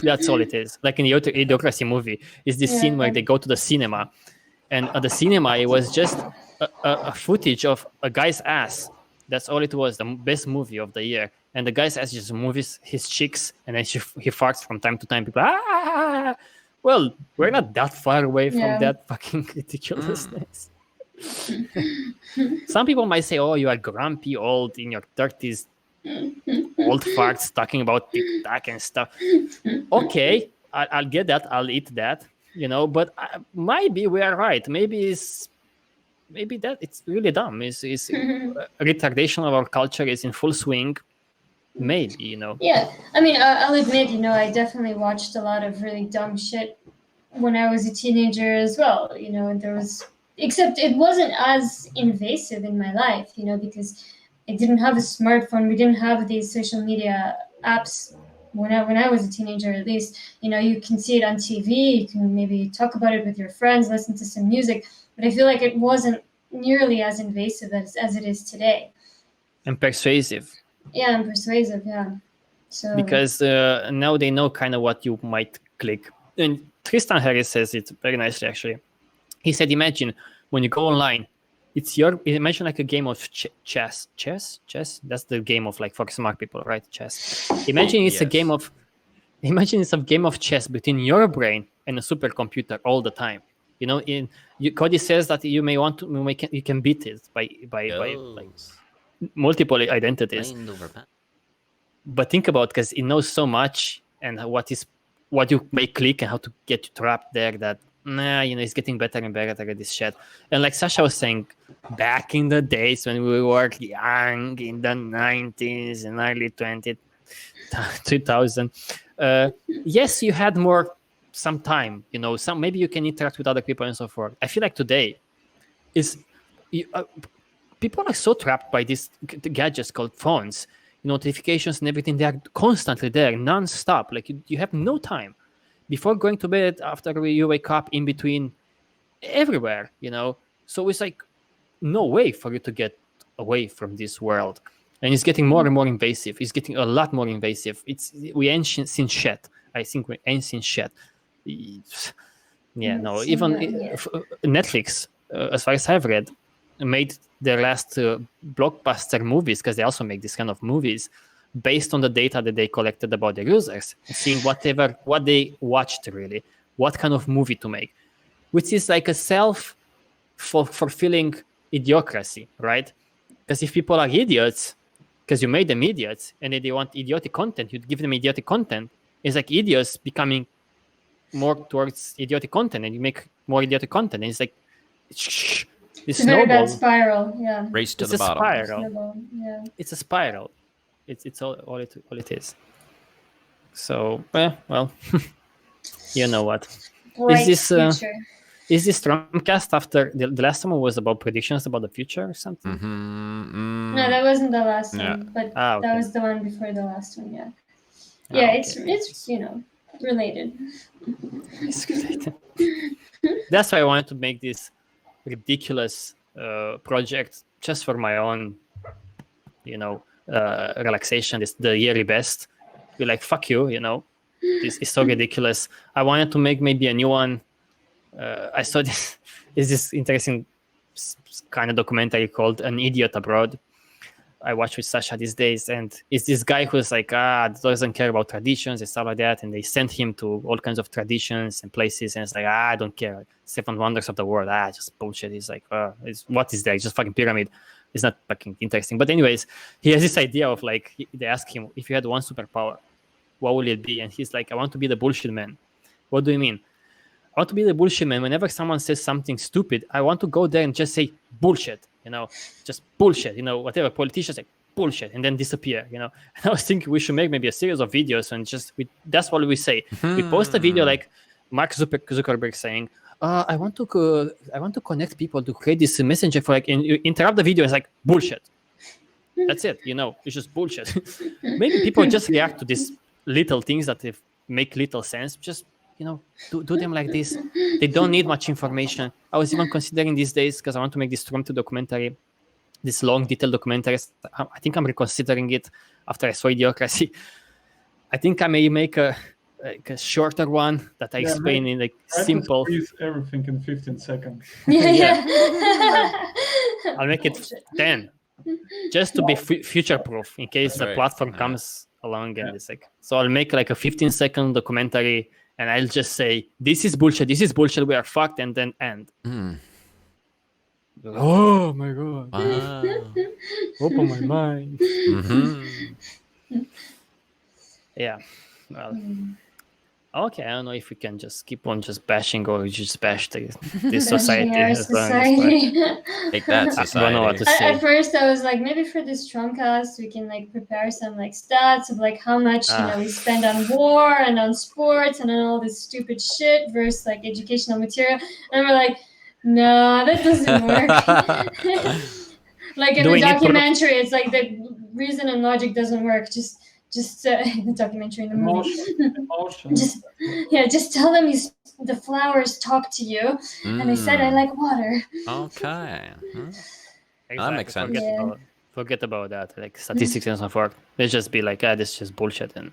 that's all it is. Like in the Idiocracy movie, is this scene where they go to the cinema, and at the cinema it was just a footage of a guy's ass. That's all it was. The best movie of the year, and the guy's ass just moves his cheeks, and then he farts from time to time. People, well, we're not that far away from that fucking ridiculousness. Some people might say, "Oh, you are grumpy, old, in your 30s, old farts talking about TikTok and stuff." Okay, I'll get that. I'll eat that, But maybe we are right. Maybe that it's really dumb. Is retardation of our culture is in full swing. Maybe, Yeah, I mean, I'll admit, I definitely watched a lot of really dumb shit when I was a teenager as well. Except it wasn't as invasive in my life, because I didn't have a smartphone. We didn't have these social media apps when I was a teenager, at least. You can see it on TV. You can maybe talk about it with your friends, listen to some music. But I feel like it wasn't nearly as invasive as it is today. And persuasive. Yeah, and persuasive, yeah. So Because now they know kind of what you might click. And Tristan Harris says it very nicely, actually. He said, imagine when you go online, imagine like a game of chess. Chess? That's the game of like for smart people, right? Chess. Imagine it's a game of chess between your brain and a supercomputer all the time. Cody says that you can beat it by like multiple identities. But think about, because it knows so much, and what you may click and how to get you trapped there, that it's getting better and better at this shit. And like Sasha was saying, back in the days when we were young, in the 90s and early 2000, yes, you had some time, maybe you can interact with other people and so forth. I feel like today is people are so trapped by these gadgets called phones, notifications and everything. They are constantly there, non-stop. Like you have no time before going to bed, after you wake up, in between, everywhere, So it's like no way for you to get away from this world. And it's getting more and more invasive. It's getting a lot more invasive. We ain't seen shit. I think we ain't seen shit. Yeah, no. Even Netflix, as far as I've read, made their last blockbuster movies, because they also make this kind of movies, based on the data that they collected about their users, seeing what they watched, really, what kind of movie to make, which is like a self-fulfilling idiocracy, right? Because if people are idiots, because you made them idiots, and they want idiotic content, you give them idiotic content. It's like idiots becoming more towards idiotic content, and you make more idiotic content, and it's like it's a very bad spiral. Yeah, race to the bottom. Spiral. Yeah, it's a spiral. It's all it is. So well, you know what? Bright Is this future. TROM-Cast after the last one was about predictions about the future or something? No, that wasn't the last Yeah. one, but Okay. that was the one before the last one. Yeah, Okay. it's related. It's related. That's why I wanted to make this ridiculous project just for my own, relaxation. It's the yearly best. Be like, fuck you, This is so ridiculous. I wanted to make maybe a new one. I saw this. Is this interesting kind of documentary called "An Idiot Abroad"? I watch with Sasha these days, and it's this guy who's like, doesn't care about traditions and stuff like that, and they send him to all kinds of traditions and places, and it's like, I don't care. 7 wonders of the world, just bullshit. He's like, what is that? It's just fucking pyramid. It's not fucking interesting. But anyways, he has this idea of like, they ask him, if you had one superpower, what would it be? And he's like, I want to be the bullshit man. What do you mean? I want to be the bullshit man. Whenever someone says something stupid, I want to go there and just say bullshit, just bullshit, whatever politicians say, bullshit, and then disappear, And I was thinking we should make maybe a series of videos and that's what we say. We post a video like Mark Zuckerberg saying, I want to connect people to create this messenger for like, and you interrupt the video. It's like bullshit. That's it. It's just bullshit. Maybe people just react to these little things that make little sense. Just do them like this. They don't need much information. I was even considering these days, because I want to make this Trump documentary, this long, detailed documentary. I think I'm reconsidering it after I saw Idiocracy. I think I may make a shorter one that I explain in like simple. Everything in 15 seconds. Yeah. I'll make it 10, just to be future-proof in case the platform comes along and it's like. So I'll make like a 15-second documentary, and I'll just say, "This is bullshit. This is bullshit. We are fucked," and then end. Oh my god! Wow. Open my mind. Yeah. Well. Okay, I don't know if we can just keep on just bashing or just bash this society. Take that, society. I don't know what to say. At first, I was like, maybe for this TROM-Cast, we can like prepare some like stats of like how much we spend on war and on sports and on all this stupid shit versus like educational material. And we're like, no, that doesn't work. Like in the documentary, it's like the reason and logic doesn't work. Just the documentary in the movie. Emotion. Just tell them the flowers talk to you, and they said I like water. Okay. Exactly. That makes sense. Forget about that, like statistics and so forth. Let's just be like, this is just bullshit, and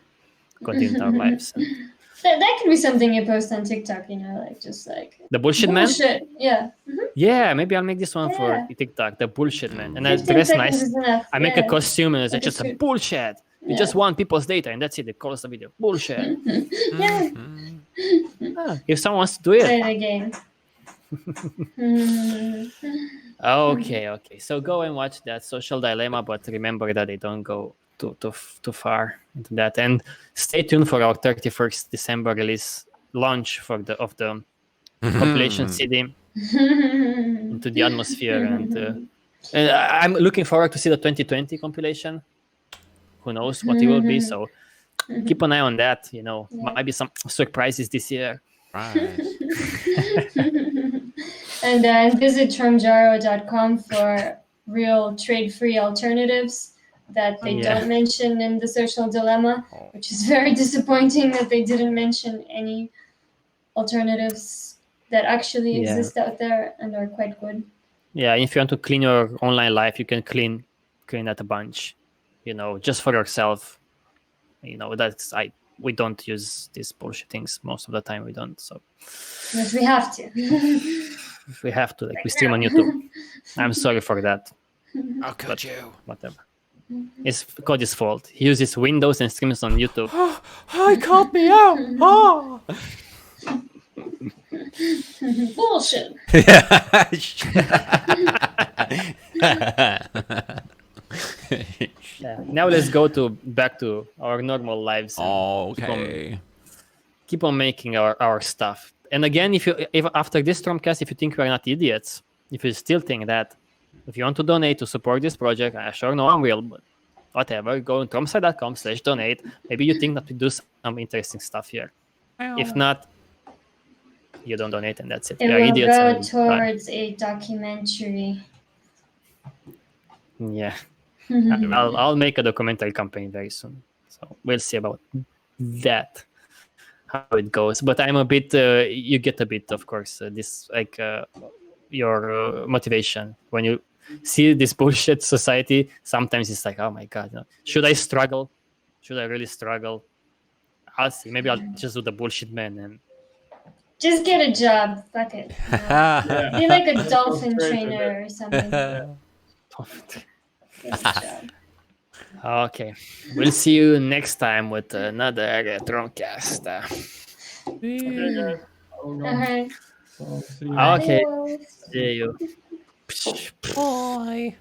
continue our lives. That could be something you post on TikTok, like just like the bullshit man. Yeah. Yeah, maybe I'll make this one for TikTok, the bullshit man, and I dress nice. I make a costume and it's just a bullshit. You just want people's data, and that's it. They call us the video. Bullshit. If someone wants to do it. Play the game. Okay. So go and watch that Social Dilemma, but remember that they don't go too far into that. And stay tuned for our 31st December release launch of the compilation CD into the atmosphere. And I'm looking forward to see the 2020 compilation. Who knows what it will be? So keep an eye on that. Might be some surprises this year. Right. And visit tromjaro.com for real trade-free alternatives that they don't mention in the social dilemma, which is very disappointing that they didn't mention any alternatives that actually exist out there and are quite good. Yeah, if you want to clean your online life, you can clean that a bunch, just for yourself. We don't use these bullshit things most of the time. We don't. So yes, we have to. we have to. Like, we stream on YouTube. I'm sorry for that. I'll cut you. Whatever. It's Cody's fault. He uses Windows and streams on YouTube. He called me out. Oh. Bullshit. Now let's go back to our normal lives. Okay. Keep on making our stuff. And again, if after this TROM-Cast, if you think we're not idiots, if you still think that, if you want to donate to support this project, I sure no one will, but whatever, go to tromsite.com/donate. Maybe you think that we do some interesting stuff here. If not, you don't donate, and that's it. It will go towards a documentary. Yeah. I'll make a documentary campaign very soon. So we'll see about that, how it goes. But I'm a bit, you get a bit, of course, your motivation. When you see this bullshit society, sometimes it's like, oh my God, should I struggle? Should I really struggle? I'll see. Maybe I'll just do the bullshit man and just get a job. Fuck it. Be like a dolphin trainer or something. Okay, we'll see you next time with another TROM-Cast. Okay, guys. All right. So, see you. Okay, see you. Bye.